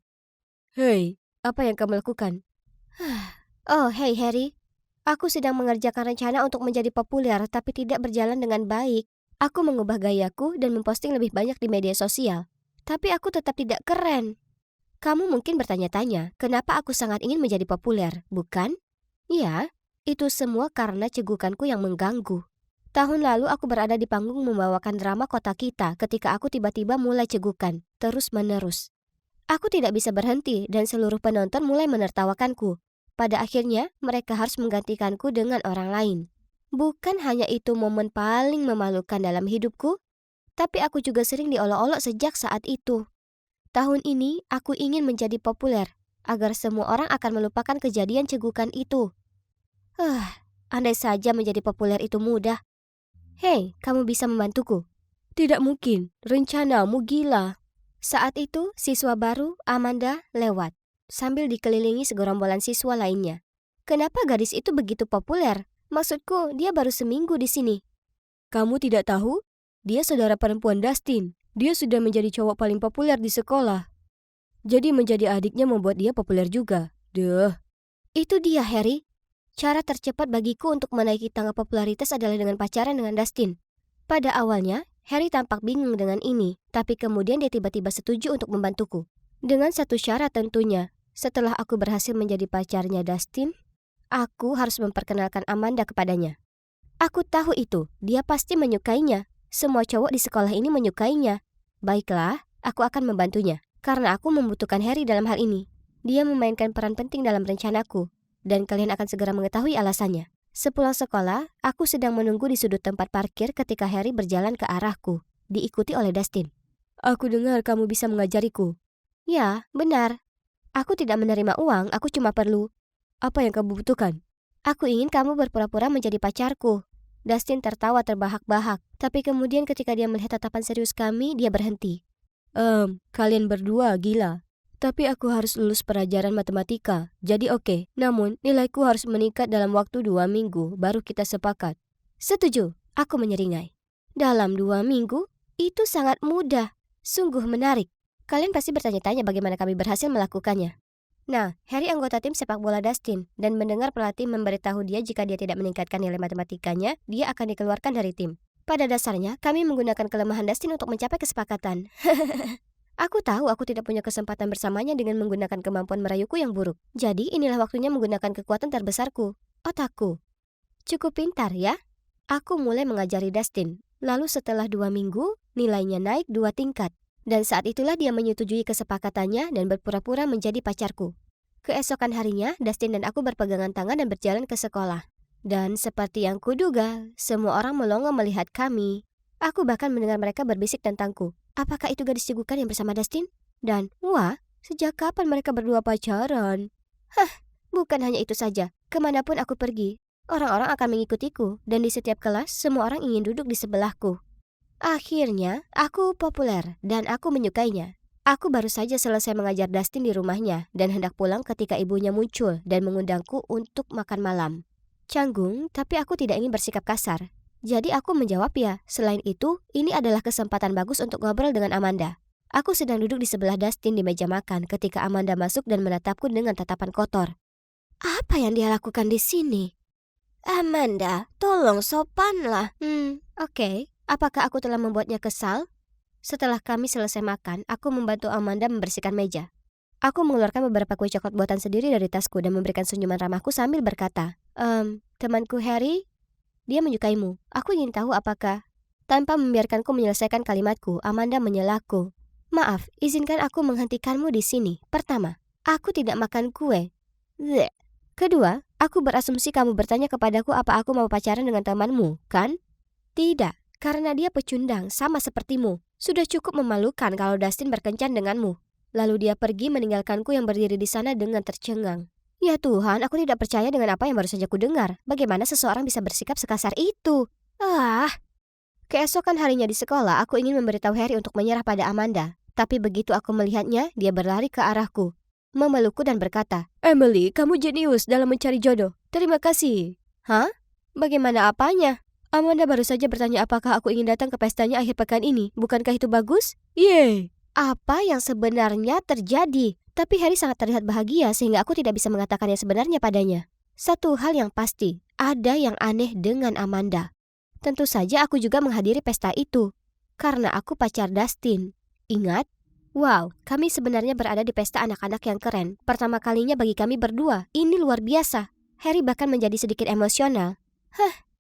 Hei, apa yang kamu lakukan? Oh, hey Harry. Aku sedang mengerjakan rencana untuk menjadi populer tapi tidak berjalan dengan baik. Aku mengubah gayaku dan memposting lebih banyak di media sosial. Tapi aku tetap tidak keren. Kamu mungkin bertanya-tanya, kenapa aku sangat ingin menjadi populer, bukan? Ya, itu semua karena cegukanku yang mengganggu. Tahun lalu aku berada di panggung membawakan drama kota kita ketika aku tiba-tiba mulai cegukan, terus-menerus. Aku tidak bisa berhenti dan seluruh penonton mulai menertawakanku. Pada akhirnya, mereka harus menggantikanku dengan orang lain. Bukan hanya itu momen paling memalukan dalam hidupku, tapi aku juga sering diolok-olok sejak saat itu. Tahun ini, aku ingin menjadi populer, agar semua orang akan melupakan kejadian cegukan itu. Andai saja menjadi populer itu mudah. Hei, kamu bisa membantuku? Tidak mungkin, rencanamu gila. Saat itu, siswa baru, Amanda, lewat, sambil dikelilingi segerombolan siswa lainnya. Kenapa gadis itu begitu populer? Maksudku, dia baru seminggu di sini. Kamu tidak tahu? Dia saudara perempuan Dustin. Dia sudah menjadi cowok paling populer di sekolah. Jadi menjadi adiknya membuat dia populer juga. Itu dia, Harry. Cara tercepat bagiku untuk menaiki tangga popularitas adalah dengan pacaran dengan Dustin. Pada awalnya, Harry tampak bingung dengan ini, tapi kemudian dia tiba-tiba setuju untuk membantuku. Dengan satu syarat tentunya, setelah aku berhasil menjadi pacarnya Dustin, aku harus memperkenalkan Amanda kepadanya. Aku tahu itu, dia pasti menyukainya. Semua cowok di sekolah ini menyukainya. Baiklah, aku akan membantunya, karena aku membutuhkan Harry dalam hal ini. Dia memainkan peran penting dalam rencanaku. Dan kalian akan segera mengetahui alasannya. Sepulang sekolah, aku sedang menunggu di sudut tempat parkir ketika Harry berjalan ke arahku, diikuti oleh Dustin. Aku dengar kamu bisa mengajariku. Ya, benar. Aku tidak menerima uang, aku cuma perlu. Apa yang kamu butuhkan? Aku ingin kamu berpura-pura menjadi pacarku. Dustin tertawa terbahak-bahak, tapi kemudian ketika dia melihat tatapan serius kami, dia berhenti. Kalian berdua gila. Tapi aku harus lulus pelajaran matematika, jadi oke. Namun, nilaiku harus meningkat dalam waktu 2 minggu, baru kita sepakat. Setuju, aku menyeringai. Dalam 2 minggu? Itu sangat mudah. Sungguh menarik. Kalian pasti bertanya-tanya bagaimana kami berhasil melakukannya. Nah, Harry anggota tim sepak bola Dustin, dan mendengar pelatih memberitahu dia jika dia tidak meningkatkan nilai matematikanya, dia akan dikeluarkan dari tim. Pada dasarnya, kami menggunakan kelemahan Dustin untuk mencapai kesepakatan. Aku tahu aku tidak punya kesempatan bersamanya dengan menggunakan kemampuan merayuku yang buruk. Jadi inilah waktunya menggunakan kekuatan terbesarku, otakku. Cukup pintar ya? Aku mulai mengajari Dustin. Lalu setelah 2 minggu, nilainya naik 2 tingkat. Dan saat itulah dia menyetujui kesepakatannya dan berpura-pura menjadi pacarku. Keesokan harinya, Dustin dan aku berpegangan tangan dan berjalan ke sekolah. Dan seperti yang kuduga, semua orang melongo melihat kami. Aku bahkan mendengar mereka berbisik tentangku. Apakah itu gadis cegukan yang bersama Dustin? Dan, wah, sejak kapan mereka berdua pacaran? Bukan hanya itu saja. Kemanapun aku pergi, orang-orang akan mengikutiku. Dan di setiap kelas, semua orang ingin duduk di sebelahku. Akhirnya, aku populer dan aku menyukainya. Aku baru saja selesai mengajar Dustin di rumahnya dan hendak pulang ketika ibunya muncul dan mengundangku untuk makan malam. Canggung, tapi aku tidak ingin bersikap kasar. Jadi aku menjawab ya. Selain itu, ini adalah kesempatan bagus untuk ngobrol dengan Amanda. Aku sedang duduk di sebelah Dustin di meja makan ketika Amanda masuk dan menatapku dengan tatapan kotor. Apa yang dia lakukan di sini? Amanda, tolong sopanlah. Oke. Apakah aku telah membuatnya kesal? Setelah kami selesai makan, aku membantu Amanda membersihkan meja. Aku mengeluarkan beberapa kue coklat buatan sendiri dari tasku dan memberikan senyuman ramahku sambil berkata, temanku Harry, dia menyukaimu. Aku ingin tahu apakah..." Tanpa membiarkanku menyelesaikan kalimatku, Amanda menyelaku. "Maaf, izinkan aku menghentikanmu di sini. Pertama, aku tidak makan kue. Bleh. Kedua, aku berasumsi kamu bertanya kepadaku apa aku mau pacaran dengan temanmu, kan? Tidak, karena dia pecundang sama sepertimu. Sudah cukup memalukan kalau Dustin berkencan denganmu." Lalu dia pergi meninggalkanku yang berdiri di sana dengan tercengang. Ya Tuhan, aku tidak percaya dengan apa yang baru saja kudengar. Bagaimana seseorang bisa bersikap sekasar itu? Keesokan harinya di sekolah, aku ingin memberitahu Harry untuk menyerah pada Amanda. Tapi begitu aku melihatnya, dia berlari ke arahku, memelukku dan berkata, Emily, kamu jenius dalam mencari jodoh. Terima kasih. "Hah? Bagaimana apanya?" Amanda baru saja bertanya apakah aku ingin datang ke pestanya akhir pekan ini. Bukankah itu bagus? Yeay! Apa yang sebenarnya terjadi? Tapi Harry sangat terlihat bahagia sehingga aku tidak bisa mengatakan yang sebenarnya padanya. Satu hal yang pasti, ada yang aneh dengan Amanda. Tentu saja aku juga menghadiri pesta itu, karena aku pacar Dustin. Ingat? Wow, kami sebenarnya berada di pesta anak-anak yang keren. Pertama kalinya bagi kami berdua. Ini luar biasa. Harry bahkan menjadi sedikit emosional.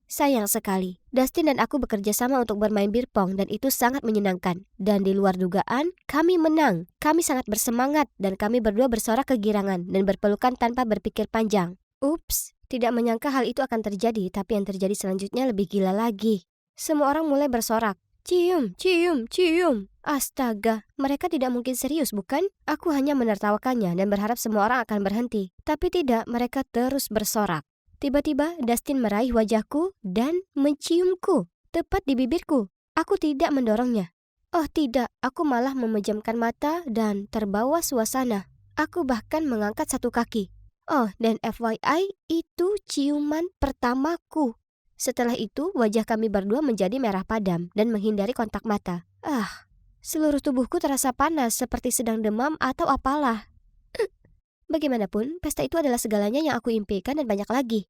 Sayang sekali. Dustin dan aku bekerja sama untuk bermain bir pong dan itu sangat menyenangkan. Dan di luar dugaan, kami menang. Kami sangat bersemangat dan kami berdua bersorak kegirangan dan berpelukan tanpa berpikir panjang. Ups, tidak menyangka hal itu akan terjadi, tapi yang terjadi selanjutnya lebih gila lagi. Semua orang mulai bersorak. Cium, cium, cium. Astaga, mereka tidak mungkin serius, bukan? Aku hanya menertawakannya dan berharap semua orang akan berhenti. Tapi tidak, mereka terus bersorak. Tiba-tiba Dustin meraih wajahku dan menciumku, tepat di bibirku. Aku tidak mendorongnya. Oh tidak, aku malah memejamkan mata dan terbawa suasana. Aku bahkan mengangkat satu kaki. Oh, dan FYI, itu ciuman pertamaku. Setelah itu, wajah kami berdua menjadi merah padam dan menghindari kontak mata. Seluruh tubuhku terasa panas seperti sedang demam atau apalah. Bagaimanapun, pesta itu adalah segalanya yang aku impikan dan banyak lagi.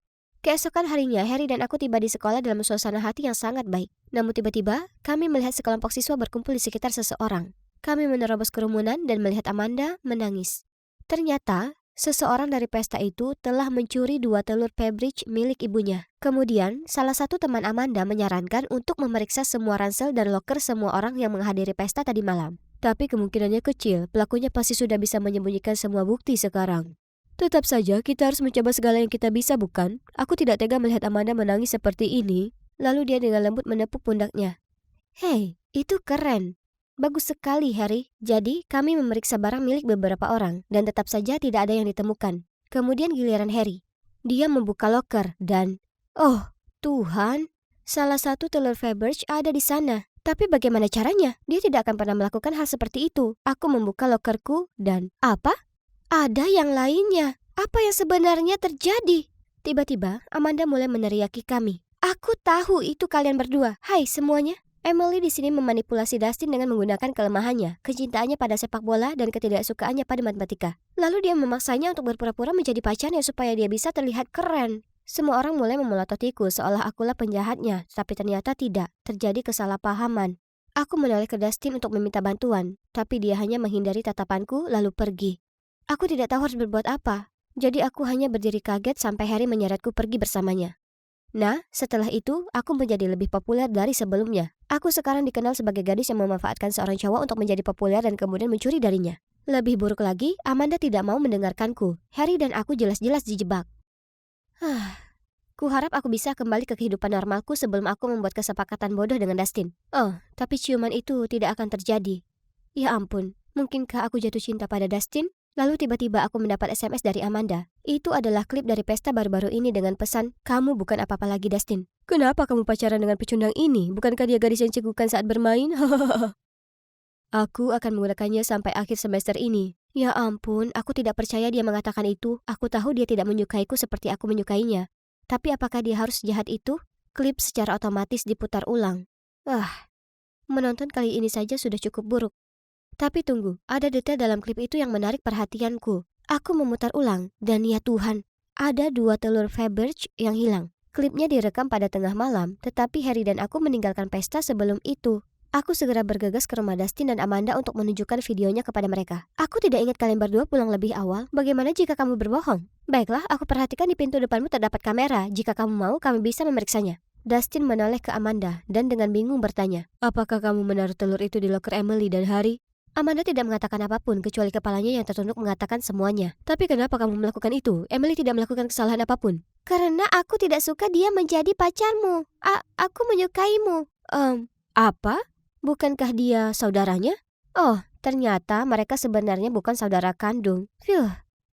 Keesokan harinya, Harry dan aku tiba di sekolah dalam suasana hati yang sangat baik. Namun tiba-tiba, kami melihat sekelompok siswa berkumpul di sekitar seseorang. Kami menerobos kerumunan dan melihat Amanda menangis. Ternyata, seseorang dari pesta itu telah mencuri 2 telur Pebridge milik ibunya. Kemudian, salah satu teman Amanda menyarankan untuk memeriksa semua ransel dan loker semua orang yang menghadiri pesta tadi malam. Tapi kemungkinannya kecil, pelakunya pasti sudah bisa menyembunyikan semua bukti sekarang. Tetap saja, kita harus mencoba segala yang kita bisa, bukan? Aku tidak tega melihat Amanda menangis seperti ini. Lalu dia dengan lembut menepuk pundaknya. Hei, itu keren. Bagus sekali, Harry. Jadi, kami memeriksa barang milik beberapa orang, dan tetap saja tidak ada yang ditemukan. Kemudian giliran Harry. Dia membuka loker, dan... Oh, Tuhan! Salah satu telur Pebridge ada di sana. Tapi bagaimana caranya? Dia tidak akan pernah melakukan hal seperti itu. Aku membuka lokerku, dan... Apa? Ada yang lainnya. Apa yang sebenarnya terjadi? Tiba-tiba, Amanda mulai meneriaki kami. Aku tahu itu kalian berdua. Hai semuanya. Emily di sini memanipulasi Dustin dengan menggunakan kelemahannya, kecintaannya pada sepak bola dan ketidaksukaannya pada matematika. Lalu dia memaksanya untuk berpura-pura menjadi pacarnya supaya dia bisa terlihat keren. Semua orang mulai memelototiku seolah akulah penjahatnya, tapi ternyata tidak. Terjadi kesalahpahaman. Aku menoleh ke Dustin untuk meminta bantuan, tapi dia hanya menghindari tatapanku lalu pergi. Aku tidak tahu harus berbuat apa, jadi aku hanya berdiri kaget sampai Harry menyeretku pergi bersamanya. Nah, setelah itu, aku menjadi lebih populer dari sebelumnya. Aku sekarang dikenal sebagai gadis yang memanfaatkan seorang cowok untuk menjadi populer dan kemudian mencuri darinya. Lebih buruk lagi, Amanda tidak mau mendengarkanku. Harry dan aku jelas-jelas dijebak. Kuharap aku bisa kembali ke kehidupan normalku sebelum aku membuat kesepakatan bodoh dengan Dustin. Oh, tapi ciuman itu tidak akan terjadi. Ya ampun, mungkinkah aku jatuh cinta pada Dustin? Lalu tiba-tiba aku mendapat SMS dari Amanda. Itu adalah klip dari pesta baru-baru ini dengan pesan, "Kamu bukan apa-apa lagi, Dustin." Kenapa kamu pacaran dengan pecundang ini? Bukankah dia gadis yang cegukan saat bermain? Aku akan menggunakannya sampai akhir semester ini. Ya ampun, aku tidak percaya dia mengatakan itu. Aku tahu dia tidak menyukaiku seperti aku menyukainya. Tapi apakah dia harus jahat itu? Klip secara otomatis diputar ulang. Menonton kali ini saja sudah cukup buruk. Tapi tunggu, ada detail dalam klip itu yang menarik perhatianku. Aku memutar ulang, dan ya Tuhan, ada 2 telur Pebridge yang hilang. Klipnya direkam pada tengah malam, tetapi Harry dan aku meninggalkan pesta sebelum itu. Aku segera bergegas ke rumah Dustin dan Amanda untuk menunjukkan videonya kepada mereka. Aku tidak ingat kalian berdua pulang lebih awal. Bagaimana jika kamu berbohong? Baiklah, aku perhatikan di pintu depanmu terdapat kamera. Jika kamu mau, kami bisa memeriksanya. Dustin menoleh ke Amanda dan dengan bingung bertanya, Apakah kamu menaruh telur itu di loker Emily dan Harry? Amanda tidak mengatakan apapun kecuali kepalanya yang tertunduk mengatakan semuanya. Tapi kenapa kamu melakukan itu? Emily tidak melakukan kesalahan apapun. Karena aku tidak suka dia menjadi pacarmu. Aku menyukaimu. Apa? Bukankah dia saudaranya? Oh, ternyata mereka sebenarnya bukan saudara kandung.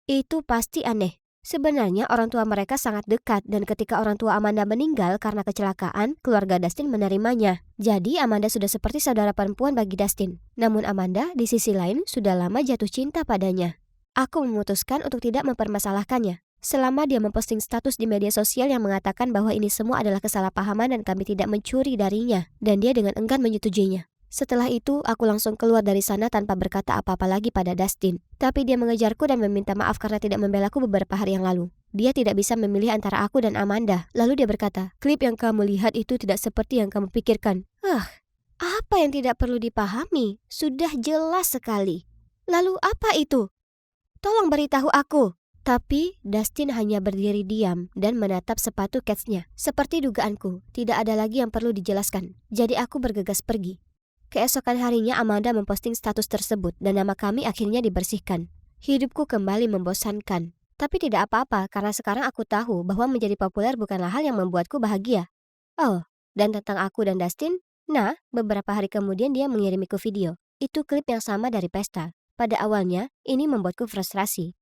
Itu pasti aneh. Sebenarnya orang tua mereka sangat dekat dan ketika orang tua Amanda meninggal karena kecelakaan, keluarga Dustin menerimanya. Jadi Amanda sudah seperti saudara perempuan bagi Dustin. Namun Amanda di sisi lain sudah lama jatuh cinta padanya. Aku memutuskan untuk tidak mempermasalahkannya. Selama dia memposting status di media sosial yang mengatakan bahwa ini semua adalah kesalahpahaman dan kami tidak mencuri darinya, dan dia dengan enggan menyetujuinya. Setelah itu, aku langsung keluar dari sana tanpa berkata apa-apa lagi pada Dustin. Tapi dia mengejarku dan meminta maaf karena tidak membelaku beberapa hari yang lalu. Dia tidak bisa memilih antara aku dan Amanda. Lalu dia berkata, Klip yang kamu lihat itu tidak seperti yang kamu pikirkan. apa yang tidak perlu dipahami? Sudah jelas sekali. Lalu apa itu? Tolong beritahu aku. Tapi Dustin hanya berdiri diam dan menatap sepatu Keds-nya. Seperti dugaanku, tidak ada lagi yang perlu dijelaskan. Jadi aku bergegas pergi. Keesokan harinya Amanda memposting status tersebut dan nama kami akhirnya dibersihkan. Hidupku kembali membosankan. Tapi tidak apa-apa karena sekarang aku tahu bahwa menjadi populer bukanlah hal yang membuatku bahagia. Oh, dan tentang aku dan Dustin? Nah, beberapa hari kemudian dia mengirimiku video. Itu klip yang sama dari pesta. Pada awalnya, ini membuatku frustrasi.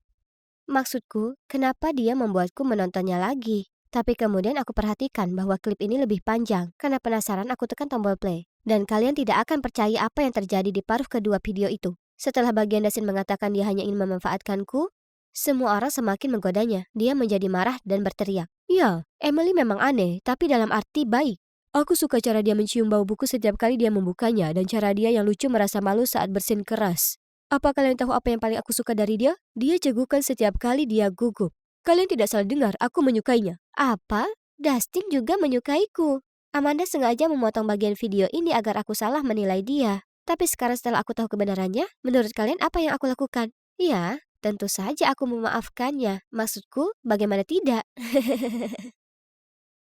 Maksudku, kenapa dia membuatku menontonnya lagi? Tapi kemudian aku perhatikan bahwa klip ini lebih panjang. Karena penasaran aku tekan tombol play. Dan kalian tidak akan percaya apa yang terjadi di paruh kedua video itu. Setelah bagian Dustin mengatakan dia hanya ingin memanfaatkanku, semua orang semakin menggodanya. Dia menjadi marah dan berteriak. Ya, Emily memang aneh, tapi dalam arti baik. Aku suka cara dia mencium bau buku setiap kali dia membukanya dan cara dia yang lucu merasa malu saat bersin keras. Apa kalian tahu apa yang paling aku suka dari dia? Dia cegukan setiap kali dia gugup. Kalian tidak salah dengar, aku menyukainya. Apa? Dustin juga menyukaiku. Amanda sengaja memotong bagian video ini agar aku salah menilai dia. Tapi sekarang setelah aku tahu kebenarannya, menurut kalian apa yang aku lakukan? Ya, tentu saja aku memaafkannya. Maksudku, bagaimana tidak?